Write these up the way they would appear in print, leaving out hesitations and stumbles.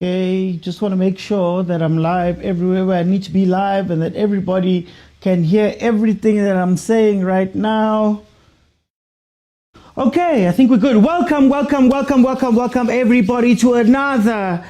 Okay, just want to make sure that I'm live everywhere where I need to be live and that everybody can hear everything that I'm saying right now. Okay, I think we're good. Welcome everybody to another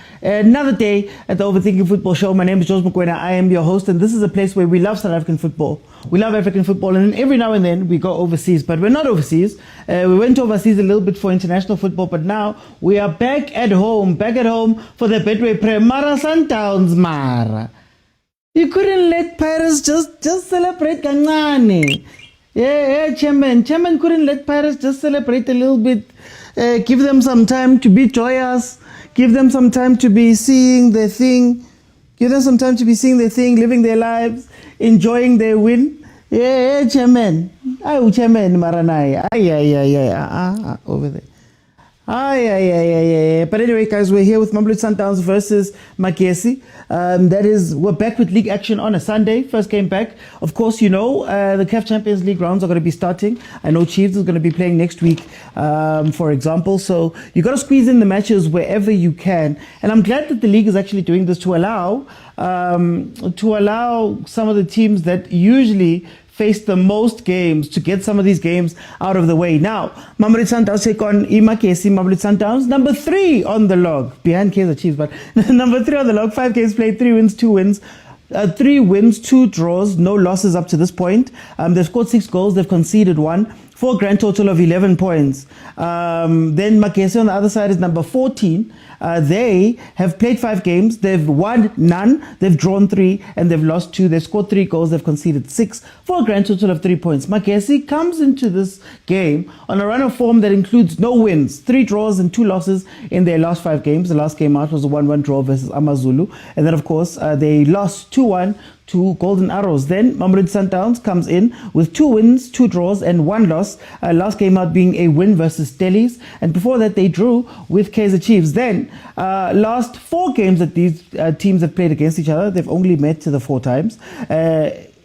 day at the Overthinking Football Show. My name is Jose Mokwena. I am your host, and this is a place where we love South African football. We love African football, and every now and then we go overseas, but we're not overseas. We went overseas a little bit for international football, but now we are back at home for the Betway Mara Sundowns Mara. You couldn't let Paris just celebrate kancane. Yeah, Chairman couldn't let Paris just celebrate a little bit, give them some time to be joyous, give them some time to be seeing their thing, living their lives, enjoying their win. Yeah, Chairman. Chairman Maranai. Over there. But anyway, guys, we're here with Mamelodi Sundowns versus Magesi. We're back with league action on a Sunday. First game back. Of course, you know, the CAF Champions League rounds are going to be starting. I know Chiefs is going to be playing next week, for example. So you got to squeeze in the matches wherever you can. And I'm glad that the league is actually doing this to allow some of the teams that usually face the most games to get some of these games out of the way. Now, Mamelodi Sundowns take on Magesi. Mamelodi Sundowns, number 3 on the log, behind Kaizer Chiefs, but number 3 on the log, 5 games played, 3 wins, 2 wins. 3 wins, 2 draws, no losses up to this point. They've scored 6 goals, they've conceded 1, for a grand total of 11 points. Then Magesi on the other side is number 14. They have played 5 games, they've won none, they've drawn 3, and they've lost 2. They've scored 3 goals, they've conceded 6, for a grand total of 3 points. Magesi comes into this game on a run of form that includes no wins, 3 draws and 2 losses in their last 5 games. The last game out was a 1-1 draw versus Amazulu, and then of course they lost 2-1 to Golden Arrows. Then Mamelodi Sundowns comes in with 2 wins, 2 draws, and 1 loss. Last game out being a win versus Stellies, and before that they drew with Kaizer Chiefs. Then last 4 games that these teams have played against each other, they've only met the 4 times.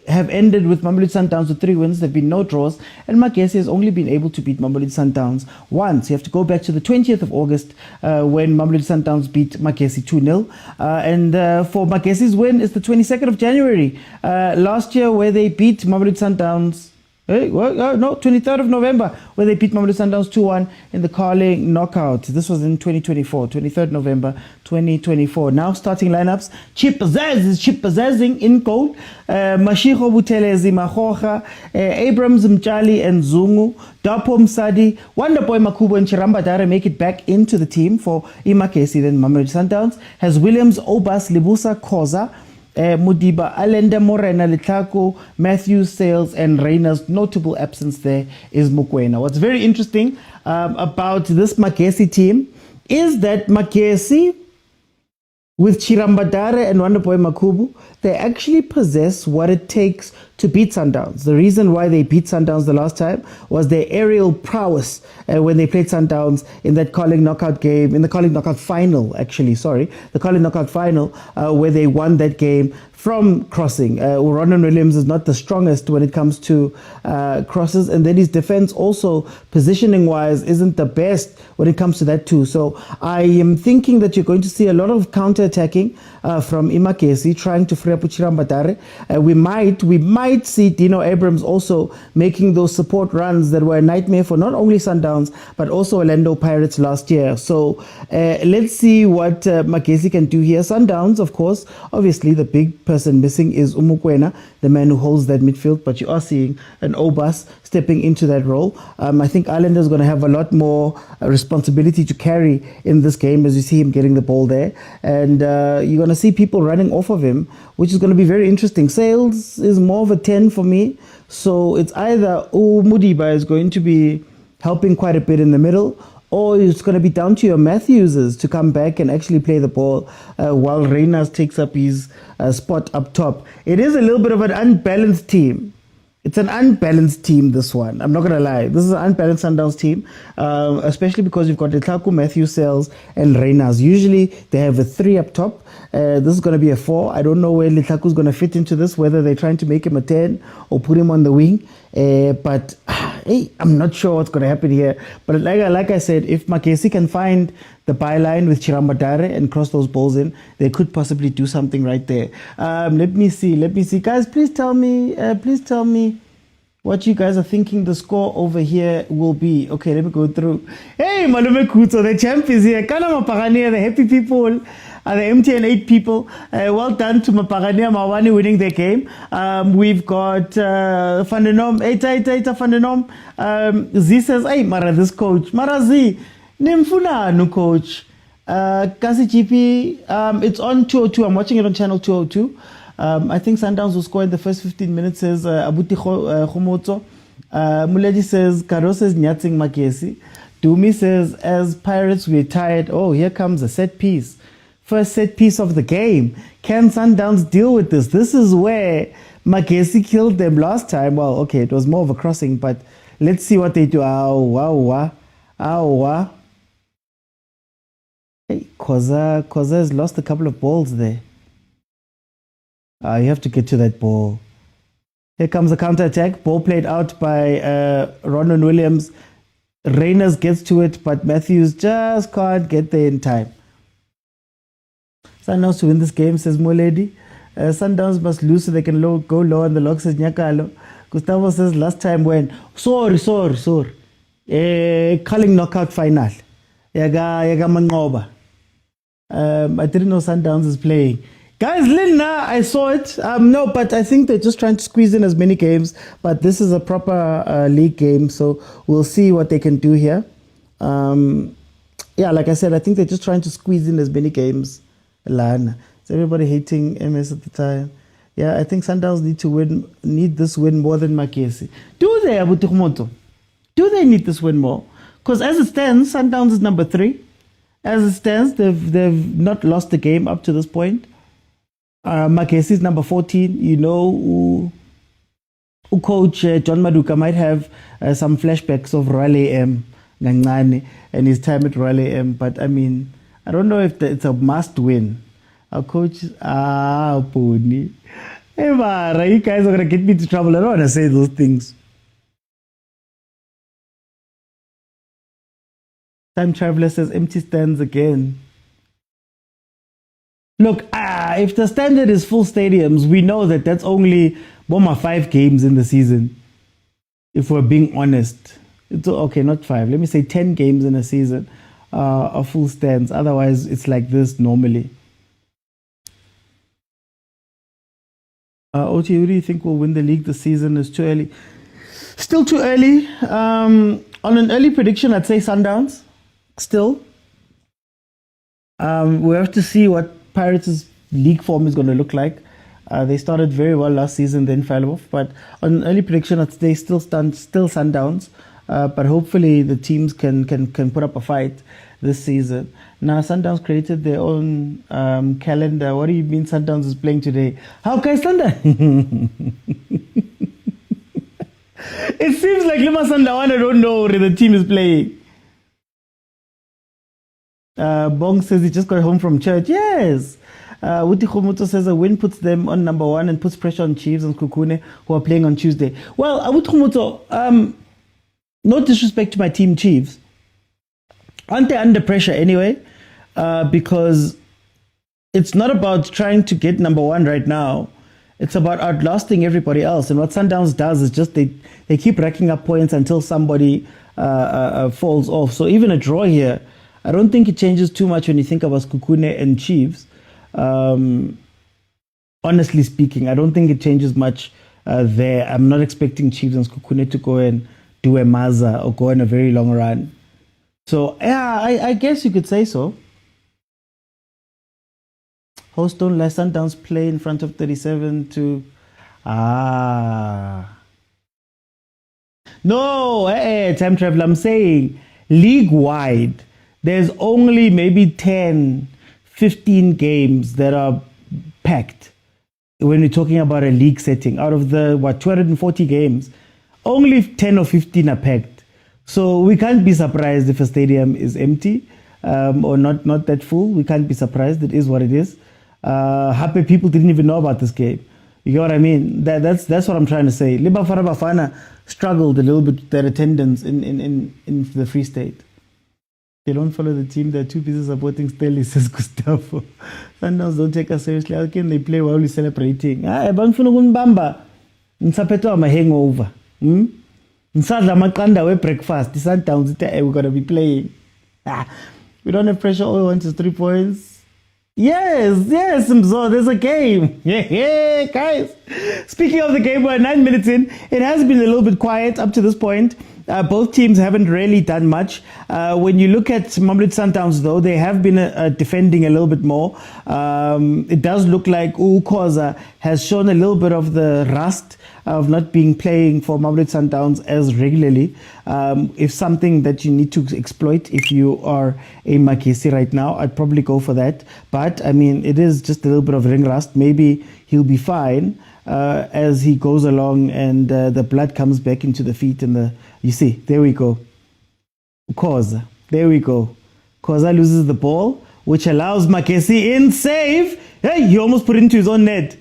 Have ended with Mamelodi Sundowns with 3 wins. There have been no draws, and Magesi has only been able to beat Mamelodi Sundowns once. You have to go back to the 20th of August when Mamelodi Sundowns beat Magesi 2-0. And for Magesi's win is the 22nd of January last year, where they beat Mamelodi Sundowns. 23rd of November, where they beat Mamelodi Sundowns 2-1 in the Carling knockout. This was in 2024, 23rd November 2024. Now starting lineups: Chipazazzing in goal, Mashiko Butelezi Mahocha, Abrams Mchali and Zungu, Dapo Msadi, Wonderboy Makubo and Chiramba Dare make it back into the team for Magesi. Then Mamelodi Sundowns has Williams, Obas, Libusa, Khoza, Mudiba, Alenda, Morena, Litako, Matthew, Sales, and Reina's notable absence there is Mokwena. What's very interesting about this Magesi team is that Magesi, with Chirambadare and Wonderboy Makubu, they actually possess what it takes to beat Sundowns. The reason why they beat Sundowns the last time was their aerial prowess when they played Sundowns in that Carling knockout game, in the Carling knockout final, the Carling knockout final, where they won that game from crossing. Ronan Williams is not the strongest when it comes to crosses, and then his defense also, positioning-wise, isn't the best when it comes to that too. So I am thinking that you're going to see a lot of counter-attacking from Magesi, trying to free up Chirambadare. We might see Dino Abrams also making those support runs that were a nightmare for not only Sundowns but also Orlando Pirates last year. So let's see what Magesi can do here. Sundowns, of course, obviously the big person missing is Mokwena, the man who holds that midfield, but you are seeing an Obas stepping into that role. I think Islander is going to have a lot more responsibility to carry in this game, as you see him getting the ball there, and you're going to see people running off of him, which is going to be very interesting. Sales is more of a 10 for me, so it's either Mudiba is going to be helping quite a bit in the middle, or it's going to be down to your Matthewses to come back and actually play the ball while Reina takes up his spot up top. It is a little bit of an unbalanced team. It's an unbalanced team, this one. I'm not going to lie. This is an unbalanced Sundowns team, especially because you've got Letlaku, Matthew, Sales, and Reyners. Usually, they have a 3 up top. This is going to be a 4. I don't know where Letlaku is going to fit into this, whether they're trying to make him a 10 or put him on the wing. But Hey, I'm not sure what's going to happen here. But like I said, if Magesi can find the byline with Chirambatare and cross those balls in, they could possibly do something right there. Let me see. Guys, please tell me what you guys are thinking the score over here will be. Okay, let me go through. Hey, Malume Kuto, the champ is here. Kana Mapagania, the happy people. The MTN 8 people, well done to Mapagania Mawani winning their game. We've got Fandenom, Eta Fandenom. Z says, hey, Mara, this coach. Mara Z, Nimfuna, no coach. Kasi GP, it's on 202. I'm watching it on channel 202. I think Sundowns will score in the first 15 minutes, says Abuti Khomoto. Muledi says, Karo says, Nyatsing Makesi. Dumi says, as Pirates, we're tired. Oh, here comes a set piece. First set piece of the game. Can Sundowns deal with this? This is where Magesi killed them last time. Well, okay, it was more of a crossing, but let's see what they do. Hey, khoza has lost a couple of balls there. You have to get to that ball. Here comes the counter-attack. Ball played out by Ronan Williams. Reyners gets to it, but Matthews just can't get there in time. Sundowns to win this game, says Moledi. Sundowns must lose so they can go low on the log, says Nyakalo. Gustavo says last time when sorry. Calling knockout final. Yaga Mangoba. I didn't know Sundowns is playing. Guys, Linna, I saw it. No, but I think they're just trying to squeeze in as many games. But this is a proper league game, so we'll see what they can do here. Yeah, like I said, I think they're just trying to squeeze in as many games. Lana. Is everybody hating MS at the time? Yeah, I think Sundowns need this win more than Magesi. Do they, Abu Tukhmoto? Do they need this win more? Because as it stands, Sundowns is number 3. As it stands, they've not lost the game up to this point. Magesi is number 14. You know, coach John Maduka might have some flashbacks of Royal AM Ngangane and his time at Royal AM, but I mean, I don't know if it's a must win. Our coach, Pony. Hey, Mara, you guys are going to get me into trouble. I don't want to say those things. Time Traveler says empty stands again. Look, if the standard is full stadiums, we know that that's only 5 games in the season. If we're being honest. It's okay, not 5. Let me say 10 games in a season. Of full stands. Otherwise, it's like this normally. OT, who do you think will win the league this season? Is too early. Still too early. On an early prediction, I'd say Sundowns. Still. We have to see what Pirates' league form is going to look like. They started very well last season, then fell off. But on an early prediction, I'd say still Sundowns. But hopefully the teams can put up a fight this season. Now Sundowns created their own calendar. What do you mean Sundowns is playing today? How can Sundowns? It seems like Lima Sundawana don't know where the team is playing. Bong says he just got home from church. Yes. Wuti Khomoto says a win puts them on number 1 and puts pressure on Chiefs and Kukune, who are playing on Tuesday. Well, Wuti Khomoto, no disrespect to my team Chiefs. Aren't they under pressure anyway? Because it's not about trying to get number 1 right now. It's about outlasting everybody else. And what Sundowns does is just they keep racking up points until somebody falls off. So even a draw here, I don't think it changes too much when you think about Kukune and Chiefs. Honestly speaking, I don't think it changes much there. I'm not expecting Chiefs and Kukune to go and do a Maza or go on a very long run. So, yeah, I guess you could say so. Host don't let Sundowns play in front of 37 to... No, time travel. I'm saying league-wide, there's only maybe 10, 15 games that are packed when we're talking about a league setting. Out of the, 240 games, only 10 or 15 are packed. So we can't be surprised if a stadium is empty or not that full. We can't be surprised. It is what it is. Happy people didn't even know about this game. You get what I mean? That's what I'm trying to say. Bafana struggled a little bit with their attendance in the Free State. They don't follow the team. They're too busy supporting Stelly, says Gustavo. Sundowns don't take us seriously. How can they play while we're celebrating? Bangfuna kunibamba. Ngisaphetwa ama hangover. Ngisadla amaqanda we breakfast. The Sundowns we're gonna be playing. We don't have pressure. All we want is 3 points. Yes, Mzo, there's a game. Yeah, guys. Speaking of the game, we're 9 minutes in. It has been a little bit quiet up to this point. Both teams haven't really done much. When you look at Mamelodi Sundowns, though, they have been defending a little bit more. It does look like Khoza has shown a little bit of the rust of not being playing for Mamelodi Sundowns as regularly. If something that you need to exploit if you are a MAGESI right now, I'd probably go for that. But, I mean, it is just a little bit of ring rust. Maybe he'll be fine as he goes along and the blood comes back into the feet and you see, there we go. Khoza, there we go. Khoza loses the ball, which allows MAGESI in save. Hey, he almost put it into his own net.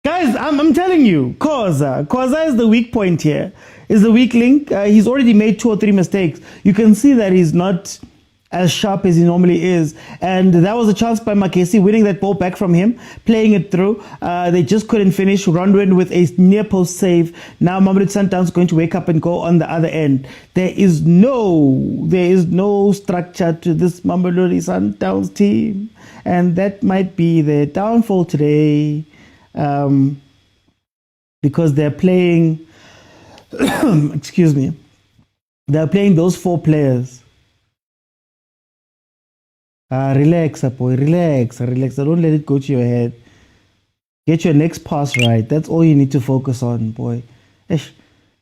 Guys, I'm telling you, Khoza is the weak point here, is the weak link. He's already made 2 or 3 mistakes. You can see that he's not as sharp as he normally is. And that was a chance by MAGESI, winning that ball back from him, playing it through. They just couldn't finish. Rondwen with a near post save. Now Mamelodi Sundowns going to wake up and go on the other end. There is no structure to this Mamelodi Sundowns team. And that might be their downfall today. Because they're playing, excuse me, they're playing those 4 players. Relax, boy, relax. Don't let it go to your head. Get your next pass right. That's all you need to focus on, boy. The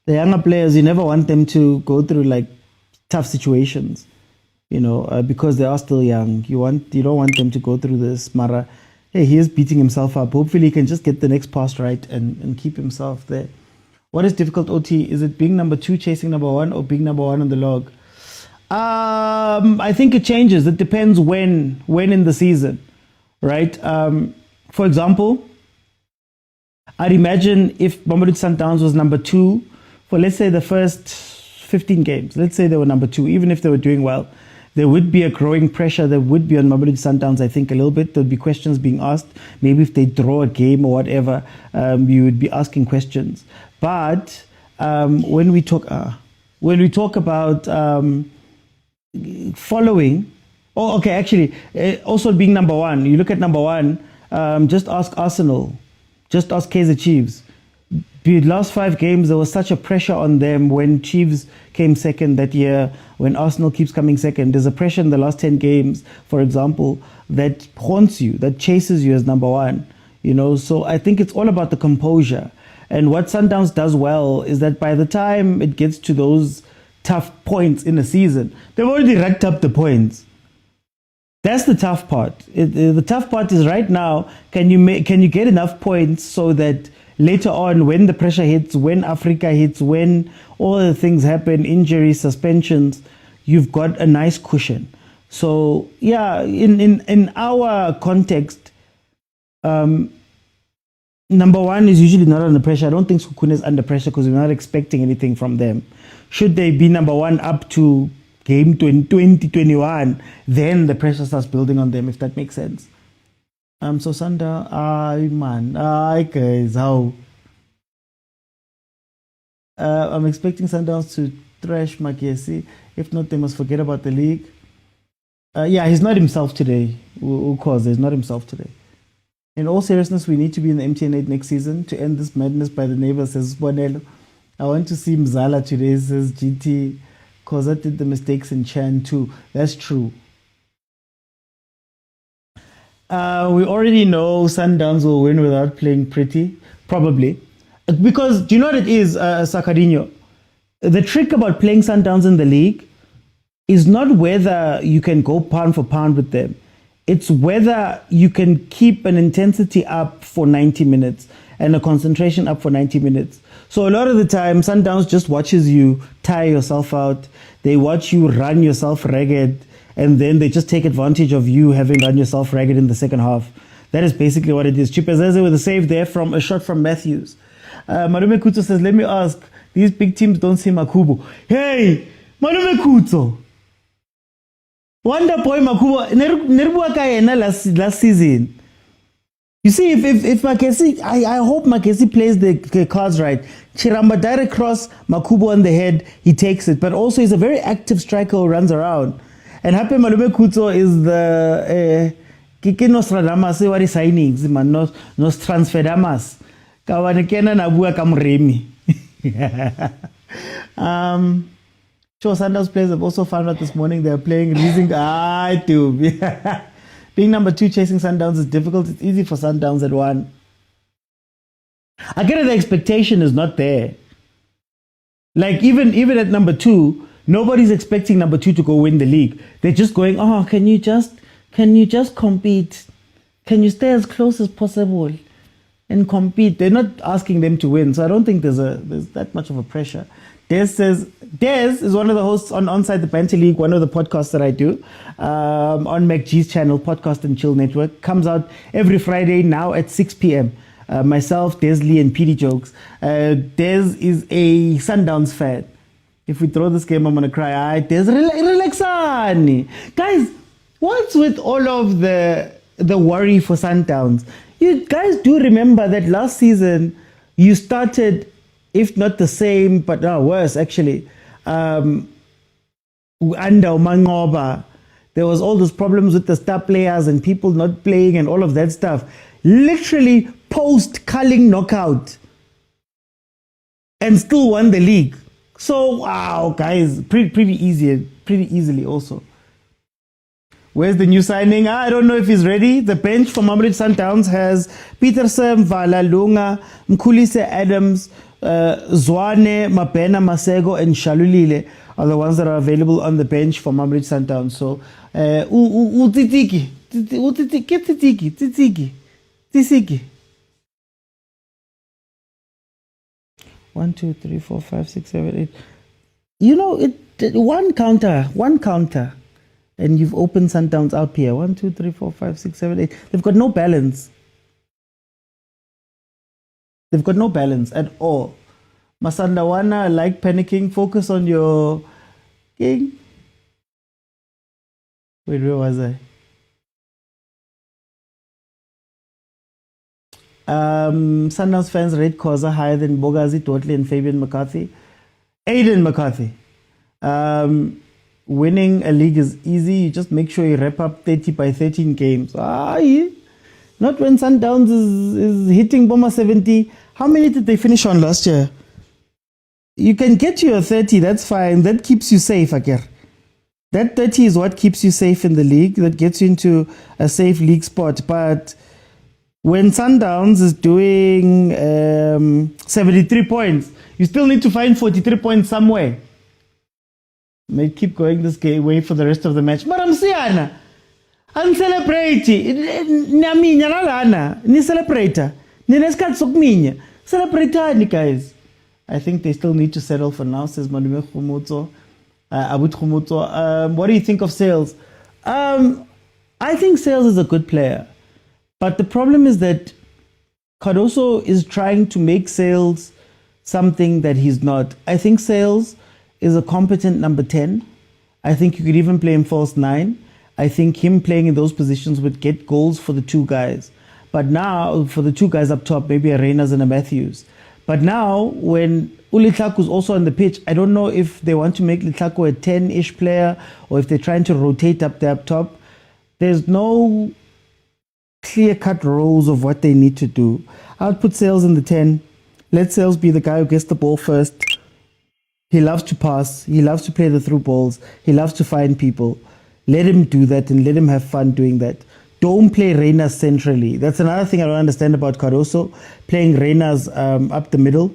younger players, you never want them to go through like tough situations, because they are still young. You don't want them to go through this. Mara, hey, he is beating himself up. Hopefully, he can just get the next pass right and keep himself there. What is difficult, OT? Is it being number 2 chasing number 1 or being number 1 on the log? I think it changes. It depends when in the season, right? For example, I'd imagine if Mamelodi Sundowns was number 2 for, let's say, the first 15 games. Let's say they were number 2, even if they were doing well. There would be a growing pressure that would be on Mamelodi Sundowns, I think, a little bit. There would be questions being asked. Maybe if they draw a game or whatever, you would be asking questions. But when we talk about following, also being number 1, you look at number 1, just ask Arsenal, just ask Kaizer Chiefs. The last 5 games, there was such a pressure on them when Chiefs came second that year, when Arsenal keeps coming second. There's a pressure in the last 10 games, for example, that haunts you, that chases you as number 1. So I think it's all about the composure. And what Sundowns does well is that by the time it gets to those tough points in a season, they've already racked up the points. That's the tough part. The tough part is right now, can you get enough points so that later on, when the pressure hits, when Africa hits, when all the things happen, injuries, suspensions, you've got a nice cushion. So yeah, in our context, number 1 is usually not under pressure. I don't think Sekhukhune is under pressure because we're not expecting anything from them. Should they be number 1 up to game 2021, then the pressure starts building on them, if that makes sense. So Sunda, guys, how? I'm expecting Sundowns to thrash MAGESI. If not, they must forget about the league. He's not himself today. Khoza is not himself today. In all seriousness, we need to be in the MTN8 next season to end this madness by the neighbors, says Bonello. I want to see Mzala today, says GT. Khoza did the mistakes in Chan too. That's true. We already know Sundowns will win without playing pretty, probably. Because, do you know what it is, Sakadinho? The trick about playing Sundowns in the league is not whether you can go pound for pound with them. It's whether you can keep an intensity up for 90 minutes and a concentration up for 90 minutes. So a lot of the time, Sundowns just watches you tire yourself out. They watch you run yourself ragged, and then they just take advantage of you having run yourself ragged in the second half. That is basically what it is. Chipezeze with a save there from a shot from Matthews. Malume Kutso says, let me ask, these big teams don't see Makubo. Hey, Malume Kutso. Wonder boy Makubo, Nerubua Kayena last season. You see, if Magesi, I hope Magesi plays the cards right. Chiramba direct cross, Makubo on the head, he takes it. But also he's a very active striker who runs around. And Happy Malume Kutso is the Kike Nostradamus, what is signings, man, nos transferdamas. Kawanekena Nabua Kamremi. Sure, Sundowns players have also found out this morning they're playing losing. Being number 2 chasing Sundowns is difficult. It's easy for Sundowns at 1. I get it, the expectation is not there. Like even at number 2, nobody's expecting number 2 to go win the league. They're just going, oh, can you just compete? Can you stay as close as possible and compete? They're not asking them to win. So I don't think there's that much of a pressure. Des is one of the hosts on Onside the Banter League, one of the podcasts that I do on MacG's channel, Podcast and Chill Network. Comes out every Friday now at 6 p.m. Myself, Des Lee, and PD Jokes. Des is a Sundowns fan. If we throw this game, I'm going to cry. Des, relaxani. Guys, what's with all of the worry for Sundowns? You guys do remember that last season you started, if not the same, but worse actually, under Mangoba. There was all those problems with the star players and people not playing and all of that stuff. Literally post-culling knockout and still won the league. So, wow, guys, pretty easily also. Where's the new signing? I don't know if he's ready. The bench for Mamelodi Sundowns has Peterson, Vala, Lunga, Mkhulise, Adams, Zwane, Mabena, Masego, and Shalulile are the ones that are available on the bench for Mamelodi Sundowns. So, Titiki. 1, 2, 3, 4, 5, 6, 7, 8. You know, one counter. And you've opened Sundowns up here. 1, 2, 3, 4, 5, 6, 7, 8. They've got no balance. They've got no balance at all. Masandawana, like panicking. Focus on your king. Wait, where was I? Sundowns fans rate khoza higher than Bogazi, Totley, and Fabian McCarthy. Aiden McCarthy. Winning a league is easy. You just make sure you wrap up 30 by 13 games. Yeah. Not when Sundowns is hitting Bomber 70. How many did they finish on last year? You can get to your 30, that's fine. That keeps you safe, Akir. That 30 is what keeps you safe in the league. That gets you into a safe league spot. But when Sundowns is doing 73 points, you still need to find 43 points somewhere. May keep going this way for the rest of the match. But I'm saying, I'm celebrating. Naminya nalana. Ni celebrator. Ni neskat sokminya. Celebrator, guys. I think they still need to settle for now, says Manume Khumuto. Abut Khumuto. What do you think of Sales? I think Sales is a good player. But the problem is that Cardoso is trying to make Sales something that he's not. I think Sales is a competent number 10. I think you could even play him false 9. I think him playing in those positions would get goals for the 2 guys. But now, for the 2 guys up top, maybe a Reyners and a Matthews. But now, when Ulitlaku is also on the pitch, I don't know if they want to make Litlaku a 10-ish player or if they're trying to rotate up there up top. There's no clear-cut roles of what they need to do. I would put Sales in the 10. Let Sales be the guy who gets the ball first. He loves to pass. He loves to play the through balls. He loves to find people. Let him do that and let him have fun doing that. Don't play Reyners centrally. That's another thing I don't understand about Cardoso, playing Reyners up the middle.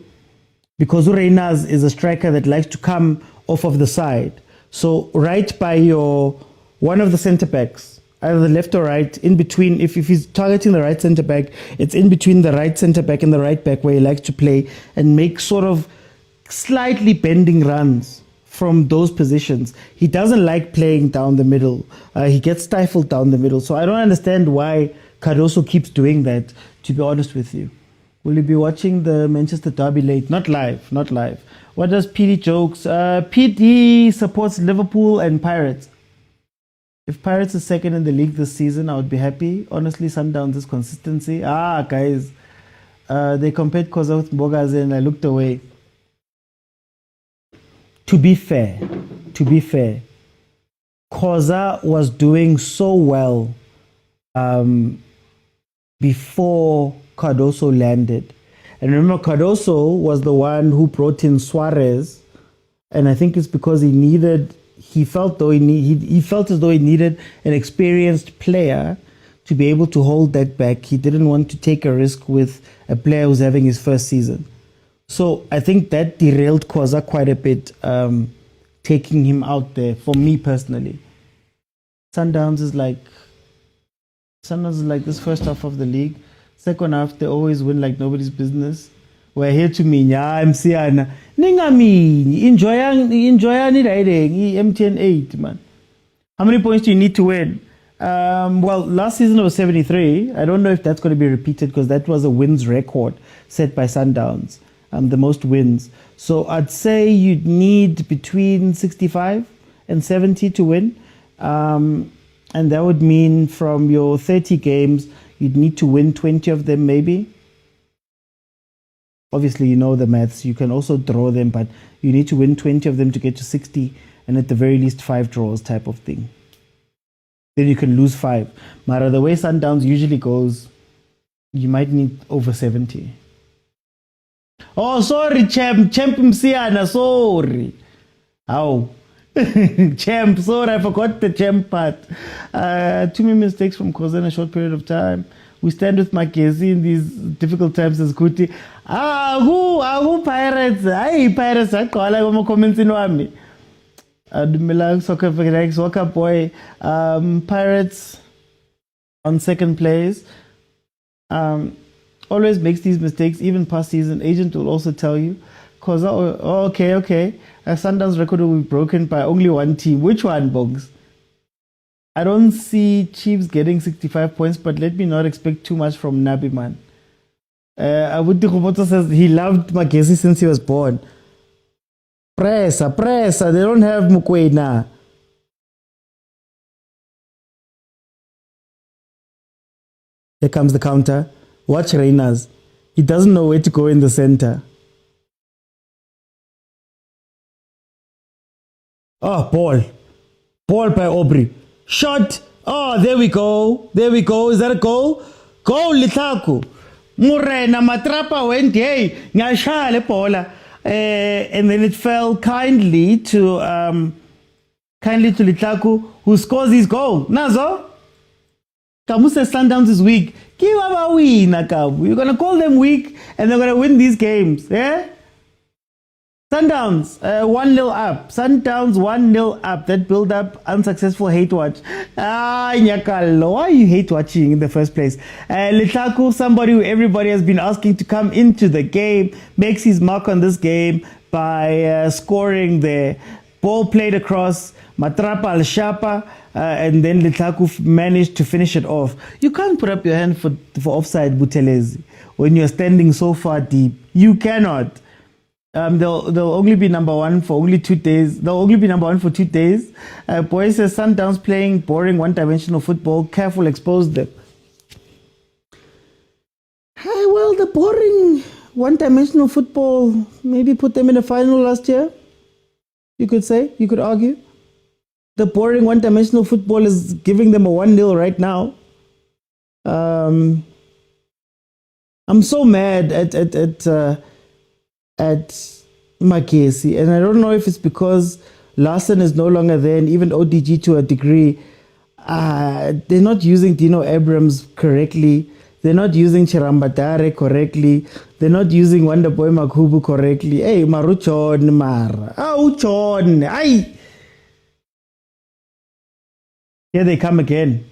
Because Reyners is a striker that likes to come off of the side. So right by one of the centre backs, either the left or right, in between, if he's targeting the right centre back, it's in between the right centre back and the right back where he likes to play and make sort of slightly bending runs from those positions. He doesn't like playing down the middle. He gets stifled down the middle. So I don't understand why Cardoso keeps doing that, to be honest with you. Will you be watching the Manchester Derby late? Not live, not live. What does PD jokes? PD supports Liverpool and Pirates. If Pirates are second in the league this season, I would be happy. Honestly, Sundowns is consistency. Guys, they compared Khoza with Mbogazi and I looked away. To be fair, Khoza was doing so well before Cardoso landed. And remember, Cardoso was the one who brought in Suarez, and I think it's because he felt as though he needed an experienced player to be able to hold that back. He didn't want to take a risk with a player who's having his first season. So I think that derailed Khoza quite a bit, taking him out there, for me personally. Sundowns is like this first half of the league. Second half, they always win like nobody's business. We're here to mean, I'm Siana. Ningami, enjoying riding, MTN 8, man. How many points do you need to win? Well, last season it was 73. I don't know if that's going to be repeated because that was a wins record set by Sundowns, the most wins. So I'd say you'd need between 65 and 70 to win. And that would mean from your 30 games, you'd need to win 20 of them maybe. Obviously, you know the maths. You can also draw them, but you need to win 20 of them to get to 60, and at the very least 5 draws type of thing. Then you can lose 5. Mara, the way Sundowns usually goes, you might need over 70. Oh, sorry, champ Msiana, sorry. How? Champ, sorry, I forgot the champ part. Too many mistakes from Khoza in a short period of time. We stand with Magesi in these difficult times as Kuti. Who Pirates? Hey, Pirates, I call like comments in Wami. Dumilang soccer fanatics, Waka boy. Pirates on second place. Always makes these mistakes, even past season. Agent will also tell you. Cause okay. A Sundowns record will be broken by only one team. Which one, Bogs? I don't see Chiefs getting 65 points, but let me not expect too much from Nabi, man. Abuti Khoboto says he loved Magesi since he was born. Pressa. They don't have mokwena. Here comes the counter. Watch Reyners. He doesn't know where to go in the center. Oh, ball by Aubrey. Shot. Oh, there we go. Is that a goal? Goal, Lithaku. Murena Matrapa went, hey, ngashale bola. And then it fell kindly to Lithaku, who scores his goal. Nazo? Kamuse Sundowns is weak. Give up a win, Akabu. You're gonna call them weak and they're gonna win these games. Yeah? Sundowns 1-0 up. Sundowns 1-0 up. That build up, unsuccessful hate watch. Nyakalo, why you hate watching in the first place? Lithaku, somebody who everybody has been asking to come into the game, makes his mark on this game by scoring there. Ball played across, Matrapa Al-Shapa, and then Lithaku managed to finish it off. You can't put up your hand for offside, Buthelezi, when you're standing so far deep. You cannot. They'll only be number one for only 2 days. They'll only be number one for 2 days. Boy says Sundowns playing boring one-dimensional football. CAF will expose them. Hey, well, the boring one-dimensional football maybe put them in the final last year. You could say, you could argue. The boring one-dimensional football is giving them a 1-0 right now. I'm so mad at Magesi, and I don't know if it's because Larson is no longer there, and even ODG to a degree. They're not using Dino Abrams correctly. They're not using Chirambatare correctly. They're not using Wonderboy Makubu correctly. Hey, Maruchon Mara. Auchon. Ay. Here they come again.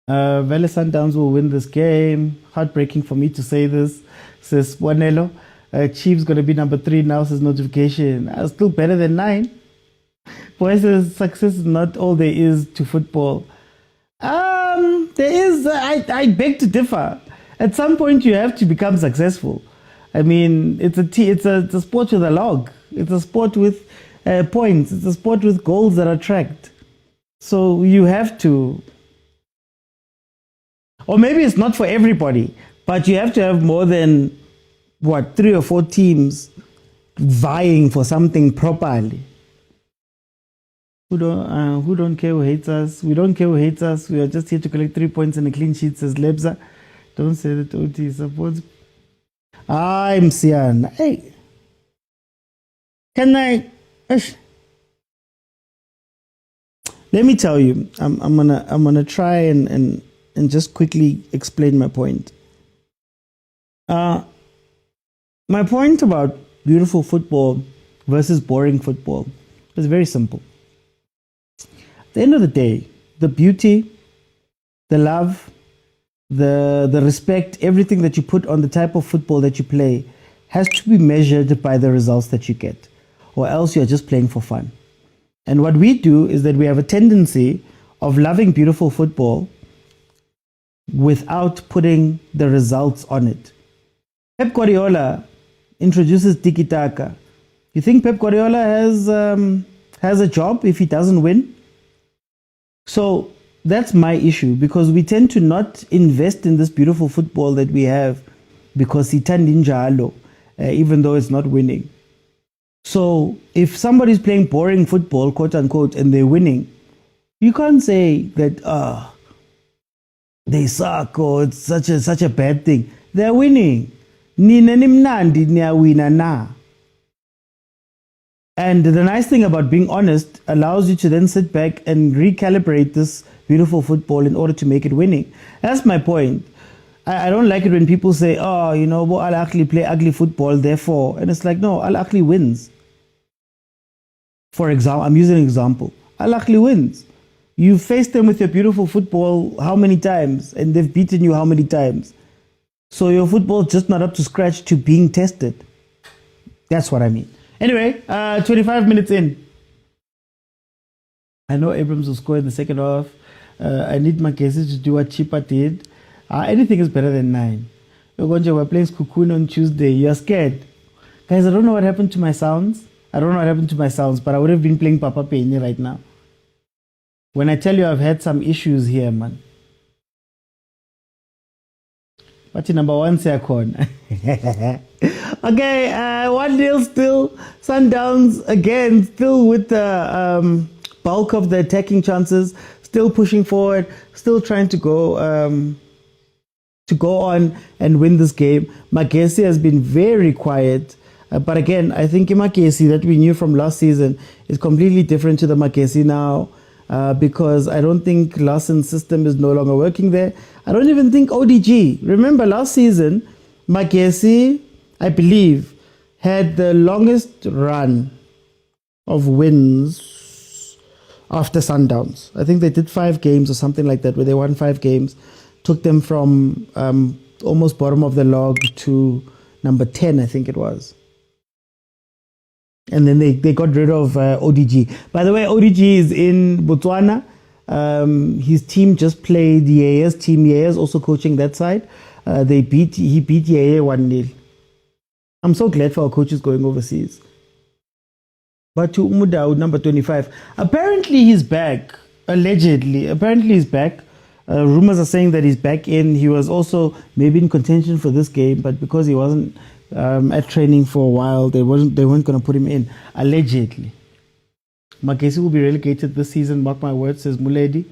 Vele Sundowns will win this game. Heartbreaking for me to say this, says Wanelo. Chiefs going to be number 3 now, says notification. Still better than 9. Boy says success is not all there is to football. There is. I beg to differ. At some point, you have to become successful. I mean, it's a sport with a log. It's a sport with points. It's a sport with goals that are tracked. So you have to. Or maybe it's not for everybody, but you have to have more than 3 or 4 teams vying for something properly. Who don't care who hates us? We don't care who hates us. We are just here to collect 3 points and a clean sheet, says Lebza. Don't say that OT supports. I'm Sian. Hey, can I? Let me tell you. I'm gonna try and just quickly explain my point. My point about beautiful football versus boring football is very simple. At the end of the day, the beauty, the love, the respect, everything that you put on the type of football that you play has to be measured by the results that you get, or else you're just playing for fun. And what we do is that we have a tendency of loving beautiful football without putting the results on it. Pep Guardiola introduces tiki-taka. You think Pep Guardiola has a job if he doesn't win? So that's my issue, because we tend to not invest in this beautiful football that we have because he turned njalo, even though it's not winning. So if somebody's playing boring football, quote unquote, and they're winning, you can't say that they suck or it's such a bad thing. They're winning. Nina nimnandi niya na. And the nice thing about being honest allows you to then sit back and recalibrate this beautiful football in order to make it winning. That's my point. I don't like it when people say, oh, you know, well, Al Ahly play ugly football, therefore. And it's like, no, Al Ahly wins. For example, I'm using an example. Al Ahly wins. You faced them with your beautiful football how many times? And they've beaten you how many times? So your football's just not up to scratch to being tested. That's what I mean. Anyway, 25 minutes in. I know Abrams will score in the second half. I need Magesi to do what Chipa did. Anything is better than 9. We're playing Skukun on Tuesday. You're scared. Guys, I don't know what happened to my sounds. But I would have been playing Papa Penny right now. When I tell you I've had some issues here, man. But number 1 Seacon. Okay, 1-0 still. Sundowns again, still with the bulk of the attacking chances, still pushing forward, still trying to go on and win this game. Magesi has been very quiet. But again, I think Magesi that we knew from last season is completely different to the Magesi now. Because I don't think Larsen's system is no longer working there. I don't even think ODG. Remember last season, Magesi, I believe, had the longest run of wins after Sundowns. I think they did 5 games or something like that, where they won 5 games. Took them from almost bottom of the log to number 10, I think it was. And then they got rid of ODG. By the way, ODG is in Botswana. His team just played Yea's team. Yea's also coaching that side. He beat Yea 1-0. I'm so glad for our coaches going overseas. But to Umudau, number 25. Apparently he's back. Allegedly. Apparently he's back. Rumors are saying that he's back in. He was also maybe in contention for this game, but because he wasn't at training for a while, they weren't going to put him in. Allegedly. Magesi will be relegated this season, mark my words, says Muledi.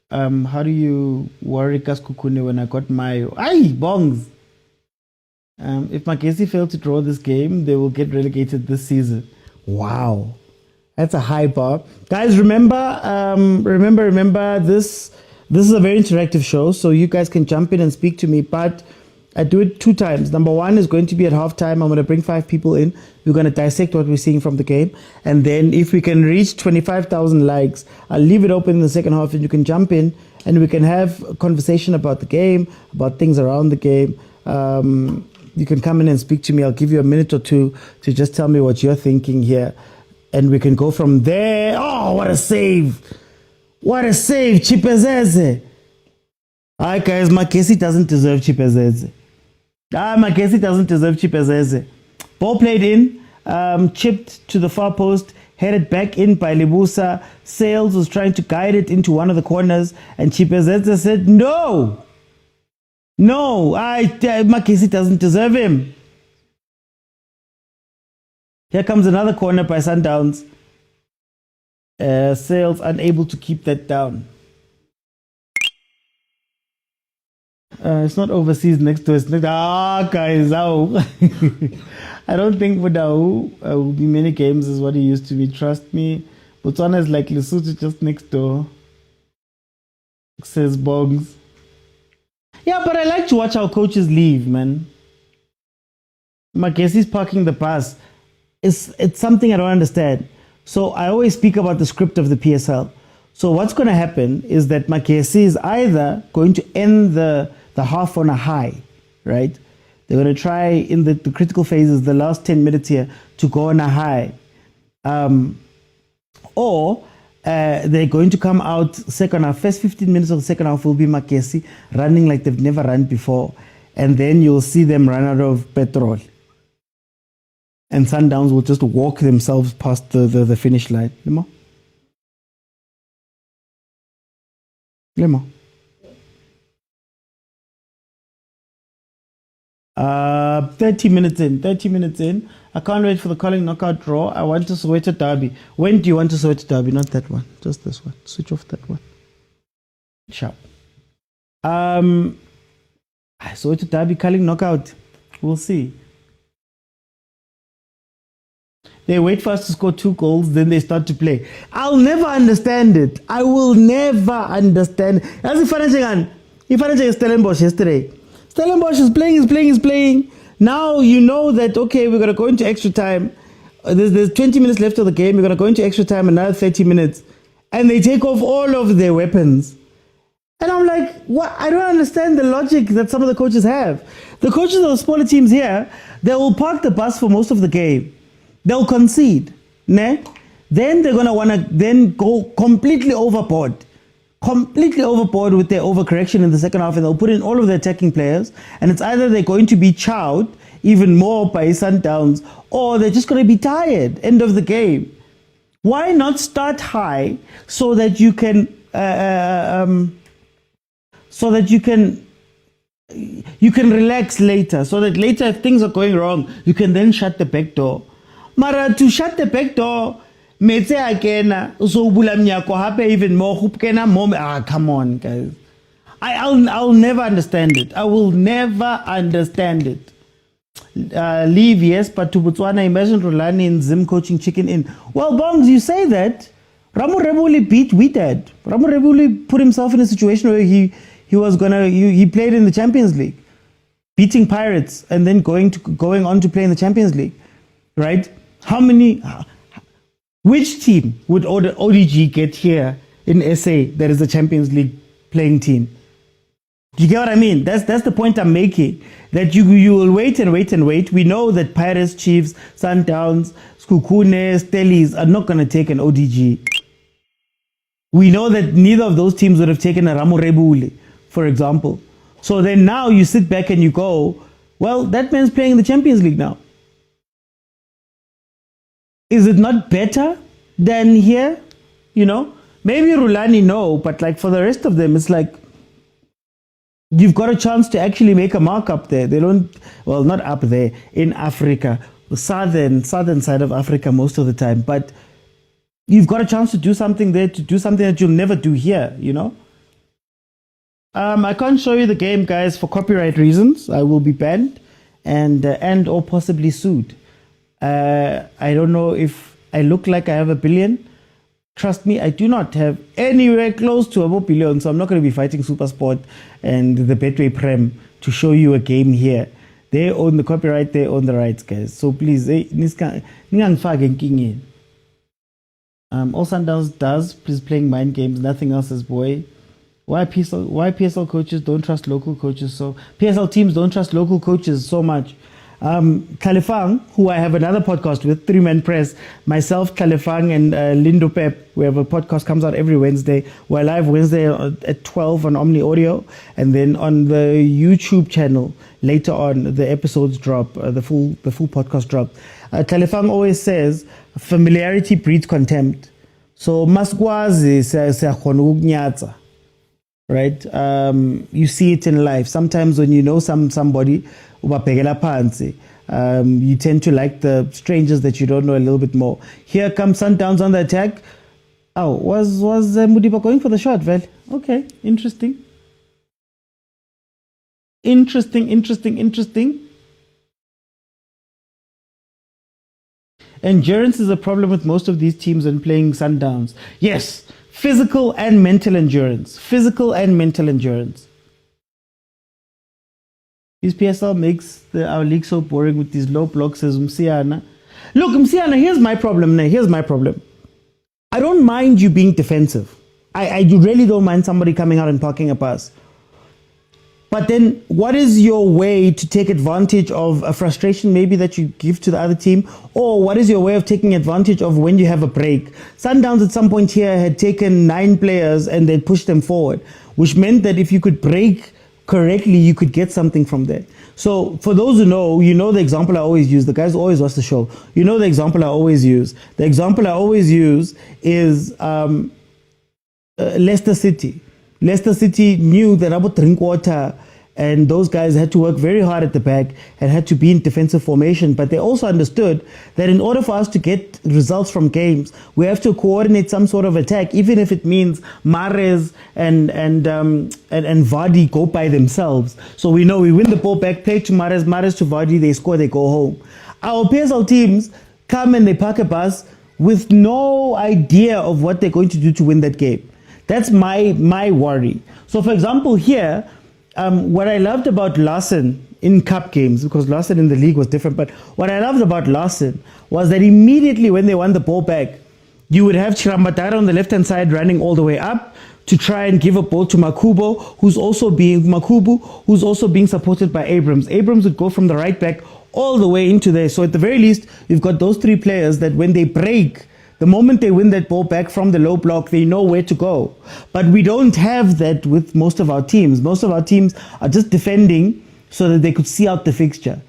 How do you worry Kaskukune when I got my... Aye, bongs! If Magesi failed to draw this game, they will get relegated this season. Wow. That's a high bar. Guys, remember, this is a very interactive show, so you guys can jump in and speak to me, but I do it 2 times. Number 1 is going to be at halftime. I'm going to bring 5 people in. We're going to dissect what we're seeing from the game. And then if we can reach 25,000 likes, I'll leave it open in the second half and you can jump in and we can have a conversation about the game, about things around the game. You can come in and speak to me. I'll give you a minute or 2 to just tell me what you're thinking here. And we can go from there. Oh, what a save. What a save. Chipezeze. Hi guys, Magesi doesn't deserve Chipezeze. Magesi doesn't deserve Chipezeze. Ball played in, chipped to the far post, headed back in by Libusa. Sales was trying to guide it into one of the corners, and Chipezeze said, no, Magesi doesn't deserve him. Here comes another corner by Sundowns. Sales unable to keep that down. It's not overseas next to us. Guys, I don't think Vodau will be many games as what he used to be. Trust me. Botswana is like Lesotho just next door. Says Bogs. Yeah, but I like to watch our coaches leave, man. Magesi's parking the bus. It's something I don't understand. So I always speak about the script of the PSL. So what's going to happen is that Magesi is either going to end the half on a high, right? They're going to try in the critical phases, the last 10 minutes here, to go on a high. Or they're going to come out second half. First 15 minutes of the second half will be Magesi running like they've never run before. And then you'll see them run out of petrol. And Sundowns will just walk themselves past the finish line. Lemo. 30 minutes in. I can't wait for the calling knockout draw. I want to Soweto derby. When do you want to Soweto derby? Not that one. Just this one. Switch off that one. Sharp. Soweto derby calling knockout. We'll see. They wait for us to score 2 goals, then they start to play. I'll never understand it. I will never understand. As if I Stellenbosch yesterday. Stellenbosch is playing. Now you know that, okay, we're going to go into extra time. There's 20 minutes left of the game. We're going to go into extra time, another 30 minutes. And they take off all of their weapons. And I'm like, what? I don't understand the logic that some of the coaches have. The coaches of the smaller teams here, they will park the bus for most of the game. They'll concede. Ne? Then they're going to want to then go completely overboard with their overcorrection in the second half, and they'll put in all of their attacking players, and it's either they're going to be chowed even more by Sundowns, or they're just going to be tired end of the game. Why not start high so that you can you can relax later, so that later if things are going wrong, you can then shut the back door. Mara, to shut the back door, metse again, so bulamnyako hape even more, come on, guys. I'll never understand it. I will never understand it. Leave, yes, but to Botswana, imagine Rulani and Zim coaching chicken in. Well, Bongs, you say that. Ramu Rebuli beat Wydad. Ramu Rebuli put himself in a situation where he played in the Champions League, beating Pirates and then going on to play in the Champions League, right? Which team would ODG get here in SA that is a Champions League playing team? Do you get what I mean? That's the point I'm making. That you will wait and wait and wait. We know that Pirates, Chiefs, Sundowns, Skukune, Stellies are not going to take an ODG. We know that neither of those teams would have taken a Ramu Rebuli, for example. So then now you sit back and you go, well, that man's playing in the Champions League now. Is it not better than here? You know, maybe Rulani, no, but like for the rest of them, it's like you've got a chance to actually make a mark up there. They don't, well, not up there in Africa, the southern side of Africa most of the time, but you've got a chance to do something there, to do something that you'll never do here, you know? I can't show you the game, guys, for copyright reasons. I will be banned and or possibly sued. I don't know if I look like I have a billion. Trust me, I do not have anywhere close to a billion, so I'm not going to be fighting Supersport and the Betway Prem to show you a game here. They own the copyright, they own the rights, guys. So please, all Sundowns does is playing mind games, nothing else is boy. Why PSL coaches don't trust local coaches? So PSL teams don't trust local coaches so much. Kalifang, who I have another podcast with, Three Man Press, myself, Kalifang, and Lindo Pep. We have a podcast comes out every Wednesday. We're live Wednesday at 12 on Omni Audio, and then on the YouTube channel later on the episodes drop, the full podcast drop. Kalifang always says familiarity breeds contempt. So maskwazi siyakhona ukukunyatsa. Right? You see it in life. Sometimes when you know somebody, ubabhekela phansi, you tend to like the strangers that you don't know a little bit more. Here comes Sundowns on the attack. Oh, was Mudiba going for the shot, Vel? Okay, interesting. Interesting. Endurance is a problem with most of these teams when playing Sundowns. Yes, physical and mental endurance. This PSL makes our league so boring with these low blocks, says Msiana. Look, Msiana, here's my problem. I don't mind you being defensive. I really don't mind somebody coming out and parking a pass. But then what is your way to take advantage of a frustration maybe that you give to the other team? Or what is your way of taking advantage of when you have a break? Sundowns at some point here had taken 9 players and they pushed them forward, which meant that if you could break correctly, you could get something from there. So for those who know, you know the example I always use. The guys who always watch the show. You know the example I always use. The example I always use is Leicester City. Leicester City knew that about Drinkwater and those guys had to work very hard at the back and had to be in defensive formation. But they also understood that in order for us to get results from games, we have to coordinate some sort of attack, even if it means Mahrez and Vardy go by themselves. So we know we win the ball back, play to Mahrez to Vardy, they score, they go home. Our PSL teams come and they park a bus with no idea of what they're going to do to win that game. That's my worry. So for example here, what I loved about Larson in cup games, because Larson in the league was different, but what I loved about Larson was that immediately when they won the ball back, you would have Chirambatara on the left-hand side running all the way up to try and give a ball to Makubu, who's also being supported by Abrams. Abrams would go from the right back all the way into there. So at the very least, you've got those 3 players that when they break, the moment they win that ball back from the low block, they know where to go. But we don't have that with most of our teams. Most of our teams are just defending so that they could see out the fixture.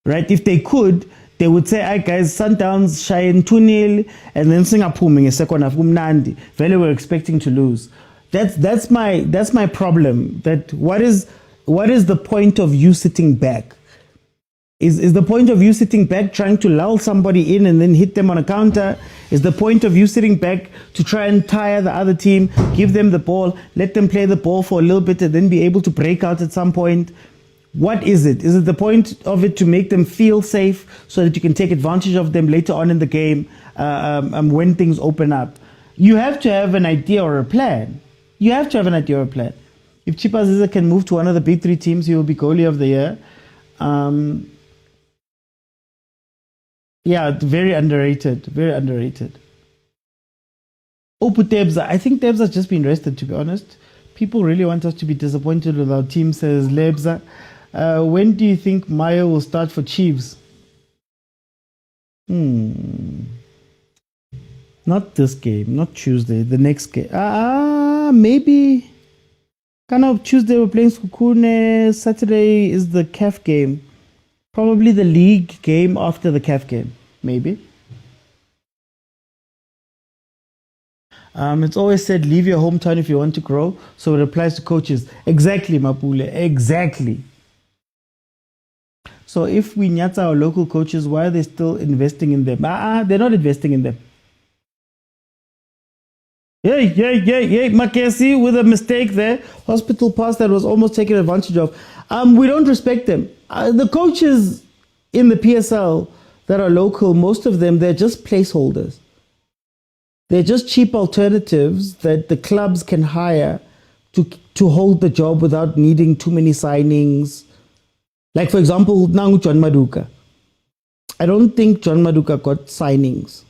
Right? If they could, they would say, "Hey guys, Sundowns shine 2-0 and then Singapore in a second half Nandi. Very we're expecting to lose." That's my problem. That what is the point of you sitting back? Is the point of you sitting back trying to lull somebody in and then hit them on a counter? Is the point of you sitting back to try and tire the other team, give them the ball, let them play the ball for a little bit and then be able to break out at some point? What is it? Is it the point of it to make them feel safe so that you can take advantage of them later on in the game when things open up? You have to have an idea or a plan. If Chippa Ziza can move to one of the big 3 teams, he will be goalie of the year. Yeah, very underrated. Opu Tebza. I think Tebza's just been rested, to be honest. People really want us to be disappointed with our team, says Lebza. When do you think Mayo will start for Chiefs? Not this game, not Tuesday, the next game. Maybe. Kind of Tuesday we're playing Skukune. Saturday is the CAF game. Probably the league game after the CAF game, maybe. It's always said, leave your hometown if you want to grow. So it applies to coaches. Exactly, Mapule, exactly. So if we nyata our local coaches, why are they still investing in them? They're not investing in them. Magesi with a mistake there. Hospital pass that was almost taken advantage of. We don't respect them. The coaches in the PSL that are local, most of them, they're just placeholders. They're just cheap alternatives that the clubs can hire to hold the job without needing too many signings. Like, for example, now John Maduka. I don't think John Maduka got signings.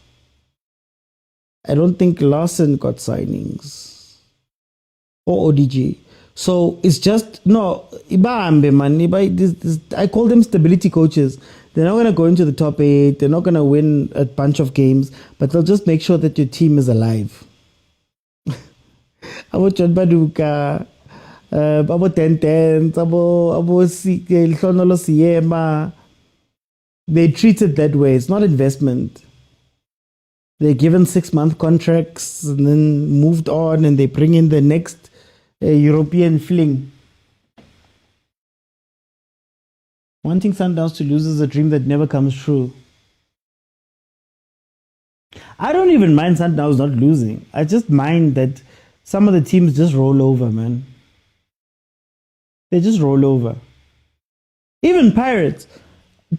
I don't think Larson got signings. Or ODG. So it's just no. Ibambe man. I call them stability coaches. They're not going to go into the top 8. They're not going to win a bunch of games, but they'll just make sure that your team is alive. Abo John Baduka, abo Tenten, abo Lhonolo Siema. They treat it that way. It's not investment. They're given 6-month contracts and then moved on, and they bring in the next European fling. Wanting Sundowns to lose is a dream that never comes true. I don't even mind Sundowns not losing. I just mind that some of the teams just roll over, man. They just roll over. Even Pirates.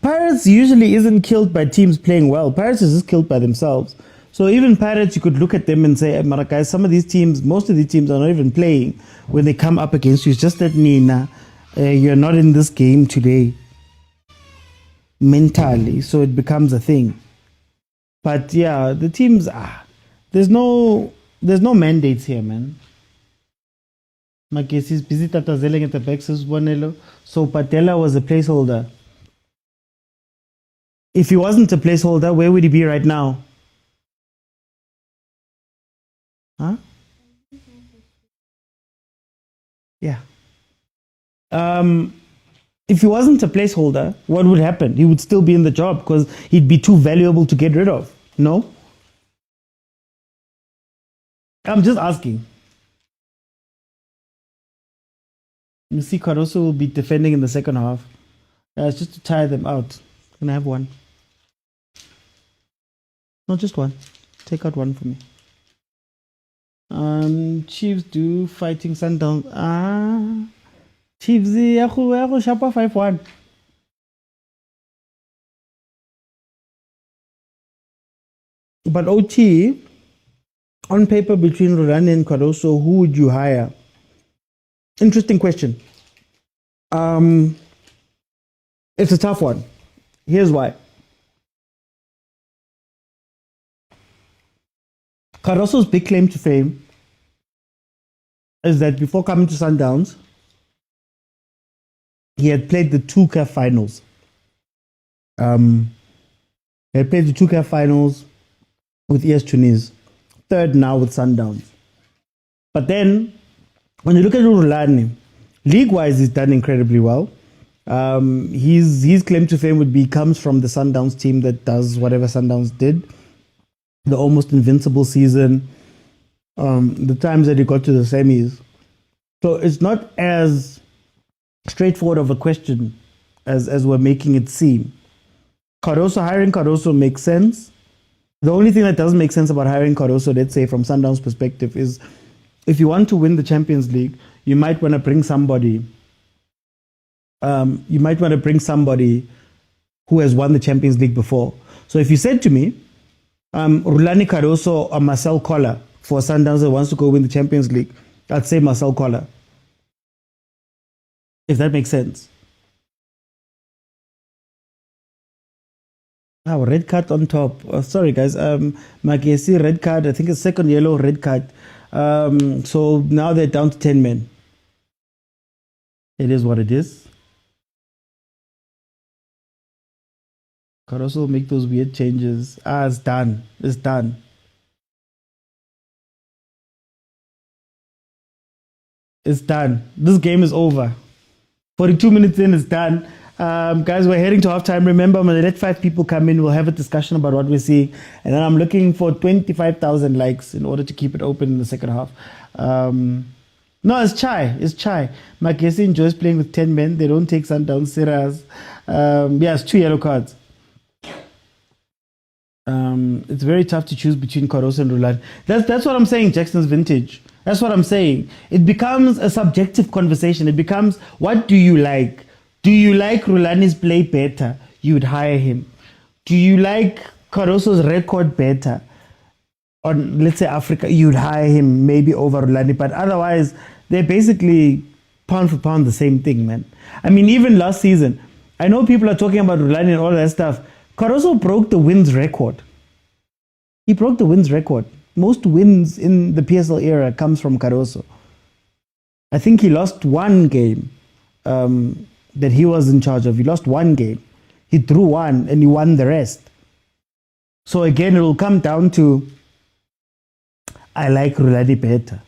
Pirates usually isn't killed by teams playing well. Pirates is just killed by themselves. So even Pirates, you could look at them and say, Marakai, some of these teams, most of these teams are not even playing when they come up against you. It's just that, Nina, you're not in this game today. Mentally, so it becomes a thing. But yeah, the teams there's no mandates here, man. Magesi is busy tatazeling at the back, says Bonello. So Patella was a placeholder. If he wasn't a placeholder, where would he be right now? Huh? Yeah. If he wasn't a placeholder, what would happen? He would still be in the job because he'd be too valuable to get rid of. No? I'm just asking. You see, Caruso will be defending in the second half. It's just to tire them out. Can I have one? Not just one. Take out one for me. Chiefs do fighting Sundowns. Chiefs, Shapa 5-1. But OT, on paper between Rulani and Caruso, who would you hire? Interesting question. It's a tough one. Here's why. Caruso's big claim to fame is that before coming to Sundowns, he had played the 2 CAF finals. He had played the 2 CAF finals with ES Tunis, third now with Sundowns. But then, when you look at Rulani, league-wise, he's done incredibly well. His claim to fame would be comes from the Sundowns team that does whatever Sundowns did. The almost invincible season, the times that he got to the semis. So it's not as straightforward of a question as we're making it seem. Hiring Caruso makes sense. The only thing that doesn't make sense about hiring Caruso, let's say from Sundowns' perspective, is if you want to win the Champions League, you might want to bring somebody. You might want to bring somebody who has won the Champions League before. So if you said to me, Rulani Caruso or Marcel Koller for Sundowns that wants to go win the Champions League, I'd say Marcel Koller. If that makes sense. Red card on top. Sorry, guys. Magesi, red card. I think it's second yellow, red card. So now they're down to 10 men. It is what it is. Caruso will make those weird changes. It's done. It's done. It's done. This game is over. 42 minutes in, it's done. Guys, we're heading to halftime. Remember, I'm going to let 5 people come in. We'll have a discussion about what we're seeing. And then I'm looking for 25,000 likes in order to keep it open in the second half. No, it's Chai. It's Chai. Magesi enjoys playing with 10 men. They don't take Sundowns serious. It's 2 yellow cards. It's very tough to choose between Caruso and Rulani. That's what I'm saying, Jackson's vintage. That's what I'm saying. It becomes a subjective conversation. It becomes, what do you like? Do you like Rulani's play better? You'd hire him. Do you like Caruso's record better? On, let's say, Africa, you'd hire him maybe over Rulani. But otherwise, they're basically pound for pound the same thing, man. I mean, even last season, I know people are talking about Rulani and all that stuff. Caruso broke the wins record. He broke the wins record. Most wins in the PSL era comes from Caruso. I think he lost one game that he was in charge of. He lost one game. He drew one and he won the rest. So again, it will come down to, I like Rulani better.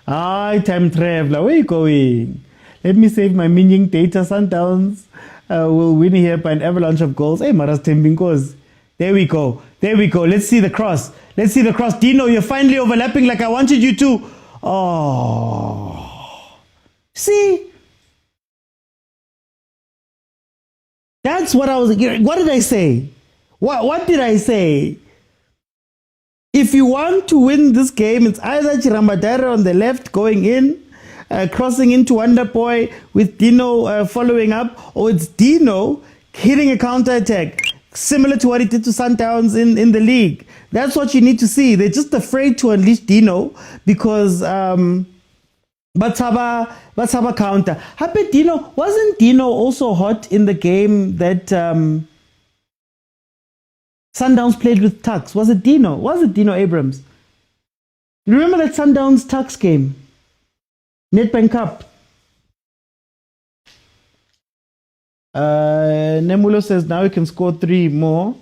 Time traveler, where are you going? Let me save my minion data. Sundowns will win here by an avalanche of goals. Hey, Maras Tembinkos. There we go. There we go. Let's see the cross. Let's see the cross. Dino, you're finally overlapping like I wanted you to. Oh. See? That's what I was... What did I say? What did I say? If you want to win this game, it's either Chiramadara on the left going in, crossing into Wonder Boy with Dino following up, or it's Dino hitting a counter-attack, similar to what he did to Sundowns in the league. That's what you need to see. They're just afraid to unleash Dino because Batsaba counter. Happy Dino, wasn't Dino also hot in the game that Sundowns played with Tucks? Was it Dino? Was it Dino Abrams? You remember that Sundowns Tucks game? Nedbank Cup. Nemulo says now he can score 3 more.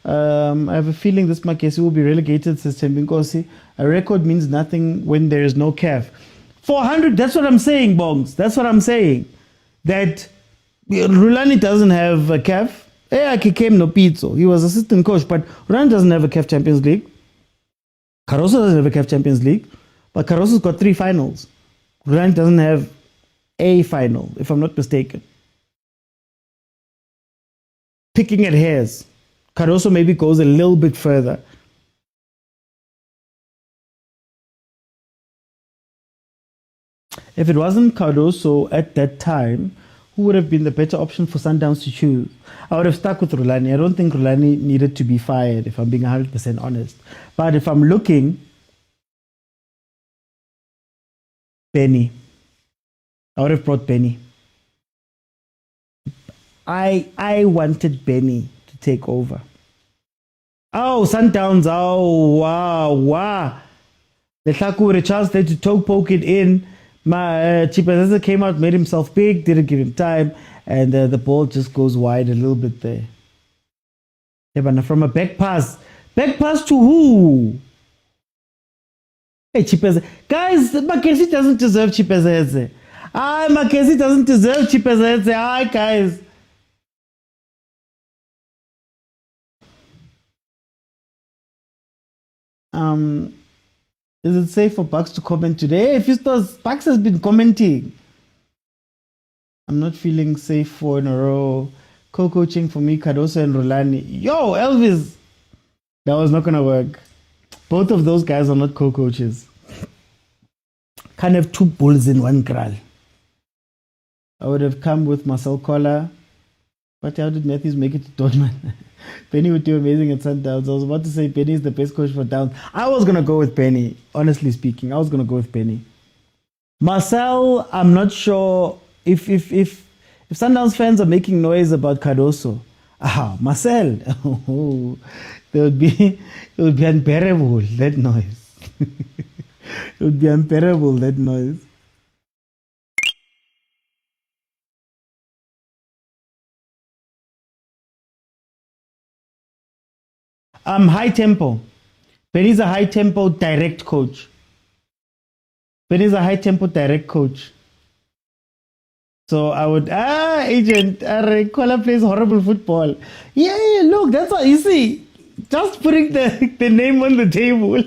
I have a feeling this Magesi will be relegated, says Tembinkosi. A record means nothing when there is no CAF. 400, that's what I'm saying, Bongs. That's what I'm saying. That Rulani doesn't have a CAF. He came no Pitso. He was assistant coach, but Rulani doesn't have a CAF Champions League. Caroso doesn't have a CAF Champions League, but Caroso's got 3 finals. Rulani doesn't have a final, if I'm not mistaken. Picking at hairs. Caroso maybe goes a little bit further. If it wasn't Caroso at that time, who would have been the better option for Sundowns to choose? I would have stuck with Rulani. I don't think Rulani needed to be fired, if I'm being 100% honest. But if I'm looking, Benny. I would have brought Benny. I wanted Benny to take over. Oh, Sundowns. Oh, wow. The Tlaku with a chance there to poke it in. Chipazeza came out, made himself big, didn't give him time, and the ball just goes wide a little bit there. Yeah, but from a back pass to who? Hey, Chipazeza. Guys, Magesi doesn't deserve Chipazeza. Magesi doesn't deserve Chipazeza. Guys. Is it safe for Bucks to comment today? If you thought Bucks has been commenting. I'm not feeling safe 4 in a row. Co-coaching for me, Cardoso and Rulani. Yo, Elvis! That was not going to work. Both of those guys are not co-coaches. Can't have 2 bulls in one kraal. I would have come with Marcel Collar. But how did Matthews make it to Dortmund? Benny would do amazing at Sundowns. I was about to say Benny is the best coach for Downs. I was going to go with Benny, honestly speaking. I was going to go with Benny. Marcel, I'm not sure if Sundowns fans are making noise about Cardoso. Marcel, it would be unbearable, that noise. It would be unbearable, that noise. High tempo. Benny's a high tempo direct coach. Benny's a high tempo direct coach. So I would agent Kola plays horrible football. Yeah, look, that's what you see. Just putting the name on the table.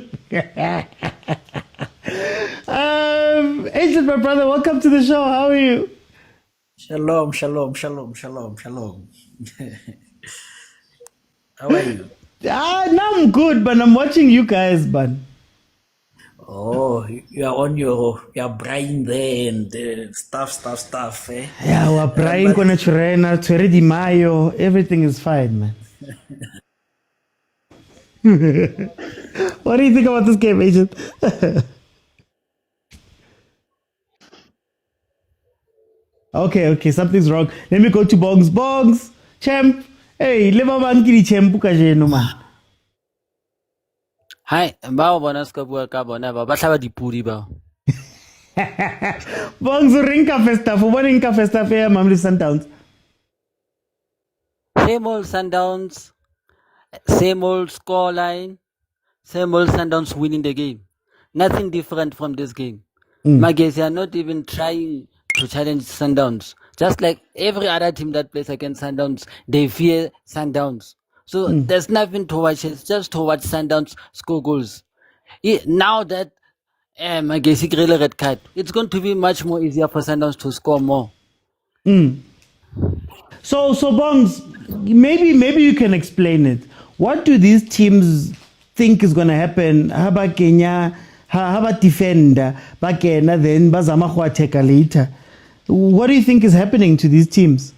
Agent, my brother, welcome to the show. How are you? Shalom. How are you? Now I'm good, but I'm watching you guys, but Oh, you are on your brain there and stuff, eh? yeah, we're praying on Churena, Di Mayo, everything is fine, man. What do you think about this game, Agent? Okay, something's wrong. Let me go to Bongs, champ. Hey, leva banki di champ kajeno man. Hi, bao bona ska bua ka bona ba tlhaba dipudi ba. Bongs rinka festa for what rinka festa fair Mamelodi Sundowns. Same old Sundowns, same old scoreline, same old Sundowns winning the game. Nothing different from this game. Magesi are not even trying to challenge Sundowns. Just like every other team that plays against Sundowns, they fear Sundowns. So there's nothing to watch. It's just to watch Sundowns score goals. Now that Magesi got a red card, it's going to be much more easier for Sundowns to score more. So Bongs, maybe you can explain it. What do these teams think is going to happen? How about Kenya? How about defender? Bakena then bazama go attack later. What do you think is happening to these teams?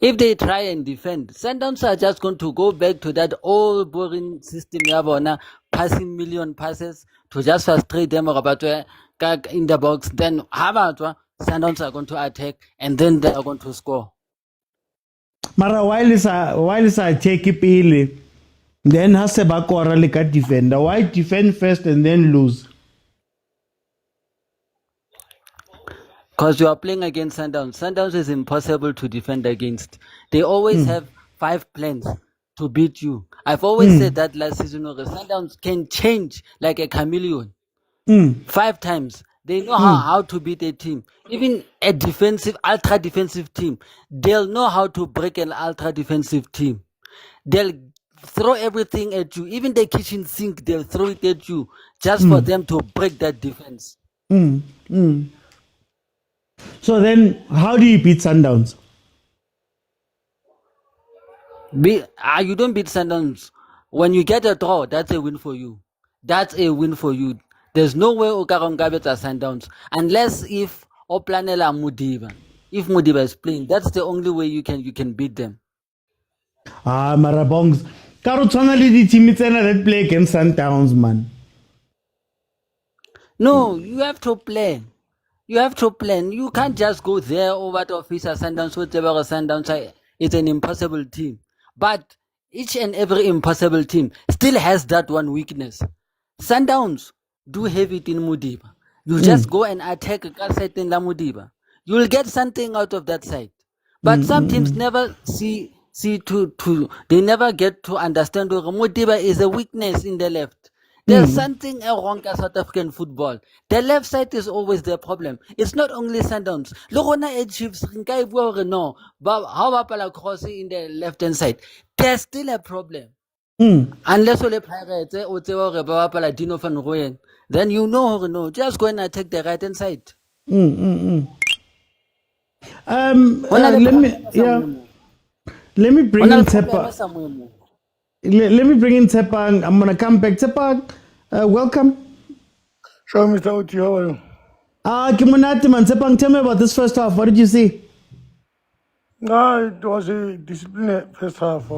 If they try and defend, Sundowns are just going to go back to that old boring system passing million passes to just frustrate them about in the box. Then Sundowns are going to attack and then they are going to score. Mara while is a take it then has a bakora like a defender. Why defend first and then lose? Because you are playing against Sundowns. Sundowns is impossible to defend against. They always have 5 plans to beat you. I've always said that last season, Sundowns can change like a chameleon. 5 times. They know how to beat a team. Even a defensive, ultra defensive team, they'll know how to break an ultra defensive team. They'll throw everything at you. Even the kitchen sink, they'll throw it at you just for them to break that defense. So then, how do you beat Sundowns? You don't beat Sundowns. When you get a draw, that's a win for you. That's a win for you. There's no way Okarongabe are Sundowns unless if Oplanela Mudiba. If Mudiba is playing, that's the only way you can beat them. Marabongs. Karutana the team that play against Sundowns, man. No, you have to plan. You have to plan. You can't just go there over to officer Sundowns, whatever Sundowns. It's an impossible team. But each and every impossible team still has that one weakness. Sundowns do have it in Mudiba. You just go and attack a site in La Mudiba. You will get something out of that side. But some teams never see they never get to understand that Mudiba is a weakness in the left. There's something wrong with South African football. The left side is always the problem. It's not only Sundowns. Look, Chiefs, no, but how about cross in the left hand side? There's still a problem. Unless you Pirates or Dino van Rooyen, then you know, no, just go and attack the right hand side. Let me bring in Tepa. Let me bring in Tepa. I'm gonna come back. Tepa, welcome. Sure, Mr. Uti, how are you? Kimunati man, Tepa, tell me about this first half. What did you see? No, it was a disciplined first half.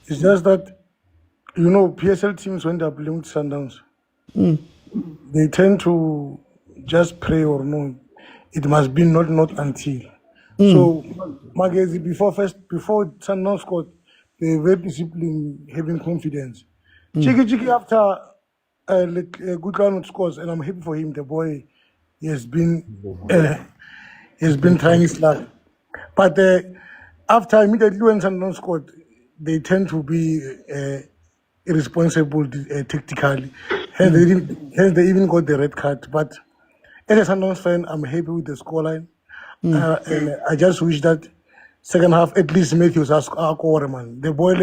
It's just that, PSL teams, when they're playing with Sundowns, they tend to just pray or no. It must be not until. So, Magesi, before Sundowns scored, they were very disciplined, having confidence. Chiki after a good round of scores, and I'm happy for him. The boy, he has been trying his luck. But after immediately when Sundowns scored, they tend to be irresponsible tactically. Hence they even got the red card. But as a Sundowns fan, I'm happy with the scoreline. And I just wish that second half, at least Matthews has scored, man. The boy,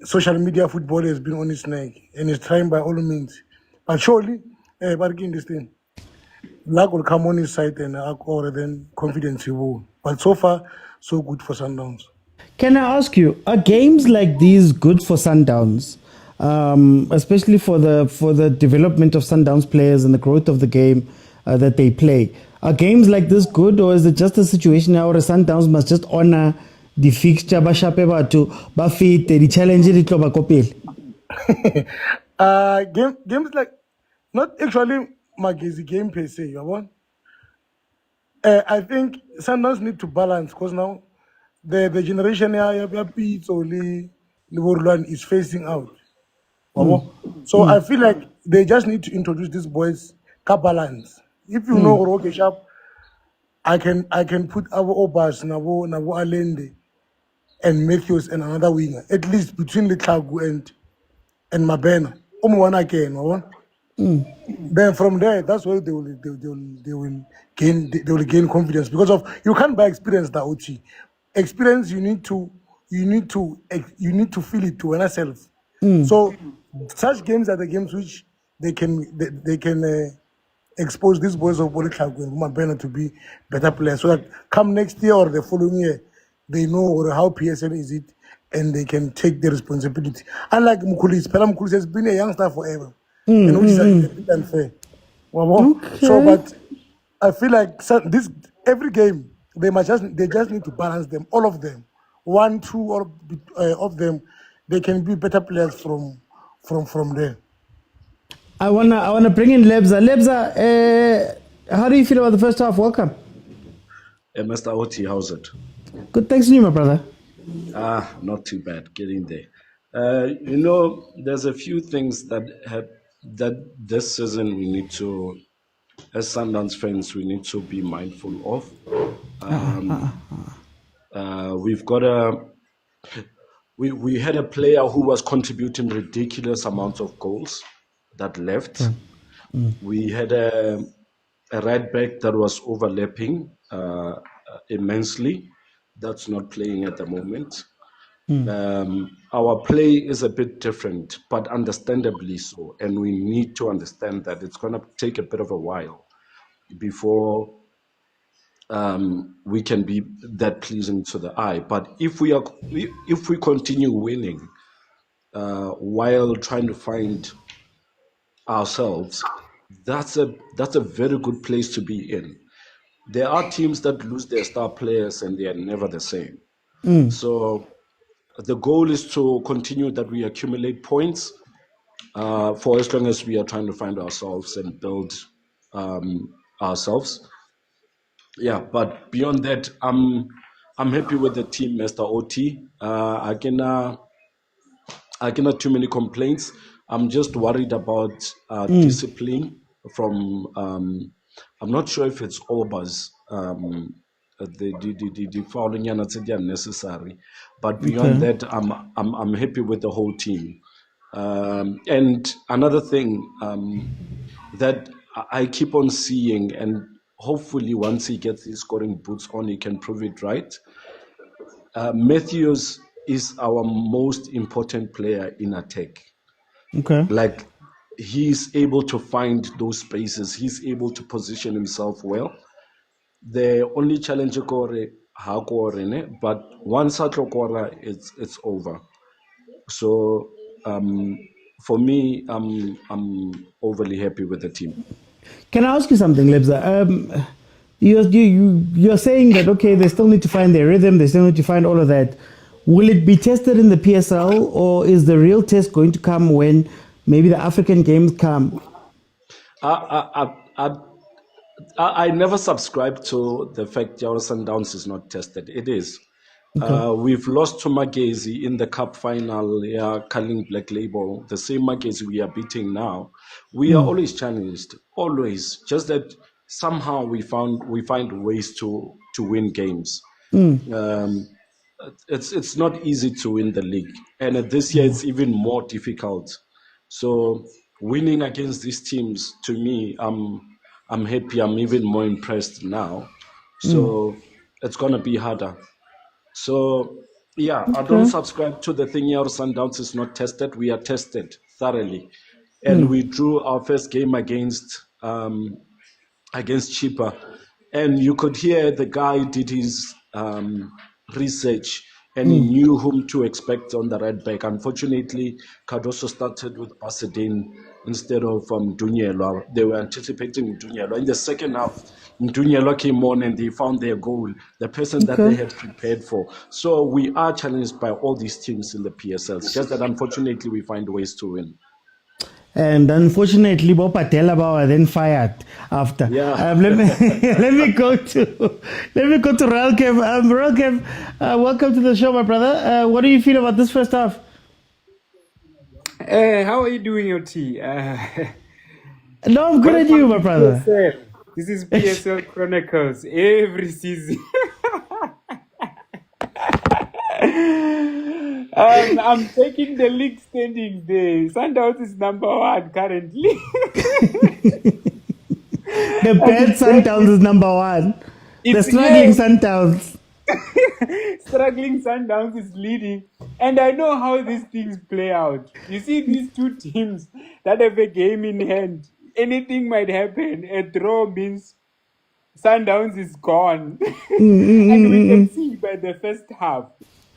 social media football has been on his neck and he's trying by all means. But surely, barking this thing, luck will come on his side and then confidence he will. But so far, so good for Sundowns. Can I ask you, are games like these good for Sundowns, especially for the development of Sundowns players and the growth of the game that they play? Are games like this good, or is it just a situation now where Sundowns must just honor the fixture, to fit the challenge Games like, not actually Magesi game per se, you want? I think Sundowns need to balance because now the generation Pitso, Rulani is facing out. So I feel like they just need to introduce these boys balance. If you know Roke Sharp, I can put our Obas, Nabo Alende, and Matthews and another winger, at least between Litagu and Mabena. One again, Then from there, that's where they will gain confidence, because of you can't buy experience that OT. Experience you need to feel it to yourself. So such games are the games which they can expose these boys of Bolikagu and Mabena to be better players, so that come next year or the following year, they know how PSL is it, and they can take the responsibility. Unlike Mukulis, Pela Mukulis has been a youngster forever, and which is a bit unfair. So, but I feel like this every game they just need to balance them, all of them, 1, 2, or of them, they can be better players from there. I wanna bring in Lebza. Lebza, how do you feel about the first half? Welcome. Mr. Oti, how's it? Good, thanks to you, my brother. Not too bad. Getting there. There's a few things that this season we need to, as Sundowns fans, we need to be mindful of. We've got we had a player who was contributing ridiculous amounts of goals that left. We had a right back that was overlapping immensely. That's not playing at the moment. Our play is a bit different, but understandably so. And we need to understand that it's going to take a bit of a while before we can be that pleasing to the eye. But if we continue winning while trying to find ourselves, that's a very good place to be in. There are teams that lose their star players and they are never the same. So the goal is to continue that we accumulate points for as long as we are trying to find ourselves and build ourselves. Yeah, but beyond that, I'm happy with the team, Mr. OT. I cannot too many complaints. I'm just worried about discipline from. I'm not sure if it's Obas. The fouling are necessary, but beyond that, I'm happy with the whole team. And another thing that I keep on seeing, and hopefully once he gets his scoring boots on, he can prove it right. Matthews is our most important player in attack. Okay. Like, he's able to find those spaces. He's able to position himself well. The only challenge but once it's over. So for me, I'm overly happy with the team. Can I ask you something, Lebza? You're saying that, okay, they still need to find their rhythm, they still need to find all of that. Will it be tested in the PSL, or is the real test going to come when maybe the African games come? I never subscribe to the fact Yao Sundowns is not tested. It is. Okay. We've lost to Magesi in the cup final, calling Black Label, the same Magesi we are beating now. We are always challenged, always. Just that somehow we find ways to win games. It's not easy to win the league, and this year it's even more difficult. So winning against these teams, to me, I'm happy. I'm even more impressed now. So it's gonna be harder. So yeah, I don't subscribe to the thing here. Sundowns is not tested. We are tested thoroughly, and we drew our first game against Chippa, and you could hear the guy did his research, and he knew whom to expect on the right back. Unfortunately, Cardoso started with Basedin instead of Dunyelwa. They were anticipating Dunyelwa. In the second half, Dunyelwa came on and they found their goal, the person that they had prepared for. So we are challenged by all these teams in the PSL. It's just that unfortunately we find ways to win. And unfortunately, Bob Patelaba was then fired after. Yeah. Let me go to Ralkev. Ralkev, welcome to the show, my brother. What do you feel about this first half? How are you doing, OT? No, I'm good at you, my brother. PSL. This is PSL Chronicles every season. I'm taking the league standings there. Sundowns is number 1 currently. The bad Sundowns is number 1. The struggling Sundowns. Struggling Sundowns is leading. And I know how these things play out. You see these two teams that have a game in hand. Anything might happen. A draw means Sundowns is gone. And we can see by the first half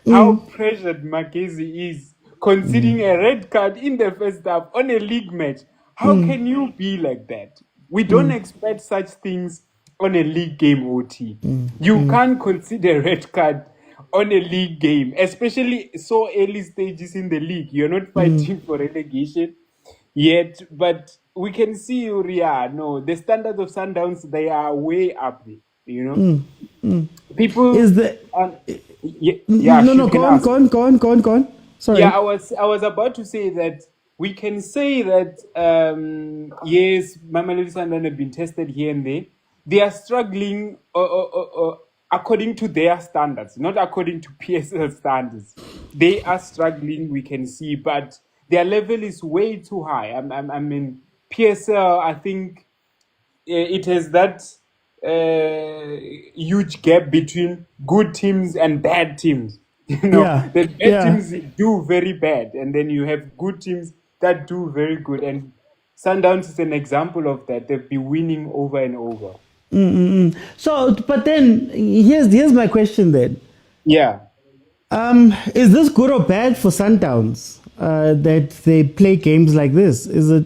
how pressured Magesi is, conceding a red card in the first half on a league match. How can you be like that? We don't expect such things on a league game, OT. You can't consider a red card on a league game, especially so early stages in the league. You're not fighting for relegation yet, but we can see, Uriah, no, the standards of Sundowns, they are way up there, you know. People Is the no, go on. Sorry. Yeah, I was about to say that we can say that yes, Mamelodi Sundowns have been tested here and there. They are struggling according to their standards, not according to PSL standards. They are struggling, we can see, but their level is way too high. I mean, PSL, I think it has that huge gap between good teams and bad teams. You know, Yeah, the bad yeah. teams do very bad, and then you have good teams that do very good. And Sundowns is an example of that. They've been winning over and over. So, but then here's my question then. Yeah. Is this good or bad for Sundowns that they play games like this? Is it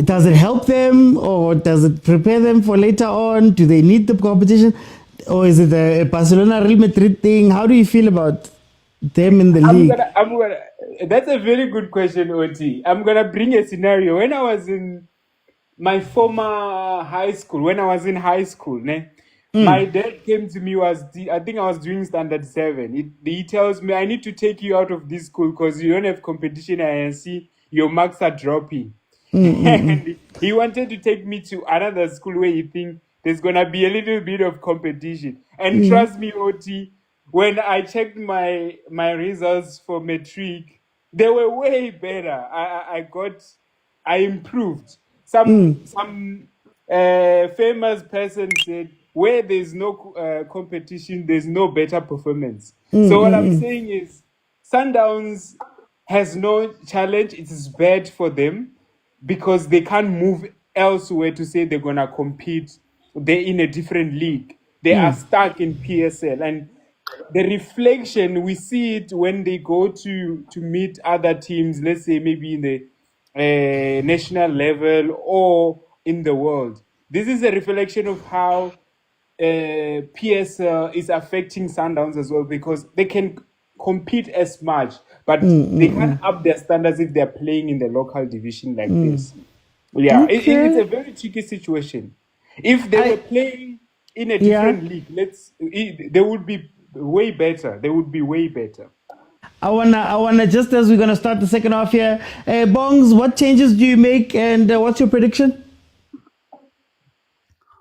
does it help them, or does it prepare them for later on? Do they need the competition, or is it a Barcelona Real Madrid thing? How do you feel about them in the league? That's a very good question, OT. I'm gonna bring a scenario. When I was in my former high school, my dad came to me, I think I was doing standard 7. He tells me, I need to take you out of this school because you don't have competition, and I see your marks are dropping. And he wanted to take me to another school where he think there's gonna be a little bit of competition. And trust me, OT, when I checked my results for matric, they were way better. I improved. Some famous person said, where there's no competition, there's no better performance. So what I'm saying is, Sundowns has no challenge. It is bad for them because they can't move elsewhere to say they're gonna compete. They're in a different league. They are stuck in PSL, and the reflection, we see it when they go to meet other teams, let's say maybe in the national level or in the world. This is a reflection of how PSL is affecting Sundowns as well, because they can compete as much, but they can't up their standards if they're playing in the local division like this. Yeah, it's a very tricky situation. If they were playing in a different league, they would be way better. They would be way better. I wanna just as we're gonna start the second half here, Bongs, what changes do you make, and what's your prediction?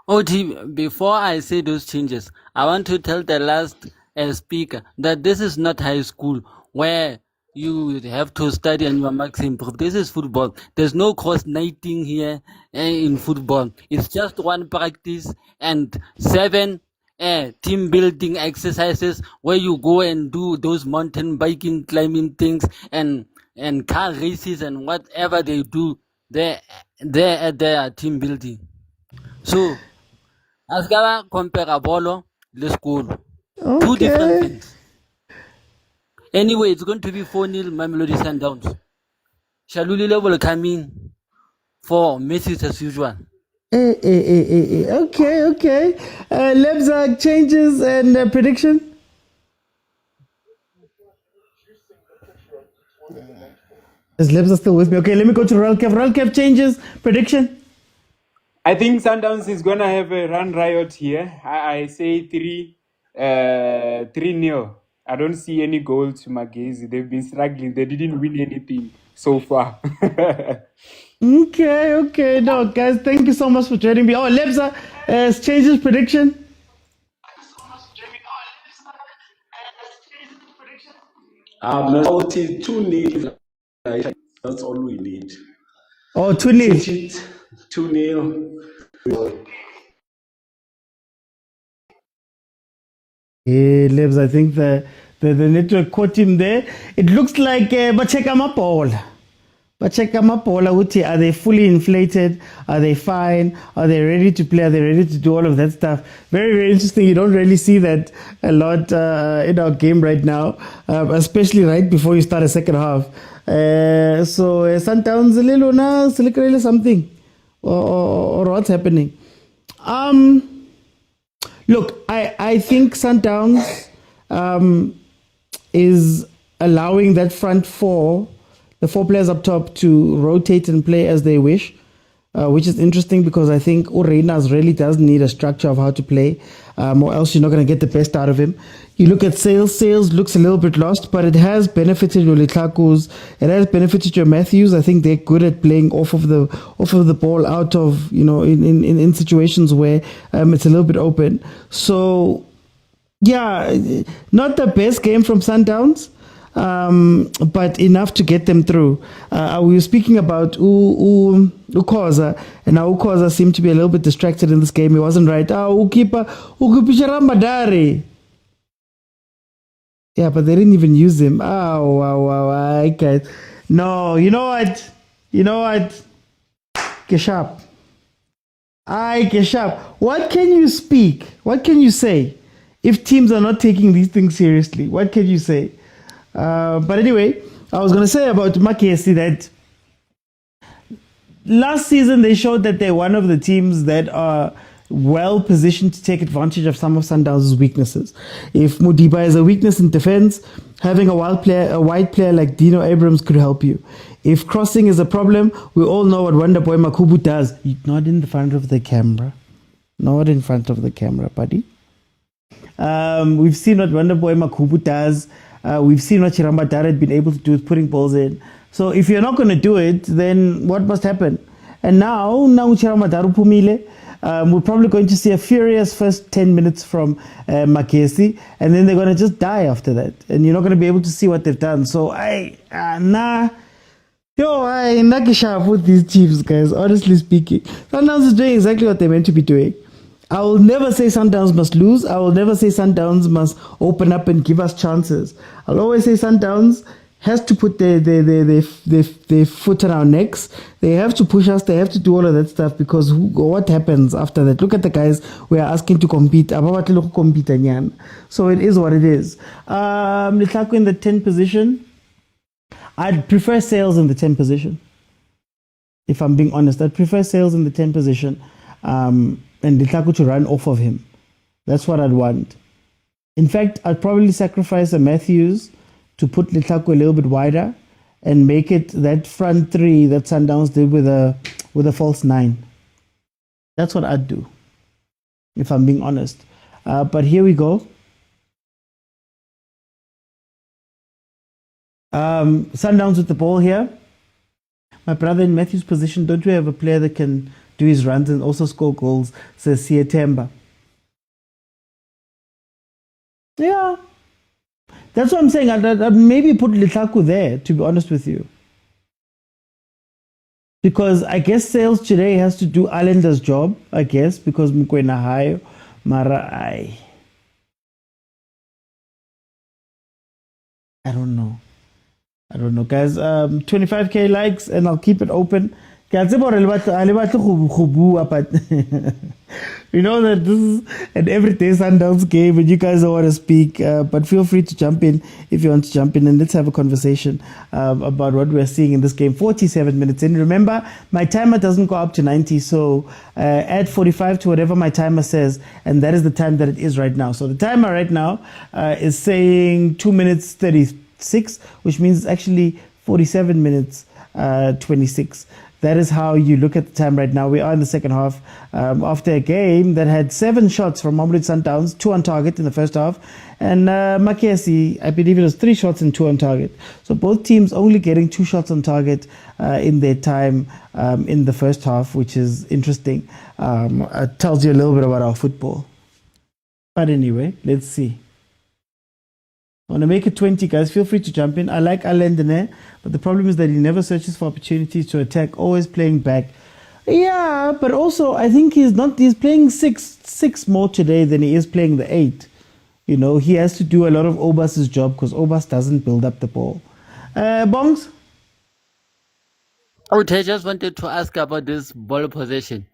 OT, before I say those changes, I want to tell the last speaker that this is not high school where you have to study and your marks improve. This is football. There's no cross-nighting here in football. It's just one practice and 7 team building exercises where you go and do those mountain biking, climbing things, and car races and whatever they do there at their team building. So, as ka compare bolo le school. Two different things. Anyway, it's going to be 4-0 Mamelodi Sundowns. Shalulile will come in for Messi as usual. Okay. Lebza, changes and prediction? Is Lebza still with me? Okay, let me go to Ralkev. Ralkev, changes, prediction? I think Sundowns is gonna have a run riot here. I say 3-0. I don't see any goal to Magesi. They've been struggling. They didn't win anything so far. Okay. No, guys, thank you so much for joining me. Oh, Lebza has changed his prediction. Melody 2-0. That's all we need. Oh, 2-0. 2-0. Yeah, Lebs, I think the network caught him there. It looks like Bacheka Mapola. Are they fully inflated? Are they fine? Are they ready to play? Are they ready to do all of that stuff? Very, very interesting. You don't really see that a lot in our game right now, especially right before you start a second half. So Sundowns a little now, something, or what's happening? Look, I think Sundowns is allowing that front four, the four players up top, to rotate and play as they wish, which is interesting because I think Ureinas really does need a structure of how to play, or else you're not going to get the best out of him. You look at Sales looks a little bit lost, but it has benefited your Litlakus, it has benefited your Matthews. I think they're good at playing off of the ball out of, in situations where it's a little bit open. So yeah, not the best game from Sundowns, but enough to get them through. We were speaking about khoza, and now khoza seemed to be a little bit distracted in this game. He wasn't right. Yeah, but they didn't even use him. I can't. No, you know what? Keshap. Keshap. What can you speak? What can you say if teams are not taking these things seriously? What can you say? But anyway, I was going to say about Magesi that last season they showed that they're one of the teams that are well positioned to take advantage of some of Sundowns' weaknesses. If Mudiba is a weakness in defense, having a wide player like Dino Abrams could help you. If crossing is a problem, we all know what Wonderboy Makubu does. Not in the front of the camera. Not in front of the camera, buddy. We've seen what Wonderboy Makubu does. We've seen what Chirambadara had been able to do with putting balls in. So if you're not going to do it, then what must happen? And now Chirambadara Pumile, we're probably going to see a furious first 10 minutes from Magesi, and then they're going to just die after that. And you're not going to be able to see what they've done. So not sharp with these Chiefs, guys, honestly speaking. Sundowns is doing exactly what they're meant to be doing. I will never say Sundowns must lose. I will never say Sundowns must open up and give us chances. I'll always say Sundowns has to put their foot on our necks. They have to push us. They have to do all of that stuff, because what happens after that? Look at the guys we are asking to compete. So it is what it is. Litlaku in the 10 position. I'd prefer Sales in the 10 position. If I'm being honest, I'd prefer Sales in the 10 position. And Litlaku to run off of him. That's what I'd want. In fact, I'd probably sacrifice a Matthews to put Litlaku a little bit wider and make it that front three that Sundowns did with a false 9. That's what I'd do, if I'm being honest. But here we go. Sundowns with the ball here. My brother in Matthew's position, don't we have a player that can do his runs and also score goals? Says Siatemba. Yeah. That's what I'm saying. I'd maybe put Litlaku there, to be honest with you. Because I guess Sales today has to do Islander's job, I guess, because Mokwena high, Mara I don't know. Guys. 25k likes and I'll keep it open. But you know that this is an everyday Sundowns game and you guys don't want to speak, but feel free to jump in if you want to jump in, and let's have a conversation about what we're seeing in this game. 47 minutes in. Remember, my timer doesn't go up to 90, so add 45 to whatever my timer says, and that is the time that it is right now. So the timer right now is saying 2 minutes 36, which means it's actually 47 minutes 26. that is how you look at the time right now. We are in the second half after a game that had 7 shots from Mamelodi Sundowns, 2 on target in the first half, and MAGESI, I believe it was 3 shots and 2 on target. So both teams only getting 2 shots on target in their time in the first half, which is interesting. It tells you a little bit about our football. But anyway, let's see. I want to make it 20, guys. Feel free to jump in. I like Alendene, but the problem is that he never searches for opportunities to attack, always playing back. Yeah, but also I think he's playing six more today than he is playing the 8. You know, he has to do a lot of Obas's job because Obas doesn't build up the ball. Bongs? I just wanted to ask about this ball possession.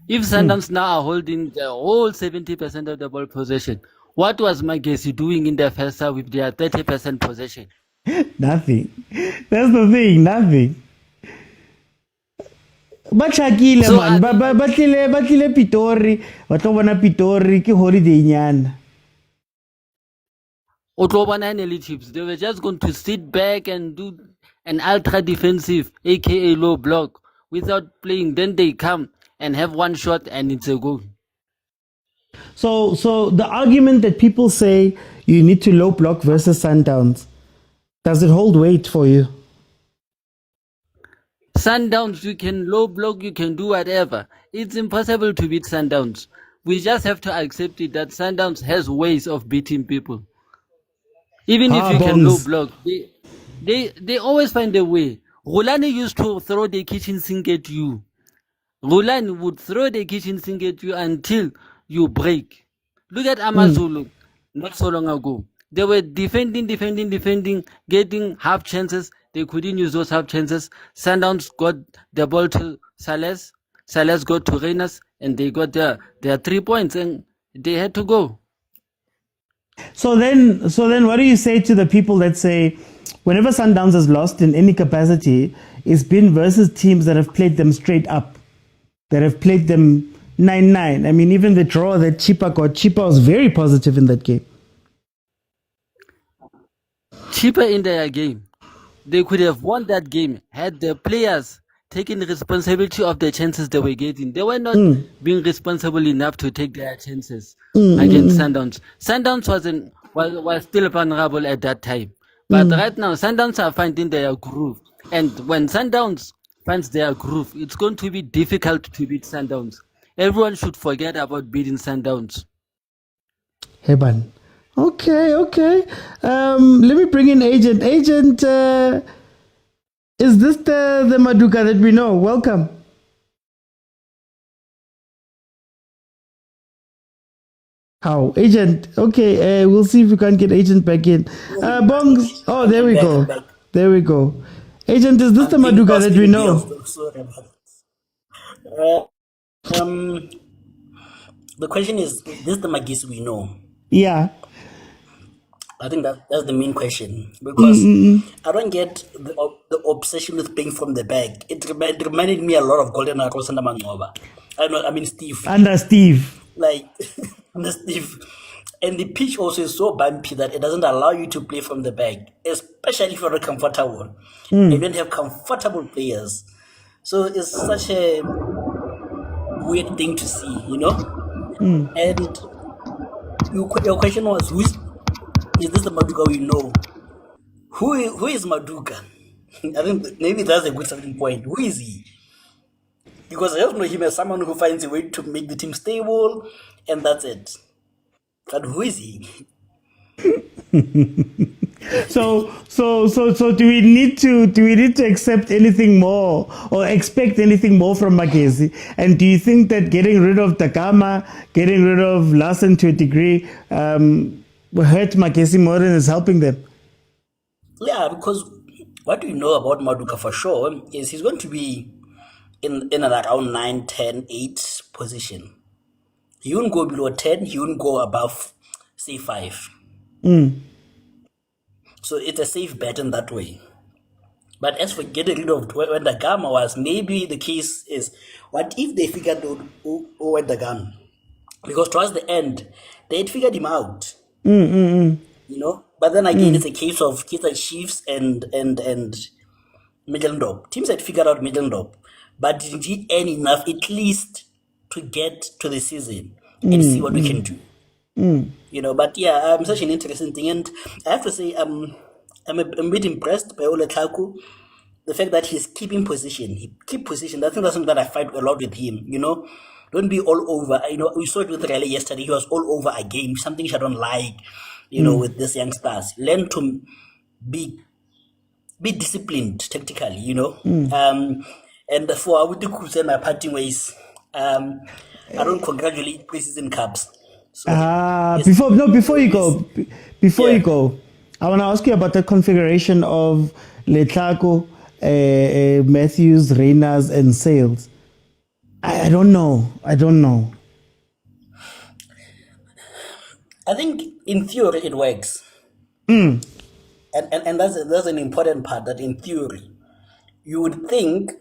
If Sundowns now are holding the whole 70% of the ball possession, what was MAGESI doing in the first half with their 30% possession? Nothing. That's the thing, nothing. Bachakile So man, batlile Pitori, batlo bona Pitori ke holiday nyana. Otlobana and Elite Chiefs, they were just going to sit back and do an ultra defensive, aka low block, without playing. Then they come and have 1 shot and it's a goal. So the argument that people say you need to low block versus Sundowns, does it hold weight for you? Sundowns, you can low block, you can do whatever. It's impossible to beat Sundowns. We just have to accept it that Sundowns has ways of beating people. Even if you can low block, they always find a way. Rulani used to throw the kitchen sink at you. Rulani would throw the kitchen sink at you until you break. Look at Amazulu, not so long ago. They were defending, getting half chances. They couldn't use those half chances. Sundowns got the ball to Sales. Sales got to Reyners, and they got their 3 points, and they had to go. So then what do you say to the people that say whenever Sundowns has lost in any capacity, it's been versus teams that have played them straight up, that have played them 9-9. I mean, even the draw that Chipa got, Chipa was very positive in that game. Chipa in their game, they could have won that game had the players taken responsibility of the chances they were getting. They were not being responsible enough to take their chances against Sundowns. Sundowns was still vulnerable at that time. But right now, Sundowns are finding their groove. And when Sundowns finds their groove, it's going to be difficult to beat Sundowns. Everyone should forget about beating Sundowns. Heban. Okay. Let me bring in Agent. Agent, is this the Maduka that we know? Welcome. How? Agent. Okay, we'll see if we can get Agent back in. Bongs. Oh, there we go. There we go. Agent, is this the Maduka that we know? The question is this the MAGESI we know? Yeah. I think that's the main question, because I don't get the obsession with playing from the back. It reminded me a lot of Golden Arrows and Mangoba. I mean Steve. Under Steve. Like under Steve. And the pitch also is so bumpy that it doesn't allow you to play from the back, especially if you're comfortable. You don't have comfortable players. So it's such a weird thing to see, you know? And your question was, is this the Maduka we know? Who is Maduka? I think maybe that's a good starting point. Who is he? Because I just know him as someone who finds a way to make the team stable, and that's it. But who is he? So do we need to accept anything more or expect anything more from MAGESI? And do you think that getting rid of Takama, getting rid of Larsen to a degree, will hurt MAGESI more than is helping them? Yeah, because what we know about Maduka for sure is he's going to be in and around 9, 10, 8 position. He won't go below 10, he won't go above, say, 5. So it's a safe bet in that way. But as for getting rid of when the Gama was, maybe the case is, what if they figured out who went the gun? Because towards the end, they had figured him out. You know? But then again, it's a case of Kaizer Chiefs and Middeldorp. Teams had figured out Middeldorp. but did he earn enough at least to get to the season and see what we can do? But yeah, such an interesting thing. And I have to say, I'm a bit impressed by Ole Tlaku. The fact that he's keeping position, he keep position. I think that's something that I fight a lot with him. Don't be all over. We saw it with Raleigh yesterday. He was all over a game, something which I don't like. With these youngsters, learn to be disciplined tactically. And for Awuti and my parting ways, I don't congratulate preseason cups. So, yes, before you go, Yeah. you go, I want to ask you about the configuration of Letlako, Matthews, Reyners, and Sales. I don't know. I think in theory it works. And that's an important part, that in theory, you would think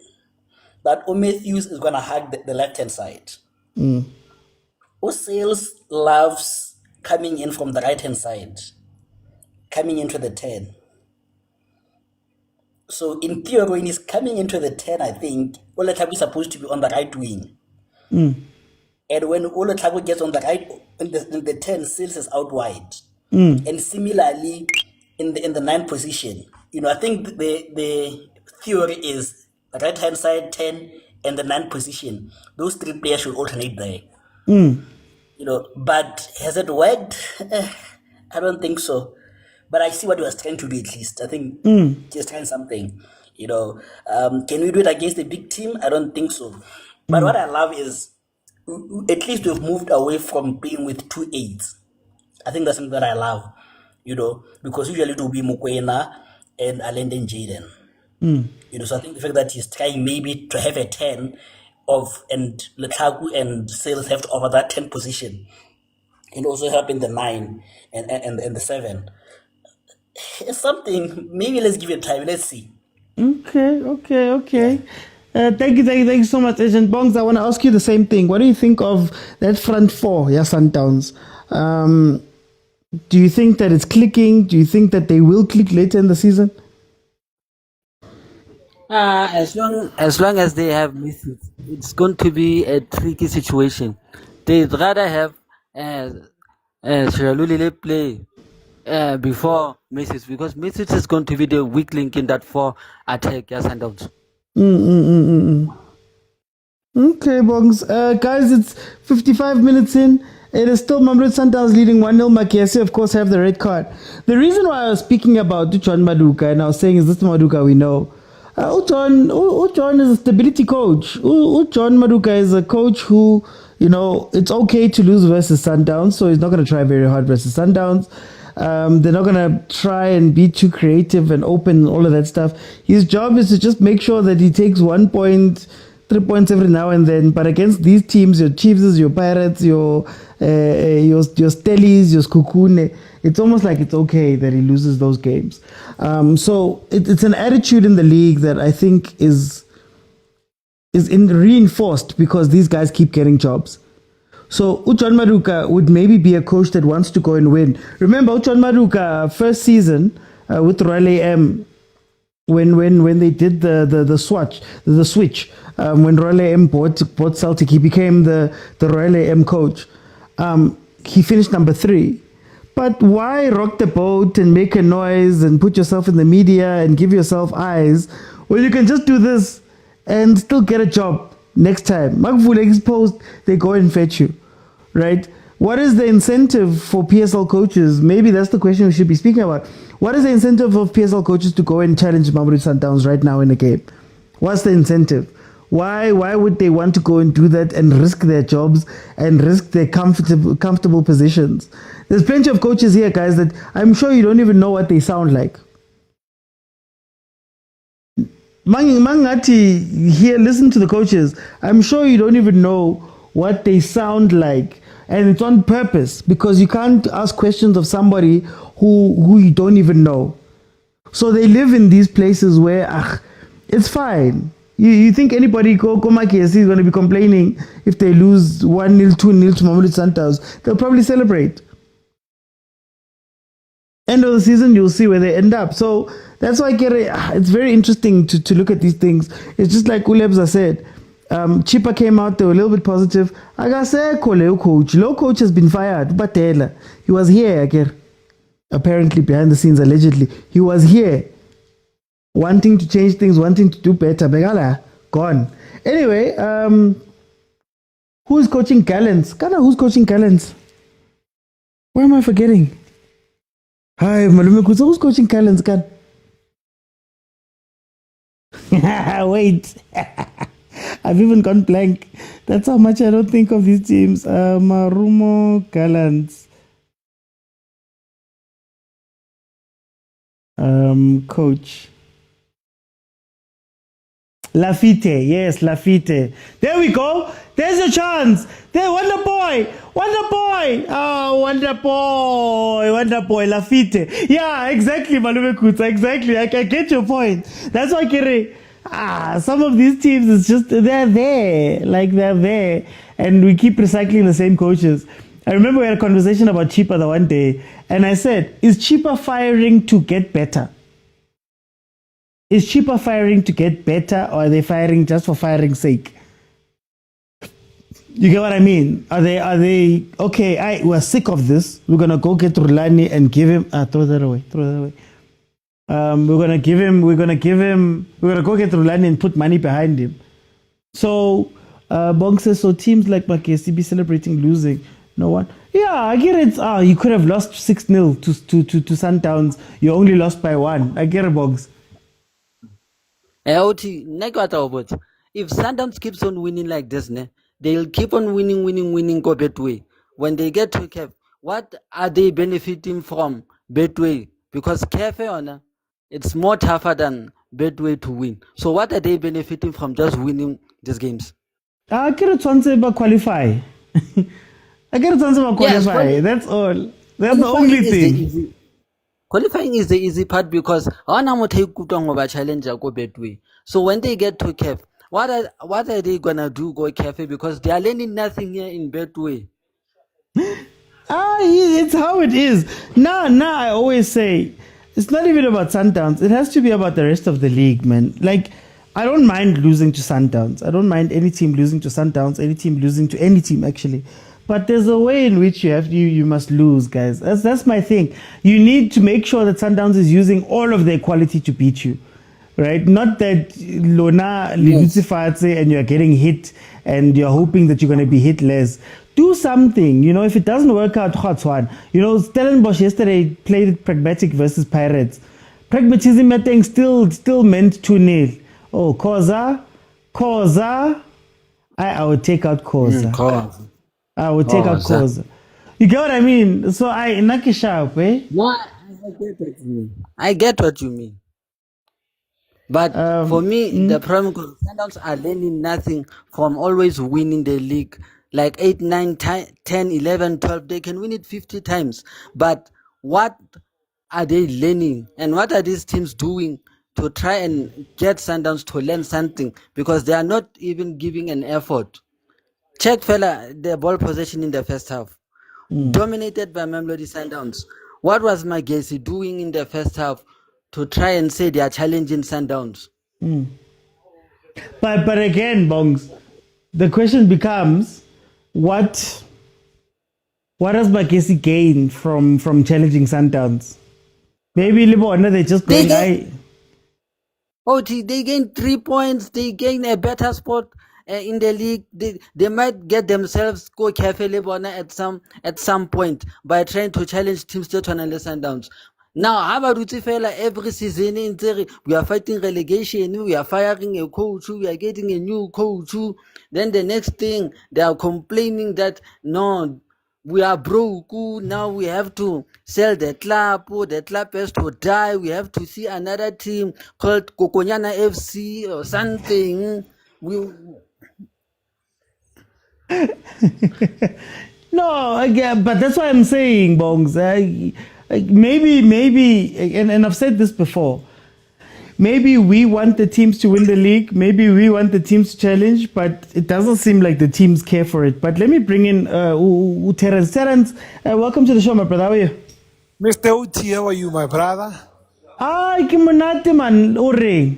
that Matthews is going to hug the left-hand side. Sales loves coming in from the right-hand side, coming into the 10. So in theory, when he's coming into the 10, I think Ole is supposed to be on the right wing. And when Ole gets on the right, in the 10, Sales is out wide. And similarly, in the 9 position, I think the theory is right-hand side 10 and the 9 position. Those 3 players should alternate there. But has it worked? I don't think so. But I see what he was trying to do at least. I think he's trying something. Can we do it against a big team? I don't think so. But what I love is at least we've moved away from playing with 2 8s. I think that's something that I love, because usually it will be Mokwena and Alend and Jaden. So I think the fact that he's trying maybe to have a 10 and Letlaku and Sales have to offer that 10 position and also help in the 9 and the 7. It's something, maybe let's give it time, let's see. Okay. Thank you so much, Agent Bongs. I want to ask you the same thing. What do you think of that front 4, Sundowns? Do you think that it's clicking? Do you think that they will click later in the season? As long as they have misses, it's going to be a tricky situation. They'd rather have Shiralulile play before misses, because misses is going to be the weak link in that 4 attack, Sundowns. Okay, Bongs. Guys, it's 55 minutes in. It is still Mamelodi Sundowns leading 1-0. MAGESI, of course, have the red card. The reason why I was speaking about Ujon Maduka, and I was saying, is this the Maduka we know? Ujon is a stability coach. Ujon Maduka is a coach who, it's okay to lose versus Sundowns, so he's not going to try very hard versus Sundowns. They're not going to try and be too creative and open and all of that stuff. His job is to just make sure that he takes 1 point, 3 points every now and then. But against these teams, your Chiefs, your Pirates, your Stellies, your Skukune, it's almost like it's okay that he loses those games. So it's an attitude in the league that I think is reinforced because these guys keep getting jobs. So Ujon Maduka would maybe be a coach that wants to go and win. Remember Ujon Maduka first season with Royal AM, when they did the switch, when Royal AM bought Celtic, he became the Royal AM coach. He finished number 3. But why rock the boat and make a noise and put yourself in the media and give yourself eyes? Well, you can just do this and still get a job next time. Makvule exposed, they go and fetch you, right? What is the incentive for PSL coaches? Maybe that's the question we should be speaking about. What is the incentive of PSL coaches to go and challenge Mamelodi Sundowns right now in the game? What's the incentive? Why would they want to go and do that and risk their jobs and risk their comfortable positions? There's plenty of coaches here, guys, that I'm sure you don't even know what they sound like. Mangati, here, listen to the coaches. I'm sure you don't even know what they sound like. And it's on purpose because you can't ask questions of somebody who you don't even know. So they live in these places where, it's fine. You think anybody MAGESI is going to be complaining if they lose 1-0, 2-0 to Mamelodi Sundowns? They'll probably celebrate. end of the season, you'll see where they end up. So that's why it's very interesting to look at these things. It's just like Ulebza said. Chipa came out, they were a little bit positive. I got say, coach. Low coach has been fired. But he was here, apparently behind the scenes, allegedly. He was here, wanting to change things, wanting to do better. Begala, gone. Anyway, who's coaching Gallants? Who's coaching Gallants? Why am I forgetting? Hi, Malume Kuzo, who's coaching Gallants? Wait. I've even gone blank. That's how much I don't think of these teams. Marumo Gallants. Coach. Lafitte. Yes, Lafitte. There we go. There's a chance. There, Wonder Boy. Wonder Boy. Oh, Wonder Boy. Wonder Boy. Lafitte. Yeah, exactly, Malume Kutsa. Exactly. I get your point. That's why, Kere. Some of these teams, it's just, they're there. Like, they're there. And we keep recycling the same coaches. I remember we had a conversation about Chipa the one day. And I said, is Chipa firing to get better? Is Chipa firing to get better, or are they firing just for firing's sake? You get what I mean? Are they okay, we're sick of this. We're gonna go get Rulani and give him throw that away. We're gonna go get Rulani and put money behind him. So Bong says, so teams like MAGESI be celebrating losing. No one. Yeah, I get it. You could have lost 6-0 to Sundowns. You only lost by 1. I get it, Bongs. If Sundowns keeps on winning like this, they'll keep on winning, go Betway. When they get to CAF, what are they benefiting from Betway? Because CAF, it's more tougher than Betway to win. So what are they benefiting from just winning these games? I get it, Swansea qualify. I get it, Swansea qualify. Yes, that's all. That's the only thing. Qualifying is the easy part because challenger go Betway. So when they get to CAF, what are they gonna do go CAF? Because they are learning nothing here in Betway. It's how it is. Now I always say it's not even about Sundowns. It has to be about the rest of the league, man. Like, I don't mind losing to Sundowns. I don't mind any team losing to Sundowns, any team losing to any team actually. But there's a way in which you must lose, guys. That's my thing. You need to make sure that Sundowns is using all of their quality to beat you, right? Not that Lona and you're getting hit and you're hoping that you're going to be hit less. Do something. If it doesn't work out, Khoza. Stellenbosch yesterday played pragmatic versus Pirates. Pragmatism, I think, still meant 2-0. Oh, khoza. I would take out khoza. I would take out khoza. You get what I mean? So knock it sharp, eh? What? I get what you mean. But for me, the problem is Sundowns are learning nothing from always winning the league. Like 8, 9, 10, 11, 12. They can win it 50 times. But what are they learning? And what are these teams doing to try and get Sundowns to learn something? Because they are not even giving an effort. Check, fella, the ball possession in the first half. Dominated by Mamelodi Sundowns. What was MAGESI doing in the first half to try and say they are challenging Sundowns? But again, Bongs, the question becomes, what does MAGESI gain from challenging Sundowns? Maybe they're just going they gain 3 points. They gain a better spot in the league. They might get themselves go carefully at some point by trying to challenge teams to turn Sundowns. Now, how about Utifela every season in theory? We are fighting relegation, we are firing a coach, we are getting a new coach. Then the next thing, they are complaining that no, we are broke. Now we have to sell the club. The club has to die. We have to see another team called Kokonyana FC or something. No, again, but that's why I'm saying, Bongs. Maybe, and I've said this before. Maybe we want the teams to win the league. Maybe we want the teams to challenge, but it doesn't seem like the teams care for it. But let me bring in Terence. Terence, welcome to the show, my brother. How are you? Mr. OT, how are you, my brother? Ay, ke monate man, o reng?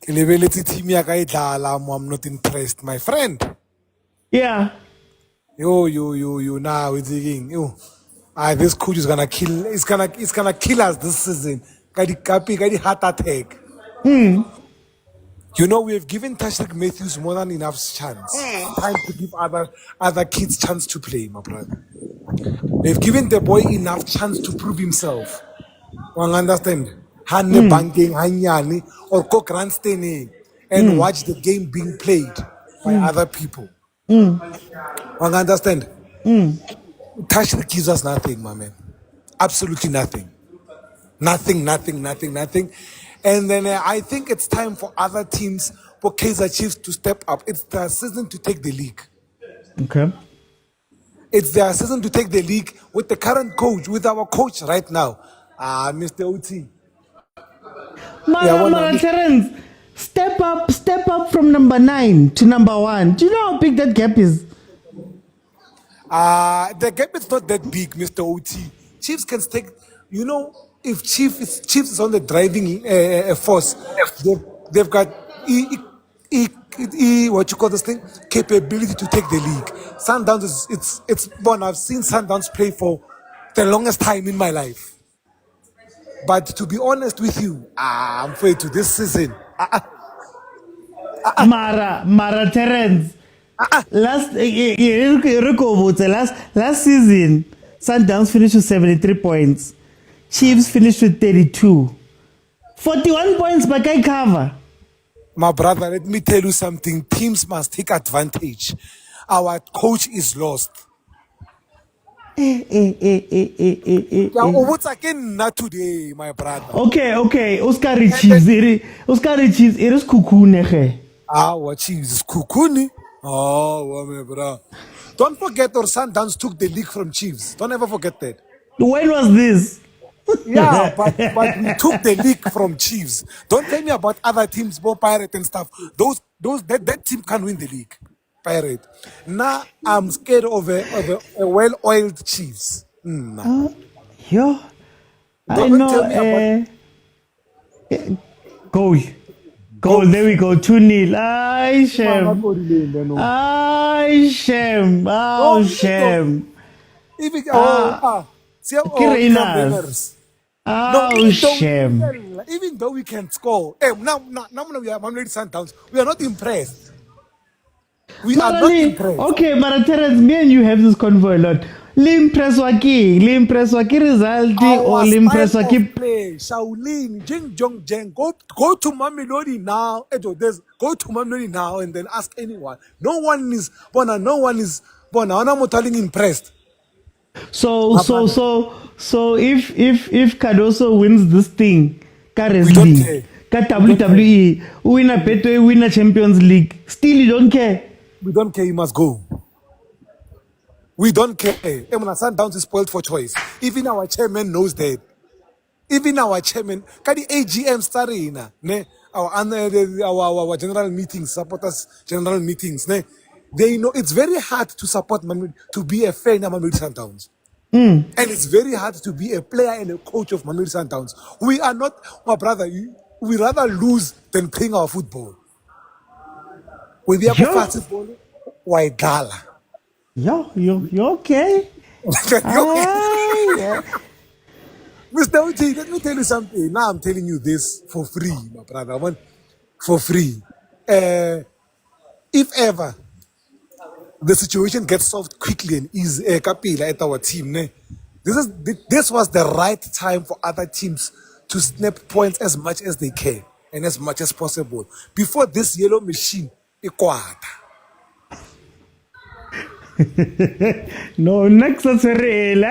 Ke lebeletse team ya ka e dlala, I'm not impressed, my friend. Yeah. Yo, now it's again. This coach is gonna kill. It's gonna kill us this season. Got the heart attack. You know, we have given Tashik Matthews more than enough chance. Time to give other kids chance to play, my brother. We've given the boy enough chance to prove himself. One understand? Hanne banking, hanyani, or go grandstanding and watch the game being played by other people. One understand? Tashik gives us nothing, my man. Absolutely nothing. Nothing. And then I think it's time for other teams, for Kaizer Chiefs to step up. It's their season to take the league. Okay. It's their season to take the league with the current coach, with our coach right now, Mr. OT. Mara Terence, step up from number 9 to number 1. Do you know how big that gap is? The gap is not that big, Mr. OT. Chiefs can take, if Chiefs is on the driving force, they've got what you call this thing, capability to take the league. Sundowns it's one. I've seen Sundowns play for the longest time in my life. But to be honest with you, I'm afraid to this season. Mara Terence. Last season, Sundowns finished with 73 points. Chiefs finished with 32. 41 points by Kai cover. My brother, let me tell you something. Teams must take advantage. Our coach is lost. What's again not today, my brother? Okay. Oscar Chiefs. It is Kukune. What Chiefs? Kukuni? Oh, my brother. Don't forget our Sundowns took the league from Chiefs. Don't ever forget that. When was this? Yeah, but we took the league from Chiefs. Don't tell me about other teams, more Pirate and stuff. That team can win the league. Pirate. Now I'm scared of a well-oiled Chiefs. I Don't know. tell me about Goal. There we go. 2-0. Ay, shame. Oh, shame. Shame. Even though we can score, now we are Mamelodi Sundowns. We are not impressed. We are not impressed. Okay, Mara Terence, me and you have this convo a lot. L'impresswa ki result or l'impresswa ki play. Shaolin, Jing Jong Jeng, go to Mamelodi now. Go to Mamelodi now and then ask anyone. No one is impressed. So if Cardoso wins this thing, we don't care. WWE, win a Betway, win a Champions League, still you don't care. We don't care. He must go. We don't care. Sundowns is spoiled for choice. Even our chairman knows that. Even our chairman, the AGM starting, our general meetings, supporters general meetings, they know it's very hard to support to be a fan of Mamelodi Sundowns. And it's very hard to be a player and a coach of Mamelodi Sundowns. We are not, my brother, we rather lose than playing our football. We be a football, why gala? You okay? Yeah. Mr. OT, let me tell you something. Now I'm telling you this for free, my brother. For free. If ever the situation gets solved quickly and easy, Kapila at our team, this was the right time for other teams to snap points as much as they can and as much as possible before this yellow machine equata. No, next is real.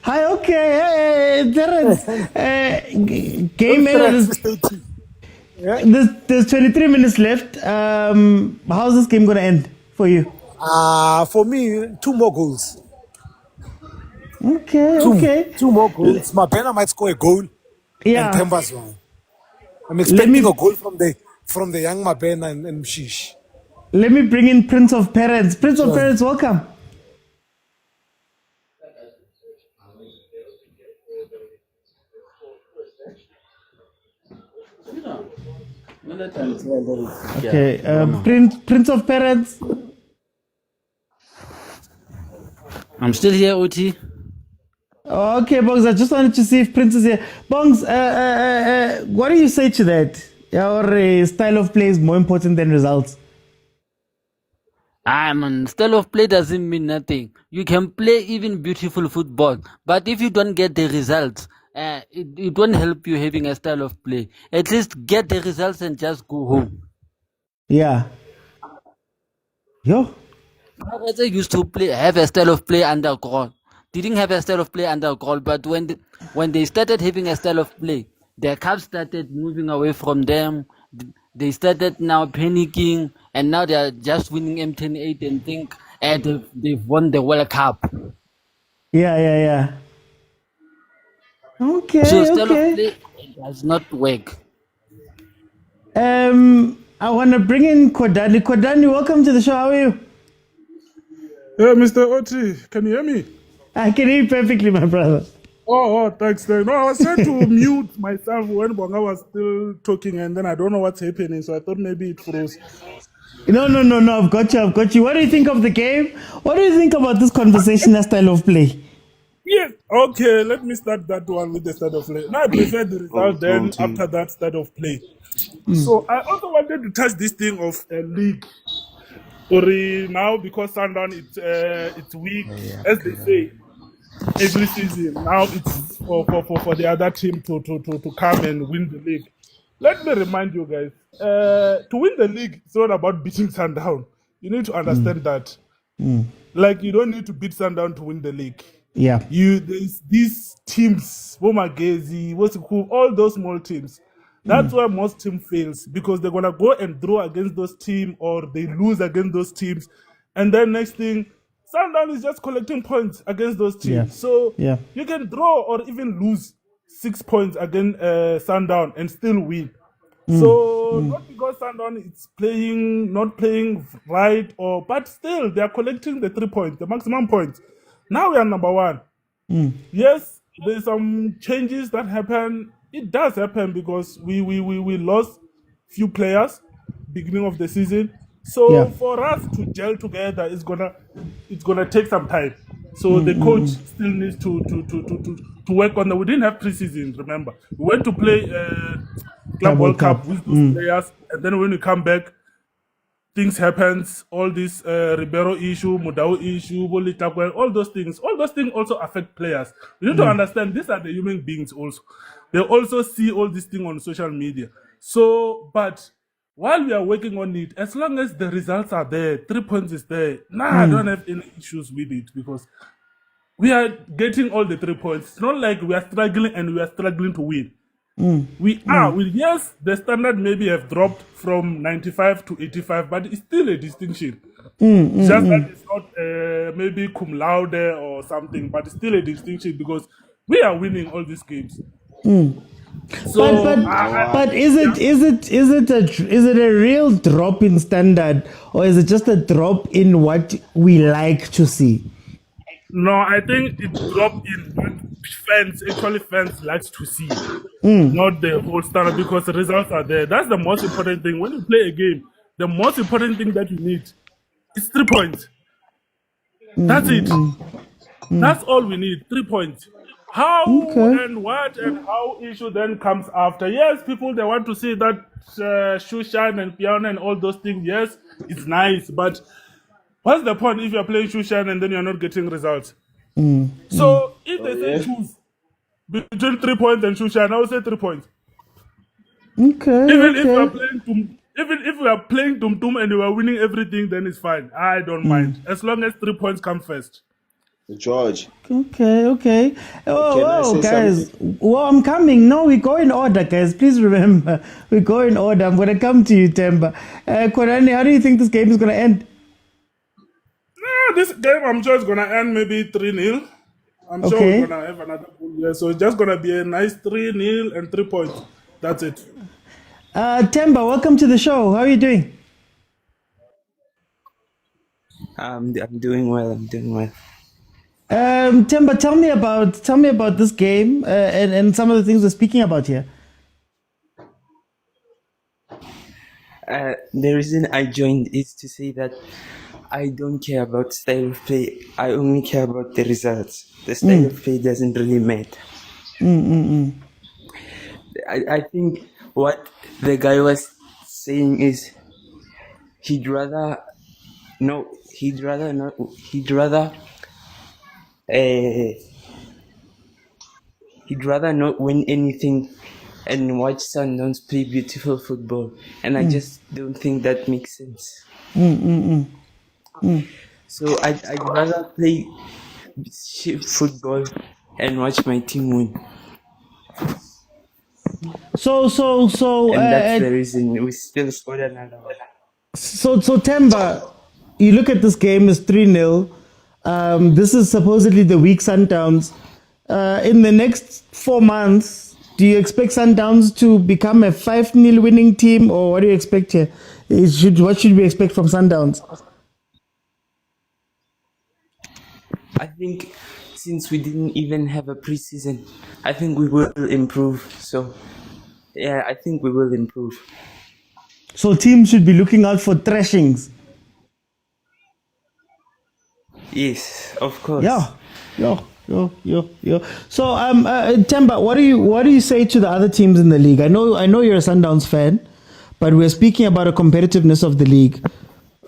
Hi, okay. Game there's 23 minutes left. How's this game gonna end for you? For me, 2 more goals. Okay. 2 more goals. Mabena might score a goal. Yeah. And Temba's one. I'm expecting a goal from the young Mabena and Mshish. Let me bring in Prince of Parents. Prince of Parents, welcome. Okay, Prince of Parents. I'm still here, OT. Okay, Bongs, I just wanted to see if Prince is here. Bongs, what do you say to that? Your style of play is more important than results. Man, style of play doesn't mean nothing. You can play even beautiful football, but if you don't get the results, it won't help you having a style of play. At least get the results and just go home. Yeah. Yo. I used to have a style of play under goal. They didn't have a style of play under goal, but when they started having a style of play, their club started moving away from them. They started now panicking, and now they are just winning M10-8 and think they've won the World Cup. Yeah. Okay, So style of okay. play does not work. I want to bring in Kodani. Kodani, welcome to the show. How are you? Yeah, Mr. Oti, can you hear me? I can hear you perfectly, my brother. Oh, thanks. No, I was trying to mute myself when Bonga was still talking, and then I don't know what's happening, so I thought maybe it froze. No. I've got you. What do you think of the game? What do you think about this conversational style of play? Yeah, okay, let me start that one with the start of play. Now I prefer the result then after that start of play. So I also wanted to touch this thing of a league. Or now because Sundown it's weak, as they say, every season. Now it's for the other team to come and win the league. Let me remind you guys, to win the league, it's not about beating Sundown. You need to understand that. Like, you don't need to beat Sundown to win the league. Yeah. There's these teams, MAGESI, all those small teams. That's why most team fails, because they're gonna go and draw against those teams or they lose against those teams, and then next thing, Sundown is just collecting points against those teams. Yeah. So Yeah. you can draw or even lose 6 points against Sundown and still win. So not because Sundown is not playing right, but still they are collecting the 3 points, the maximum points. Now we are number one. Yes, there's some changes that happen. It does happen because we lost few players beginning of the season. So for us to gel together, it's gonna take some time. So the coach still needs to work on that. We didn't have preseason, remember. We went to play Club World Cup with those players, and then when we come back, things happens. All this Ribeiro issue, Mudau issue, Bolitakwe, all those things also affect players. You need to understand these are the human beings also. They also see all these things on social media. So, but while we are working on it, as long as the results are there, 3 points is there, I don't have any issues with it because we are getting all the 3 points. It's not like we are struggling and we are struggling to win. We are. Yes, the standard maybe have dropped from 95 to 85, but it's still a distinction. Just that it's not maybe cum laude or something, but it's still a distinction because we are winning all these games. So, but is it a real drop in standard, or is it just a drop in what we like to see? No, I think it dropped in what fans likes to see, not the whole standard, because the results are there. That's the most important thing. When you play a game, the most important thing that you need is 3 points. That's it. That's all we need, 3 points. How and what and how issue then comes after. Yes, people, they want to see that Shushan and piano and all those things. Yes, it's nice, but what's the point if you're playing Shushan and then you're not getting results? So if they say choose between 3 points and Shushan, I would say 3 points. Even if we are playing Tum Tum and we are winning everything, then it's fine. I don't mind, as long as 3 points come first. George. Okay. Oh, guys. Well, I'm coming. No, we go in order, guys. Please remember, we go in order. I'm going to come to you, Temba. Korani, how do you think this game is going to end? This game, I'm sure it's going to end maybe 3-0. I'm sure we're going to have another goal here. So it's just going to be a nice 3-0 and 3 points. That's it. Temba, welcome to the show. How are you doing? I'm doing well. Temba, tell me about this game and some of the things we're speaking about here. The reason I joined is to say that I don't care about style of play. I only care about the results. The style of play doesn't really matter. I think what the guy was saying is he'd rather no, he'd rather not. Uh, he'd rather not win anything and watch Sundowns play beautiful football. And I just don't think that makes sense. So I'd rather play shit football and watch my team win. And that's the reason we still scored another one. So Temba, you look at this game as 3-0. This is supposedly the weak Sundowns. In the next 4 months, do you expect Sundowns to become a 5-0 winning team, or what do you expect here? What should we expect from Sundowns? I think since we didn't even have a preseason, I think we will improve. So, yeah, I think we will improve. So teams should be looking out for thrashings. Yes, of course. Yeah. So, Temba, what do you say to the other teams in the league? I know you're a Sundowns fan, but we're speaking about a competitiveness of the league.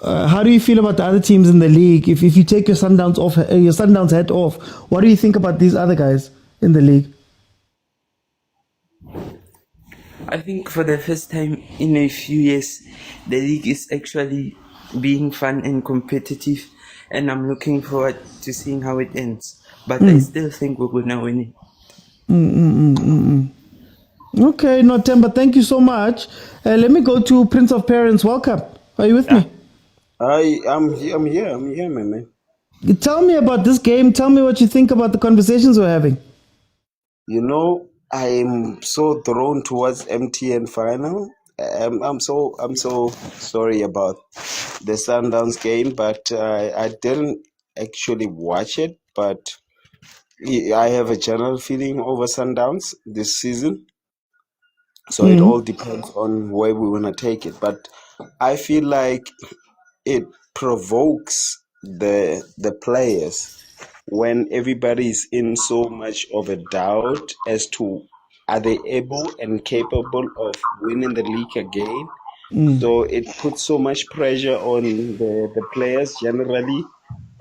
How do you feel about the other teams in the league? If you take your Sundowns hat off, what do you think about these other guys in the league? I think for the first time in a few years, the league is actually being fun and competitive, and I'm looking forward to seeing how it ends. But I still think we're going to win it. Okay, no, Temba, thank you so much. Let me go to Prince of Parents. Welcome. Are you with me? I'm here, my man. Tell me about this game. Tell me what you think about the conversations we're having. You know, I'm so drawn towards MTN final. I'm so sorry about the Sundowns game, but I didn't actually watch it. But I have a general feeling over Sundowns this season. So it all depends on where we want to take it. But I feel like it provokes the players when everybody is in so much of a doubt as to are they able and capable of winning the league again. So it puts so much pressure on the players generally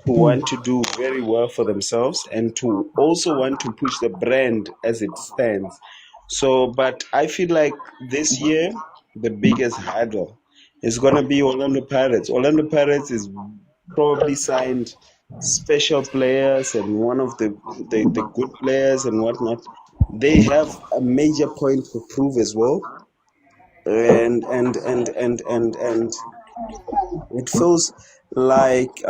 to want to do very well for themselves and to also want to push the brand as it stands. So, but I feel like this year, the biggest hurdle is going to be Orlando Pirates. Orlando Pirates is probably signed special players and one of the good players and whatnot. They have a major point to prove as well. And it feels like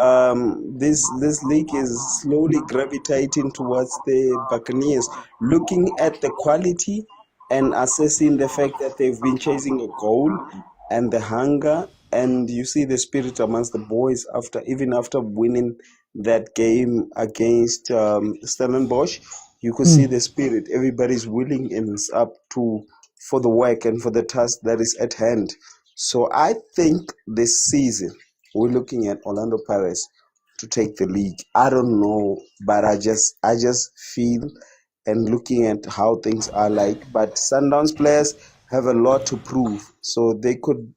this league is slowly gravitating towards the Buccaneers, looking at the quality and assessing the fact that they've been chasing a goal and the hunger, and you see the spirit amongst the boys after winning that game against Stellenbosch. You could see the spirit. Everybody's willing and is up to for the work and for the task that is at hand. So I think this season we're looking at Orlando Pirates to take the league. I don't know, but I just feel and looking at how things are like. But Sundowns players have a lot to prove, so they could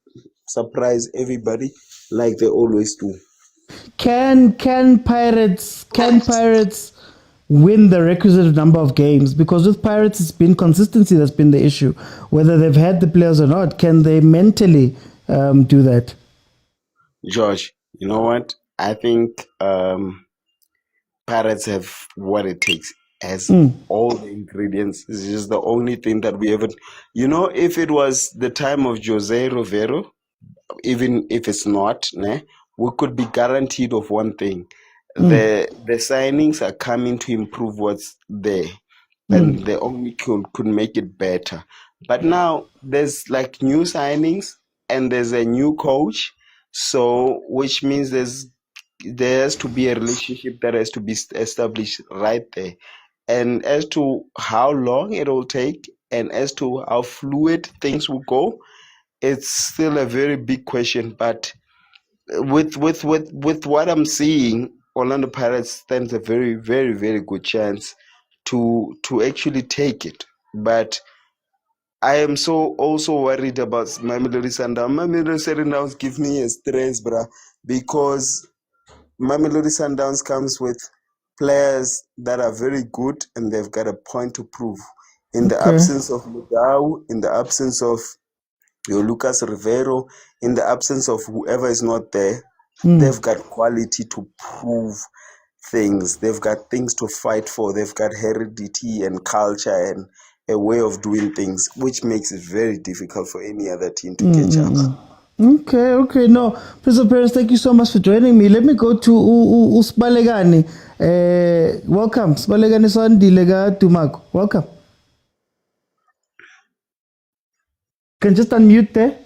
surprise everybody like they always do. Can Pirates win the requisite number of games? Because with Pirates, it's been consistency that's been the issue. Whether they've had the players or not, can they mentally do that? George, you know what? I think Pirates have what it takes. Has all the ingredients. This is the only thing that we haven't. You know, if it was the time of Jose Rivero, even if it's not, we could be guaranteed of one thing. The signings are coming to improve what's there. And they only could make it better. But now there's like new signings and there's a new coach. So which means there has to be a relationship that has to be established right there. And as to how long it will take and as to how fluid things will go, it's still a very big question. But with what I'm seeing, Orlando Pirates stands a very, very, very good chance to actually take it. But I am so also worried about Mamelodi Sundowns. Mamelodi Sundowns give me a stress, bruh, because Mamelodi Sundowns comes with players that are very good and they've got a point to prove. In the Okay. absence of Mudau, in the absence of your Lucas Rivero, in the absence of whoever is not there, they've got quality to prove things. They've got things to fight for. They've got heredity and culture and a way of doing things, which makes it very difficult for any other team to catch up. Okay. No, Principal Parents, thank you so much for joining me. Let me go to Usbalegani. Welcome. Sbalegani Sondilega Tumago. Welcome. Can just unmute there.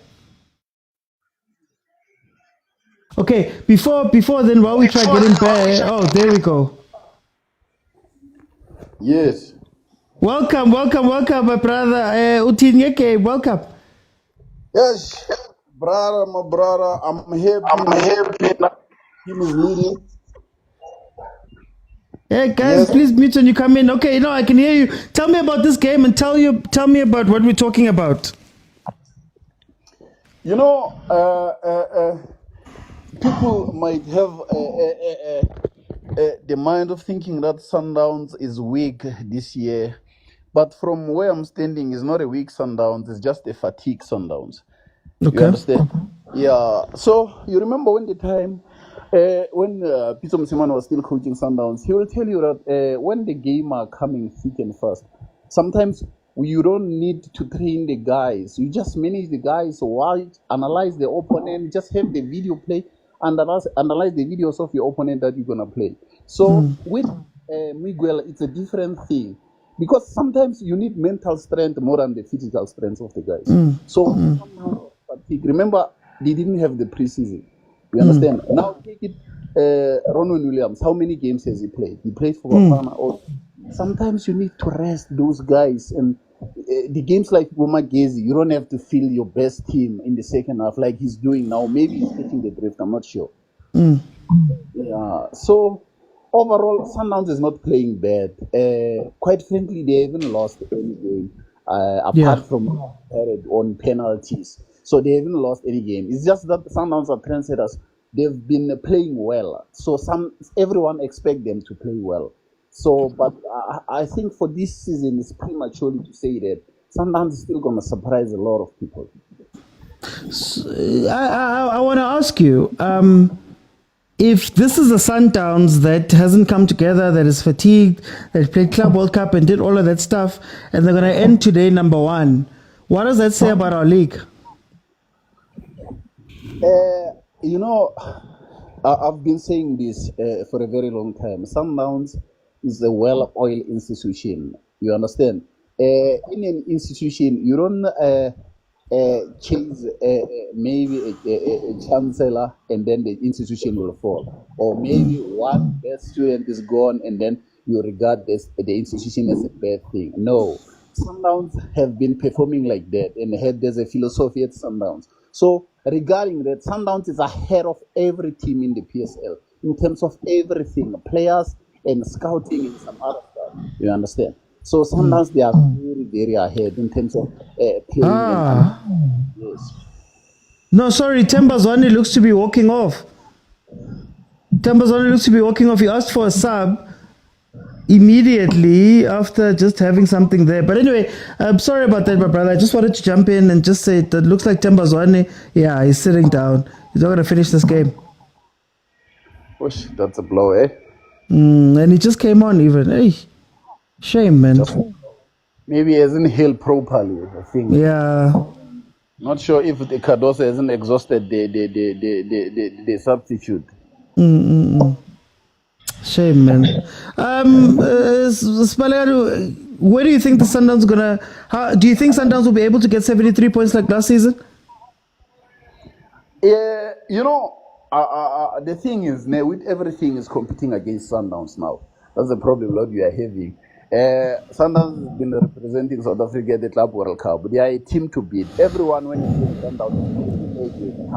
Okay, before then, while we try getting back. Oh, there we go. Yes. Welcome, my brother. Utinyeke, welcome. Yes, brother, my brother. I'm happy. Team is leading. Hey guys, Yes. please mute when you come in. Okay, I can hear you. Tell me about this game and tell me about what we're talking about. You know, people might have the mind of thinking that Sundowns is weak this year, but from where I'm standing, it's not a weak Sundowns. It's just a fatigue Sundowns. Okay. You understand? Yeah. So you remember when Pitso Mosimane was still coaching Sundowns, he will tell you that when the game are coming thick and fast, sometimes you don't need to train the guys. You just manage the guys, watch, analyze the opponent, just have the video play, analyze the videos of your opponent that you're gonna play. So with Miguel, it's a different thing. Because sometimes you need mental strength more than the physical strength of the guys. So fatigue. Remember, they didn't have the preseason. You understand? Now take it, Ronwen Williams. How many games has he played? He played for Bafana. Sometimes you need to rest those guys. And the games like Magesi, you don't have to feel your best team in the second half like he's doing now. Maybe he's catching the drift. I'm not sure. Yeah. So overall, Sundowns is not playing bad. Quite frankly, they haven't lost any game apart from on penalties. So they haven't lost any game. It's just that Sundowns are trendsetters. They've been playing well. So everyone expect them to play well. So, but I think for this season, it's premature to say that Sundowns is still going to surprise a lot of people. I want to ask you, if this is a Sundowns that hasn't come together, that is fatigued, that played Club World Cup and did all of that stuff, and they're going to end today number 1, what does that say about our league? You know, I've been saying this for a very long time. Sundowns is a well-oiled institution. You understand? In an institution, you don't chase maybe a chancellor and then the institution will fall. Or maybe one best student is gone and then you regard the institution as a bad thing. No. Sundowns have been performing like that, and there's a philosophy at Sundowns. So regarding that, Sundowns is ahead of every team in the PSL in terms of everything, players and scouting and some other stuff. You understand? So Sundowns, they are very, very ahead in terms of playing. Yes. No, sorry, Tembazwane looks to be walking off. He asked for a sub immediately after just having something there. But anyway, I'm sorry about that, my brother. I just wanted to jump in and just say that looks like Tembazwane, he's sitting down. He's not going to finish this game. Whoosh, that's a blow, eh? And he just came on even. Hey, shame, man. Maybe he hasn't healed properly, I think. Yeah. Not sure if the Cardoso hasn't exhausted the substitute. Shame, man. Spalero, where do you think the Sundowns do you think Sundowns will be able to get 73 points like last season? Yeah, you know, the thing is, with everything is competing against Sundowns now. That's the problem that we are having. Sundowns has been representing South Africa at the Club World Cup. They are a team to beat. Everyone, when you play Sundowns, is playing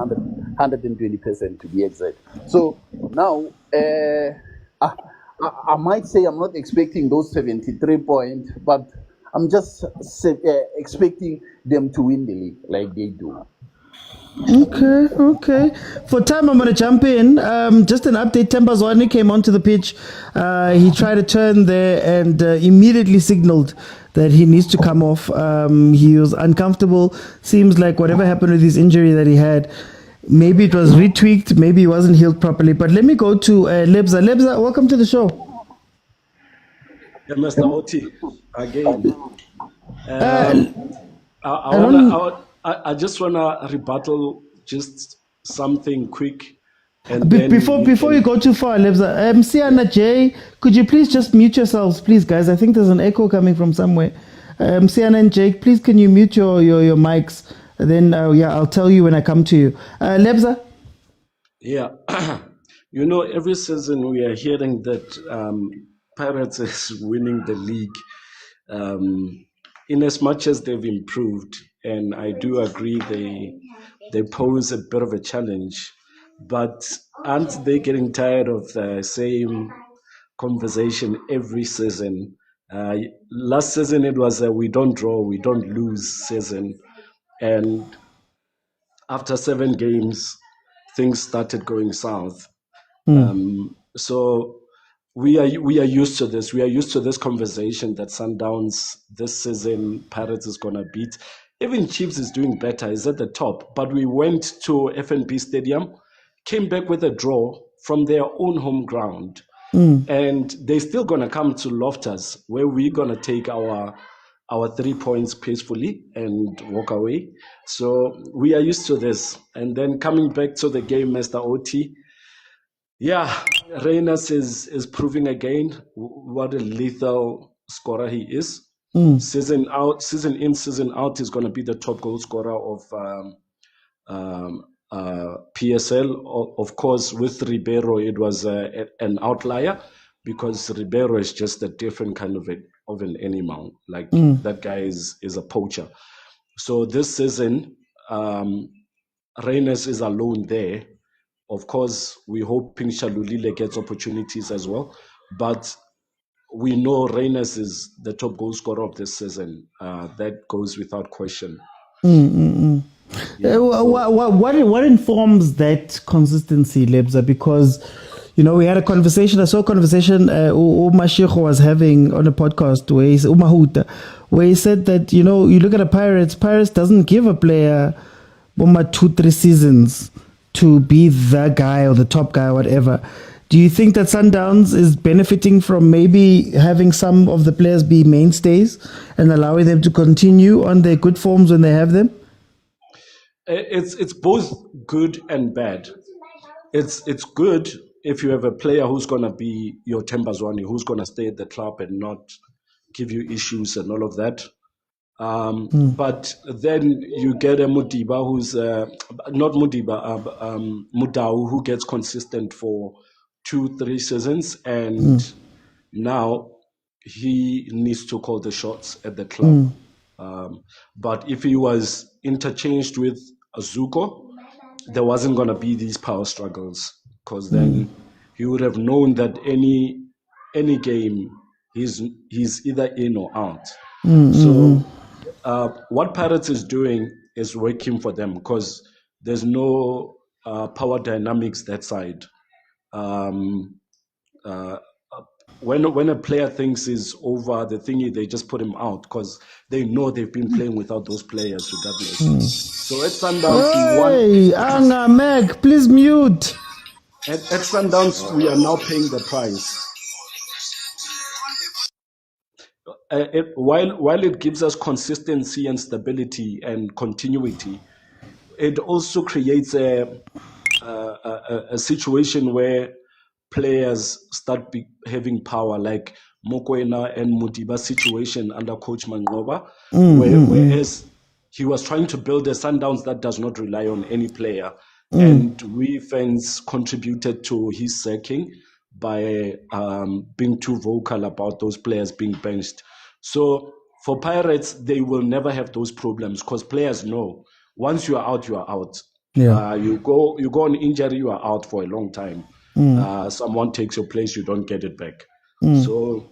120% to be exact. So now, I might say I'm not expecting those 73 points, but I'm just expecting them to win the league like they do. Okay. For time, I'm going to jump in. Just an update. Tshwane came onto the pitch. He tried to turn there and immediately signaled that he needs to come off. He was uncomfortable. Seems like whatever happened with his injury that he had, maybe it was retweaked, maybe he wasn't healed properly. But let me go to Lebza. Lebza, welcome to the show. Yeah, Mr. Oti, again. I just want to rebuttal just something quick. And before you go too far, Lebza, Siana J, could you please just mute yourselves, please, guys? I think there's an echo coming from somewhere. Siana and Jake, please, can you mute your mics? Then, I'll tell you when I come to you. Lebza? Yeah. You know, every season we are hearing that Pirates is winning the league. In as much as they've improved, and I do agree they pose a bit of a challenge, but aren't they getting tired of the same conversation every season? Last season it was a we don't draw, we don't lose season, and after 7 games, things started going south. So we are used to this. We are used to this conversation that Sundowns this season, Pirates is gonna beat. Even Chiefs is doing better, is at the top. But we went to FNB Stadium, came back with a draw from their own home ground. And they're still gonna come to Loftus, where we're gonna take our 3 points peacefully and walk away. So we are used to this. And then coming back to the game, Mr. OT, yeah, Reyners is proving again what a lethal scorer he is. Season in, season out, he's going to be the top goal scorer of PSL. Of course, with Ribeiro, it was an outlier because Ribeiro is just a different kind of an animal. Like that guy is a poacher. So this season, Reyners is alone there. Of course, we're hoping Shalulile gets opportunities as well, but we know Reyners is the top goal scorer of this season. That goes without question. Yeah, what informs that consistency, Lebza? Because, you know, we had a conversation, I saw a conversation Umashiko was having on a podcast where he said that, you know, you look at the Pirates doesn't give a player 2-3 seasons to be the guy or the top guy or whatever. Do you think that Sundowns is benefiting from maybe having some of the players be mainstays and allowing them to continue on their good forms when they have them? It's both good and bad. It's good if you have a player who's going to be your Tembazwane, who's going to stay at the club and not give you issues and all of that. But then you get a Mudiba who's not Mudiba, Mudau, who gets consistent for 2-3 seasons, and now he needs to call the shots at the club. But if he was interchanged with Azuko, there wasn't going to be these power struggles, because then he would have known that any game he's either in or out. So what Pirates is doing is working for them, because there's no power dynamics that side. When a player thinks he's over the thingy, they just put him out because they know they've been playing without those players regardless. So at Sundowns, Anga Meg, please mute. At Sundowns, we are now paying the price. While it gives us consistency and stability and continuity, it also creates a situation where players start having power, like Mokwena and Mutiba's situation under Coach Mangoba, whereas he was trying to build a Sundowns that does not rely on any player. And we fans contributed to his sacking, by being too vocal about those players being benched. So for Pirates, they will never have those problems because players know once you are out, you are out. Yeah. You go on injury, you are out for a long time. Someone takes your place, you don't get it back. So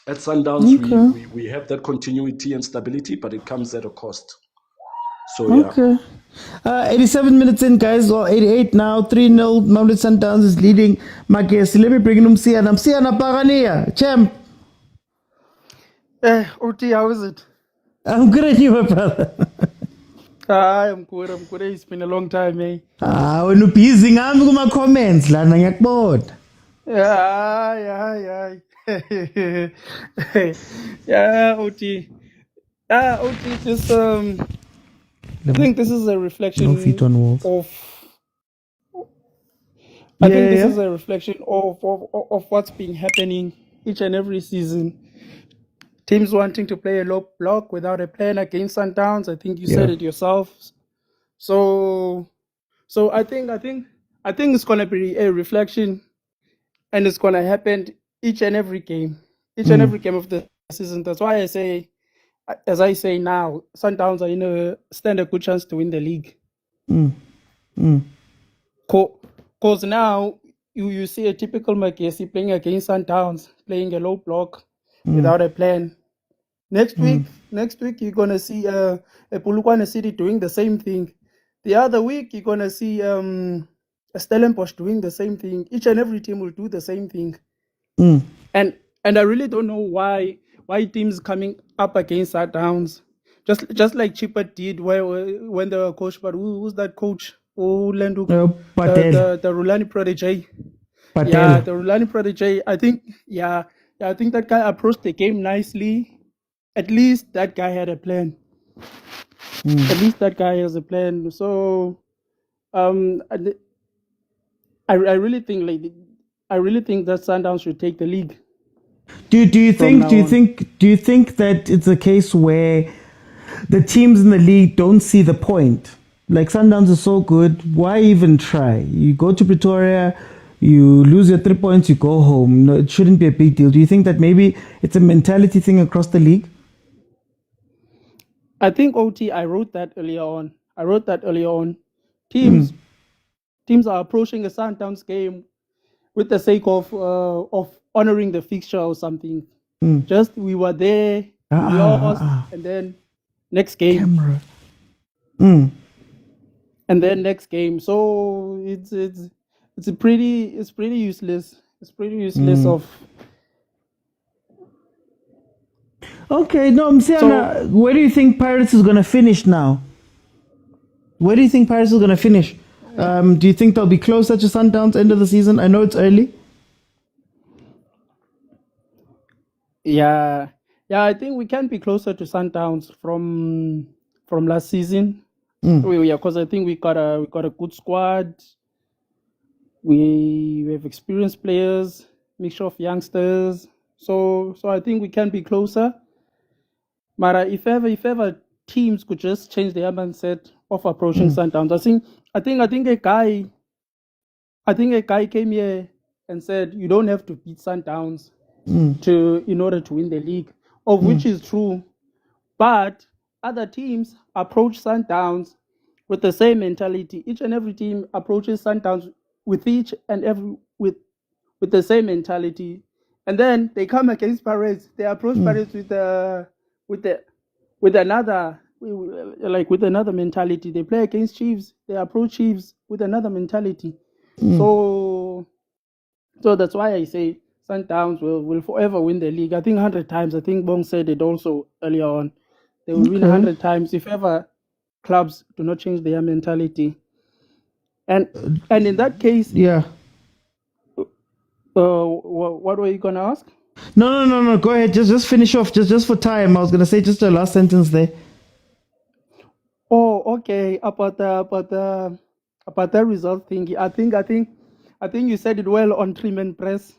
at Sundowns, Okay. we have that continuity and stability, but it comes at a cost. So yeah. Okay. 87 minutes in, guys, or 88 now. 3-0. Mamelodi Sundowns is leading Magesi. Let me bring in Msiana. Msiana Pagania. Champ. OT, how is it? I'm good at you, my brother. I'm good. It's been a long time, eh? When you're busy, I'm going to comments. Lana yakbot. Yeah. Yeah, OT. OT, just, I think this is a reflection No feet on walls. of... I think this is a reflection of what's been happening each and every season. Teams wanting to play a low block without a plan against Sundowns. I think you said it yourself. So I think it's gonna be a reflection, and it's gonna happen each and every game of the season. That's why I say, as I say now, Sundowns are stand a good chance to win the league. Because now you see a typical Magesi playing against Sundowns, playing a low block without a plan. Next week you're gonna see a Polokwane City doing the same thing. The other week you're gonna see a Stellenbosch doing the same thing. Each and every team will do the same thing. And I really don't know why teams coming up against Sundowns, just like Chipper did when they were coached. But who's that coach? Oh, Lendu, the Rulani prodigy. Patel. Yeah, the Rulani prodigy. I think that guy approached the game nicely. At least that guy had a plan. At least that guy has a plan. So, I really think that Sundowns should take the league. Do you think that it's a case where the teams in the league don't see the point? Like Sundowns is so good, why even try? You go to Pretoria, you lose your 3 points, you go home. No, it shouldn't be a big deal. Do you think that maybe it's a mentality thing across the league? I think OT, I wrote that earlier on. Teams are approaching a Sundowns game with the sake of honoring the fixture or something. Just we were there, we lost, and then next game. And then next game. So it's pretty useless. It's pretty useless of. Okay, no, Msiana, where do you think Pirates is going to finish now? Where do you think Pirates is going to finish? Do you think they'll be closer to Sundowns end of the season? I know it's early. Yeah, I think we can be closer to Sundowns from last season. Because I think we got a good squad. We have experienced players, mixture of youngsters. So I think we can be closer. But if ever teams could just change their mindset of approaching Sundowns, I think a guy came here and said you don't have to beat Sundowns in order to win the league, of which is true. But other teams approach Sundowns with the same mentality. Each and every team approaches Sundowns with the same mentality, and then they come against Pirates. They approach Pirates with another mentality. They play against Chiefs. They approach Chiefs with another mentality. So that's why I say Sundowns will forever win the league. I think 100 times. I think Bong said it also earlier on. They will win 100 times if ever clubs do not change their mentality. And in that case, what were you gonna ask? No. Go ahead. Just finish off. Just for time. I was gonna say just the last sentence there. Oh, okay. About the result thing. I think you said it well on Treatment Press.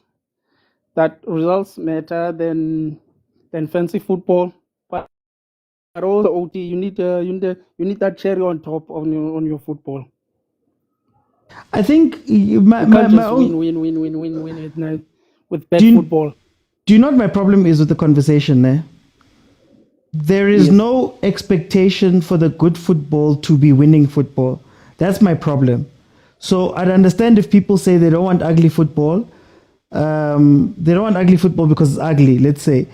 That results matter than fancy football. But also, OT, you need that cherry on top on your football. I think You can't just win at night with bad football. Do you know what my problem is with the conversation there? There is no expectation for the good football to be winning football. That's my problem. So I'd understand if people say they don't want ugly football. They don't want ugly football because it's ugly, let's say.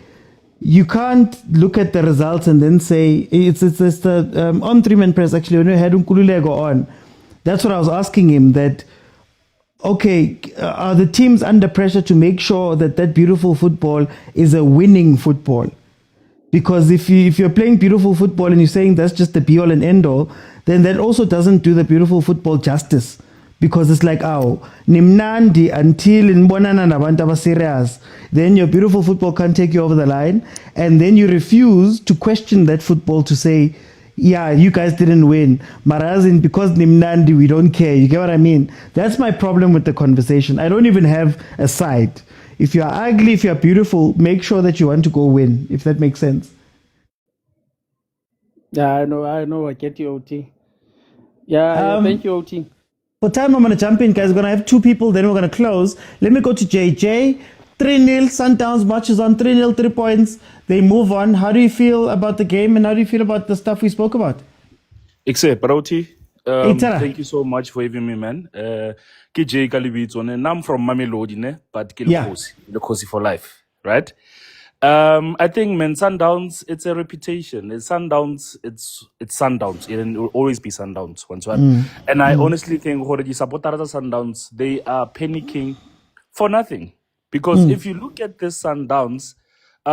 You can't look at the results and then say, it's the on three-man press actually, when we had Nkululeko on. That's what I was asking him, that, okay, are the teams under pressure to make sure that that beautiful football is a winning football? Because if you're playing beautiful football and you're saying that's just the be all and end all, then that also doesn't do the beautiful football justice. Because it's like, nimnandi until nibonana nabantu aba serious, then your beautiful football can't take you over the line, and then you refuse to question that football to say, yeah, you guys didn't win. Marazin, because nimnandi, we don't care. You get what I mean? That's my problem with the conversation. I don't even have a side. If you're ugly, if you're beautiful, make sure that you want to go win, if that makes sense. Yeah, I know, I get you, OT. Yeah, thank you, OT. For time, I'm going to jump in, guys. We're going to have two people, then we're going to close. Let me go to JJ. 3-0, Sundowns matches on 3-0, 3 points. They move on. How do you feel about the game, and how do you feel about the stuff we spoke about? Except, Paroti, thank you so much for having me, man. KJ Kalibitson, and I'm from Mamelodi, but Khosi for life, right? I think, man, Sundowns, it's a reputation. It's Sundowns, it's Sundowns. It will always be Sundowns. And I honestly think the supporters of Sundowns, they are panicking for nothing. Because if you look at the Sundowns,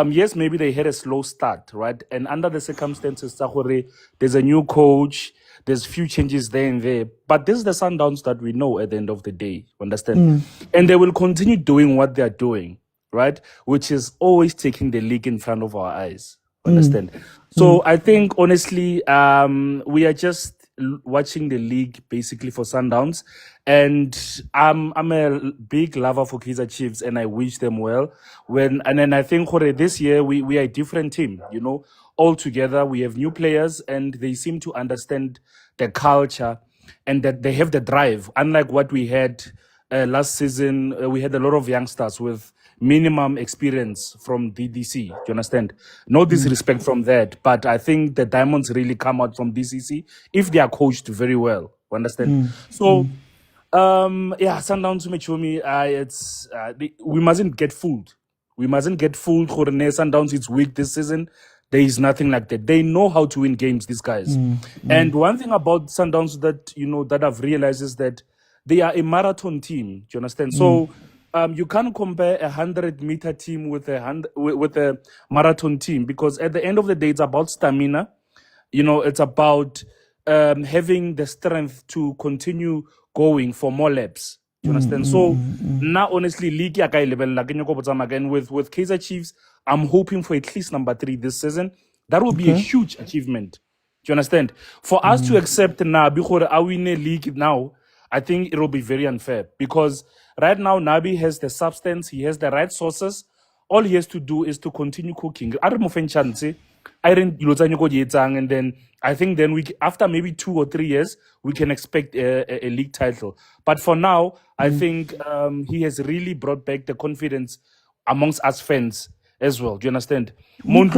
yes, maybe they had a slow start, right? And under the circumstances, there's a new coach, there's few changes there and there. But this is the Sundowns that we know at the end of the day, understand? And they will continue doing what they're doing, right? Which is always taking the league in front of our eyes, understand? So I think, honestly, we are just watching the league basically for Sundowns. And I'm a big lover for Kaizer Chiefs, and I wish them well. And then I think this year we are a different team, you know. All together, we have new players, and they seem to understand the culture and that they have the drive. Unlike what we had last season, we had a lot of youngsters with minimum experience from DDC. Do you understand? No disrespect from that, but I think the diamonds really come out from DCC if they are coached very well. Understand? So. Sundowns Mechumi, we mustn't get fooled. We mustn't get fooled. Sundowns is weak this season. There is nothing like that. They know how to win games, these guys. And one thing about Sundowns that I've realized is that they are a marathon team. Do you understand? So you can't compare a 100-meter team with a marathon team, because at the end of the day, it's about stamina. You know, it's about having the strength to continue going for more laps. Do you understand? So now, honestly, league level again with Kaizer Chiefs, I'm hoping for at least number 3 this season. That will be a huge achievement. Do you understand? For us to accept now, because I win a league now, I think it will be very unfair, because right now Nabi has the substance, he has the right sources. All he has to do is to continue cooking. And then I think after maybe 2 or 3 years, we can expect a league title. But for now, I think he has really brought back the confidence amongst us fans as well. Do you understand? You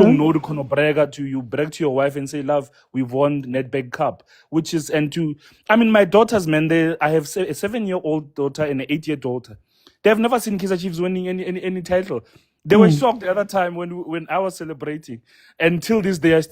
brag to your wife and say, love, we've won Nedbank Cup, my daughters, man, I have a 7-year-old daughter and an 8-year daughter. They've never seen Kaizer Chiefs winning any title. They were shocked the other time when I was celebrating. Until this day,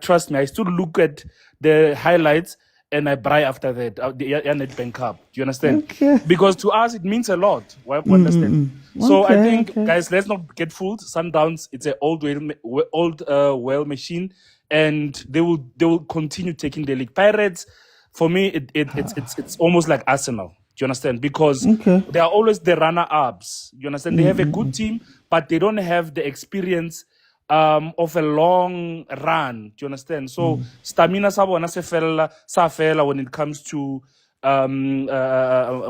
trust me, I still look at the highlights and I braai after that. The Nedbank Cup. Do you understand? Okay. Because to us, it means a lot. Understand? So I think, guys, let's not get fooled. Sundowns, it's an old well machine, and they will continue taking the league. Pirates, for me, it's almost like Arsenal. Do you understand? Because they are always the runner-ups. You understand? They have a good team, but they don't have the experience of a long run. Do you understand? So stamina sa fela when it comes to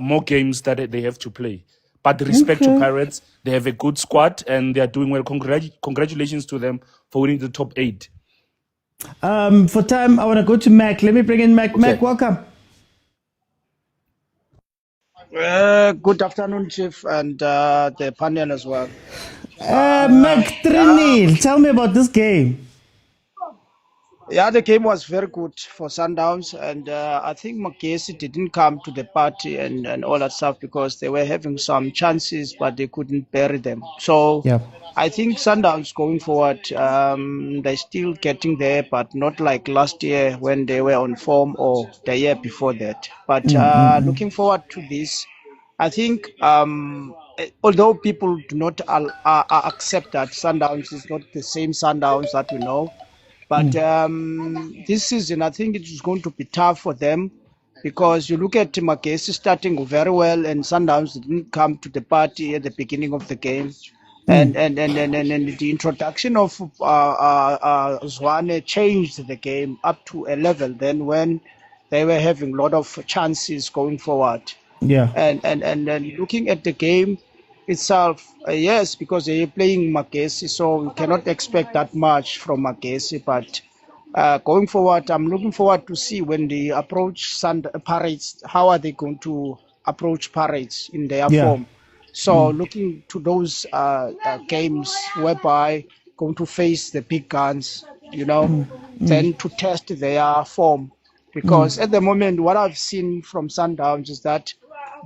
more games that they have to play. But respect to Pirates, they have a good squad and they are doing well. Congratulations to them for winning the top 8. For time, I want to go to Mac. Let me bring in Mac. Okay. Mac, welcome. Good afternoon, Chief, and the panel as well. Meg 3-0. Tell me about this game. Yeah, the game was very good for Sundowns, and I think Magesi didn't come to the party and all that stuff because they were having some chances, but they couldn't bury them. So Yeah. I think Sundowns going forward, they're still getting there, but not like last year when they were on form or the year before that. But looking forward to this, I think although people do not accept that Sundowns is not the same Sundowns that we know, but this season, I think it is going to be tough for them because you look at Magesi starting very well and Sundowns didn't come to the party at the beginning of the game. And the introduction of Tshwane changed the game up to a level then when they were having a lot of chances going forward. Yeah. And looking at the game itself, yes, because they're playing Magesi, so we cannot expect that much from Magesi. But going forward, I'm looking forward to see when they approach Pirates, how are they going to approach Pirates in their Yeah. form. So looking to those games whereby going to face the big guns, then to test their form. Because at the moment, what I've seen from Sundowns is that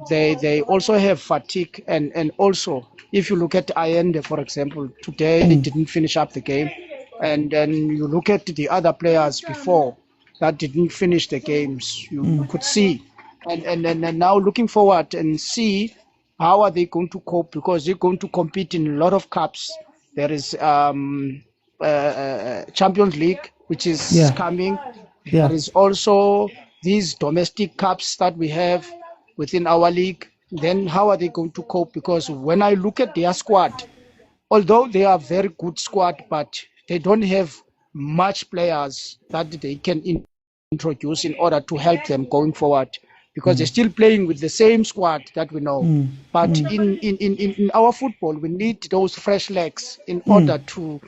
they also have fatigue and also if you look at Allende, for example, today they didn't finish up the game, and then you look at the other players before that didn't finish the games, you could see, and now looking forward and see how are they going to cope because they're going to compete in a lot of cups. There is Champions League which is coming. Yeah. There is also these domestic cups that we have within our league. Then how are they going to cope? Because when I look at their squad, although they are very good squad, but they don't have much players that they can introduce in order to help them going forward. Because they're still playing with the same squad that we know. But in our football, we need those fresh legs in order to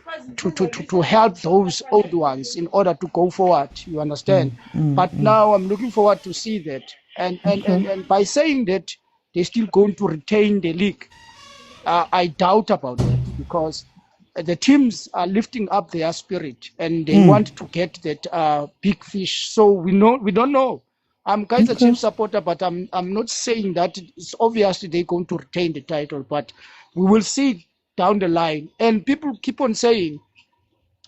help those old ones in order to go forward. You understand? But now I'm looking forward to see that. And by saying that, they're still going to retain the league. I doubt about that because the teams are lifting up their spirit and they want to get that big fish. So we don't know. I'm Kaizer Chiefs supporter, but I'm not saying that it's obviously they're going to retain the title, but we will see down the line. And people keep on saying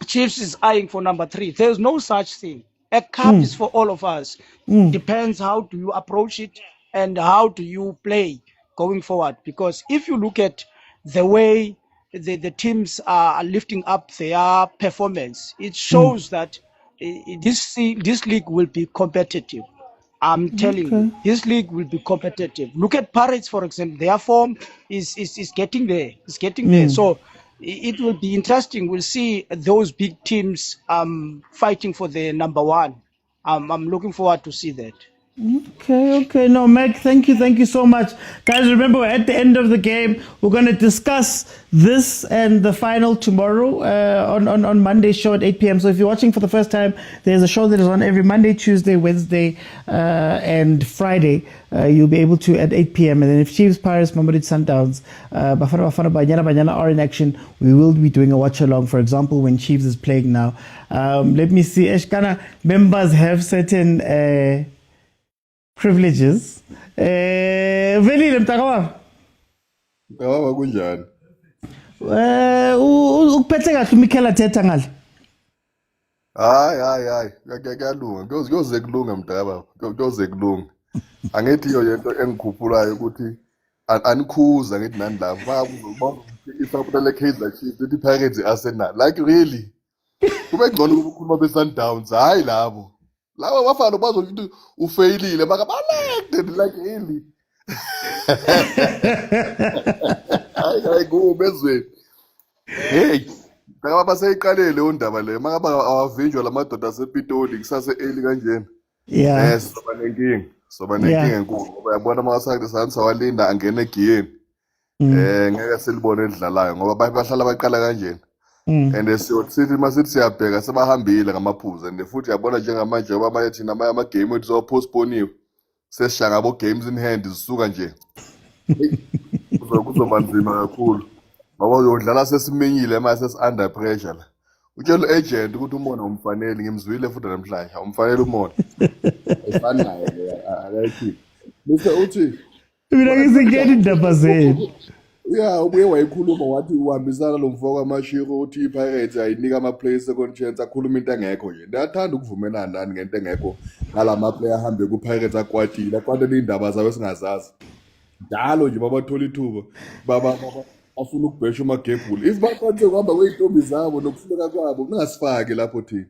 Chiefs is eyeing for number 3. There's no such thing. A cup is for all of us. Depends how do you approach it and how do you play going forward. Because if you look at the way the teams are lifting up their performance, it shows that this league will be competitive. I'm telling you, this league will be competitive. Look at Pirates, for example. Their form is getting there. It's getting there. So it will be interesting. We'll see those big teams fighting for the number 1. I'm looking forward to see that. Okay. No, Meg, thank you so much. Guys, remember, at the end of the game, we're going to discuss this and the final tomorrow on Monday's show at 8 p.m. So if you're watching for the first time, there's a show that is on every Monday, Tuesday, Wednesday, and Friday. You'll be able to at 8 p.m. And then if Chiefs, Pirates, Mamelodi Sundowns, Bafana, Banyana are in action, we will be doing a watch-along, for example, when Chiefs is playing now. Let me see. Eshkana members have certain... privileges. Velile mntaka Ngaba kunjani? Ukuphethe kahle uMikhela Thetha ngale. Hayi. Kuyalunga. Kuyoze kulunga mdaba. Kuyoze kulunga. Angithi iyo yento engikhuphulayo ukuthi anikhuza ngithi nani lapha. Isapota le Kaizer Chiefs lithi Pirates Arsenal. Like really? Kube ngcono ukukhuluma beSundowns hayi labo. Laba bafana bazothi ufailile bakabalekte like really. Hayi go bezweni. Hey, ngaba baseyiqalele undaba le mangaba awavinjwa lamadoda asePitoli kusase early kanjena. Yeah. Soba nenkinga enkulu ngoba yabona amasathi sanisa walinda angene egiyeni. Ngeke silibone edlalayo ngoba bahlala baqala kanjena. And sithi masithi siyabheka sebahambile ngamaphuzu and futhi yabona njengamanje ngoba manje thina ama game ethu zopostponiwe sesishiya ngabo games in hand zisuka nje kuzoba nzima kakhulu ngoba uyodlala sesiminyile manje sesi-under pressure la utshela u-agent ukuthi umona umfanele ngimzwile futhi namhlanje awumfanele umona ayifani naye akayikhiphi bese uthi mina ngisingena indaba zenu ya ubuye wayikhuluma wathi uhambisana lo mfoko amashiro uthi iPirates ayinika ama-player second chance akhuluma into engekho nje ndiyathanda ukuvumelana nani ngento engekho ngala ma-player ahambe ku-Pirates akwatile iy'ndaba zabo esingazazi njalo nje babathola ithuba bafuna ukubhesha umagebhula if bakwanise kuhamba kwey'ntombi zabo nokufuneka kwabo kungasifaki lapho thina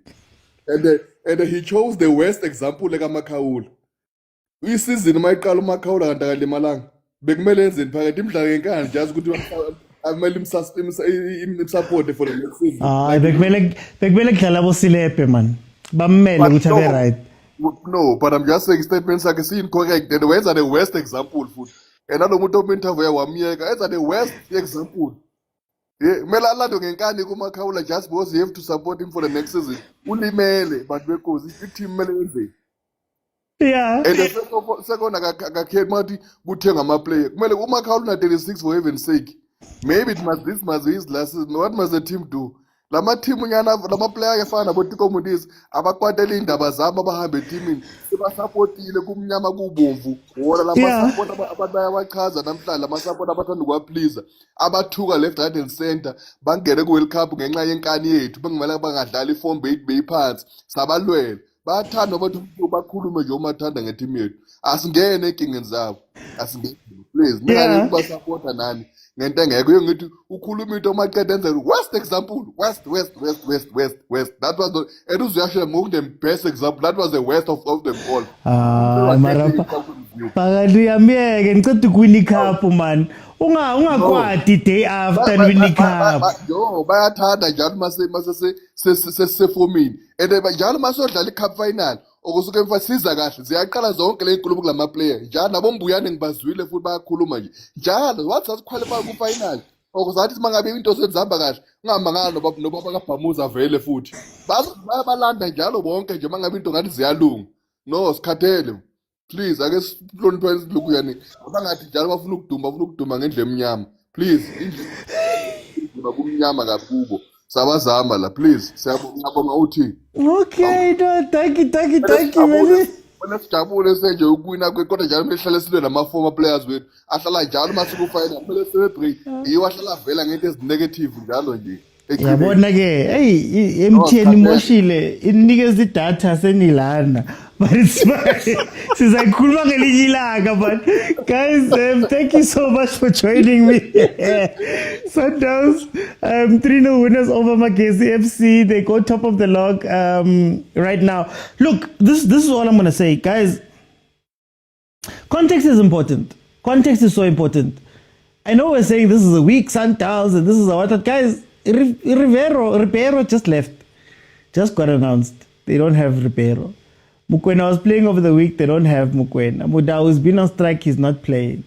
and he chose the worst example ekaMakhawula isizini uma iqala uMakhawula kanti akalimalanga bekumele enzeni phakathi imidlalo ngenkani jazi ukuthi amele imsupport for the next season hayi bekumele kudlala boSilepe man bammele ukuthi abe right no but I'm just saying statement sakhe si-incorrect and wenza the worst example futhi and nalo muntu omu-interview wamyeka enza the worst example kumele alandwe ngenkani kuMakhawula just because you have to support him for the next season ulimele bantu bekosi i-team kumele yenzeni yeah and the second akakhethi mathi kuthenga ama-player kumele uMakhawula una-36 for heaven's sake maybe this must be his last season what must the team do lama-team lama-player efana nabo-Tiko Modise abakwatela iy'ndaba zabo abahambe etimini sebasapotile kumnyama kubomvu wona lamasapoti abantu bayabachaza namhlanje lamasapoti abathanda ukuwapleaser abathuka left right and center bangene ku-World Cup ngenxa yenkani yethu bengimele bangadlali iform beyiphansi sabalwele bayathanda abantu bakhulume nje umathanda ngetimu yethu asingene enkingeni zabo asingene please ningane ukubasapota nani ngento engekho iyo ngithi ukhuluma into omaqeda enze worst example west that was the and uzuyashela ngoku the best example that was the worst of them all mara phakathi uyamyeke ngiceda ukuwina icup man ungakwadi day after winning cup yo bayathanda njalo masesefomini and njalo masodlala icup final okusuke emfasiza kahle ziyaqala zonke le nkulumo kulama player njalo nabombuyane ngibazwile futhi bayakhuluma nje njalo wathi sasiqualify ku final okuzathi simangabe into senzihamba kahle ungamangala nobaba kaBhamuza vele futhi bayabalanda njalo bonke nje mangabe into ngathi ziyalunga no sikhathele please ake sihloniphe isiluku yani abangathi njalo bafuna ukuduma ngendlela emnyama please indlela kumnyama kakubo sabazama la please siyabonga uthi okay no thank you man wena sijabule senje ukuwina kodwa njalo mhlala silwe nama-former players wethu ahlala njalo masikufinal kumele celebrate yiwo ahlala vela ngento ezinegative njalo nje yabona-ke hey MTN imoshile inikeza idatha senilana but it's fine sizayikhuluma ngelinye ilanga but guys thank you so much for joining me Sundowns 3-0 winners over Magesi FC. They go top of the log right now. Look, this is all I'm going to say, guys. Context is important. Context is so important. I know we're saying this is a weak Sundowns and this is a what, guys. Ribeiro just left. Just got announced. They don't have Ribeiro. Mokwena was playing over the week. They don't have Mokwena. Motaung has been on strike. He's not playing.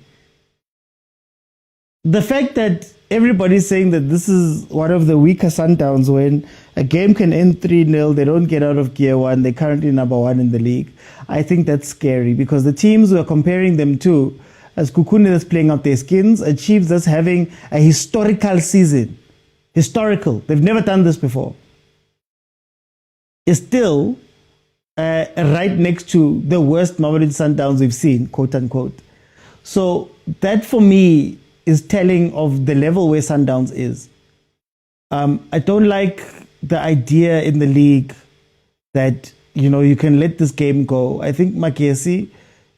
The fact that everybody's saying that this is one of the weaker Sundowns when a game can end 3-0, they don't get out of gear one, they're currently number one in the league. I think that's scary because the teams we're comparing them to, as Kukune that's playing out their skins, a Chiefs that's having a historical season. Historical. They've never done this before. Is still right next to the worst Mamelodi Sundowns we've seen, quote unquote. So that for me is telling of the level where Sundowns is. I don't like the idea in the league that, you can let this game go. I think Magesi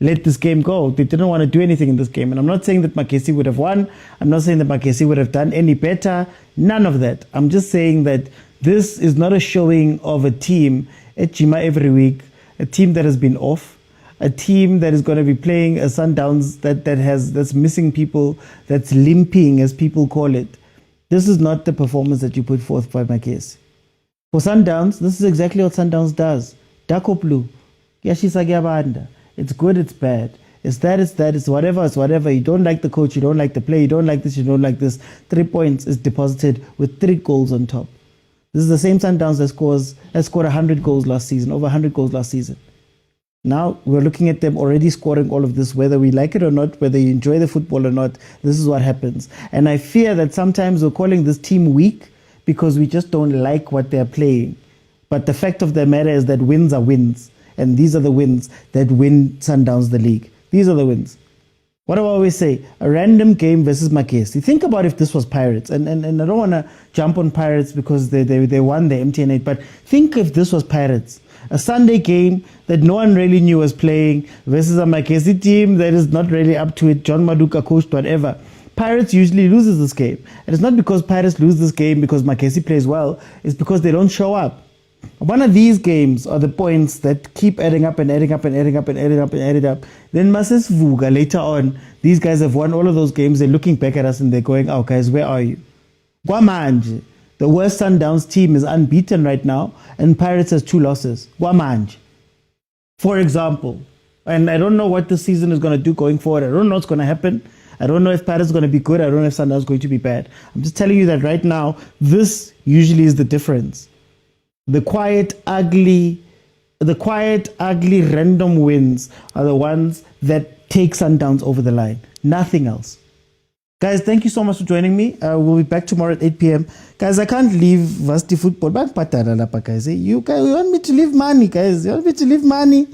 let this game go. They didn't want to do anything in this game. And I'm not saying that Magesi would have won. I'm not saying that Magesi would have done any better. None of that. I'm just saying that this is not a showing of a team at Jima every week, a team that has been off, a team that is going to be playing a Sundowns that's missing people, that's limping, as people call it. This is not the performance that you put forth by Magesi. For Sundowns, this is exactly what Sundowns does. Dako blue. Yashisa gyabanda. It's good, it's bad. It's that, it's whatever. You don't like the coach, you don't like the play, you don't like this, you don't like this. 3 points is deposited with 3 goals on top. This is the same Sundowns that scored 100 goals last season, over 100 goals last season. Now we're looking at them already scoring all of this, whether we like it or not, whether you enjoy the football or not. This is what happens. And I fear that sometimes we're calling this team weak because we just don't like what they're playing. But the fact of the matter is that wins are wins. And these are the wins that win Sundowns the league. These are the wins. What do I always say? A random game versus MAGESI. Think about if this was Pirates. And I don't want to jump on Pirates because they won the MTN 8. But think if this was Pirates. A Sunday game that no one really knew was playing versus a MAGESI team that is not really up to it. John Maduka coached, whatever. Pirates usually loses this game. And it's not because Pirates lose this game because MAGESI plays well. It's because they don't show up. One of these games are the points that keep adding up and adding up and adding up and adding up and adding up. Then Mases Vuga, later on, these guys have won all of those games. They're looking back at us and they're going, oh, guys, where are you? Guamanje, the worst Sundowns team, is unbeaten right now, and Pirates has 2 losses. Guamanje, for example. And I don't know what this season is going to do going forward. I don't know what's going to happen. I don't know if Pirates is going to be good. I don't know if Sundowns is going to be bad. I'm just telling you that right now, this usually is the difference. The quiet, ugly, random wins are the ones that take Sundowns over the line. Nothing else. Guys, thank you so much for joining me. We'll be back tomorrow at 8 p.m. Guys, I can't leave Varsity Football. You want me to leave money, guys. You want me to leave money?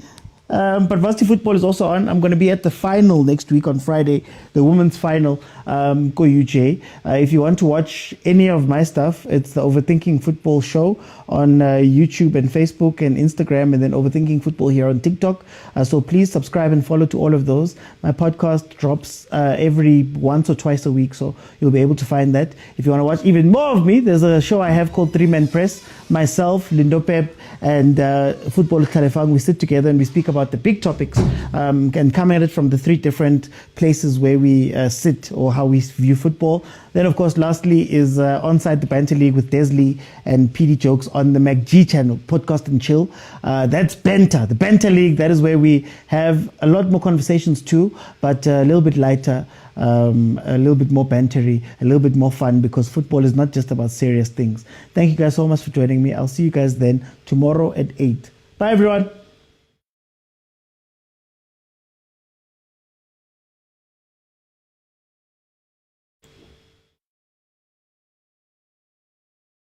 But Varsity Football is also on. I'm going to be at the final next week on Friday, the women's final, Go UJ. If you want to watch any of my stuff, it's the Overthinking Football Show on YouTube and Facebook and Instagram, and then Overthinking Football here on TikTok. So please subscribe and follow to all of those. My podcast drops every once or twice a week, so you'll be able to find that. If you want to watch even more of me, there's a show I have called 3-Man Press. Myself, Lindo Pep, and Football Kalefang, we sit together and we speak about the big topics and come at it from the 3 different places where we sit or how we view football. Then, of course, lastly is Onside the Banter League with Desley and PD Jokes on the MacG channel, Podcast and Chill. That's Banter, the Banter League. That is where we have a lot more conversations too, but a little bit lighter, a little bit more bantery, a little bit more fun, because football is not just about serious things. Thank you guys so much for joining me. I'll see you guys then tomorrow at 8. Bye, everyone.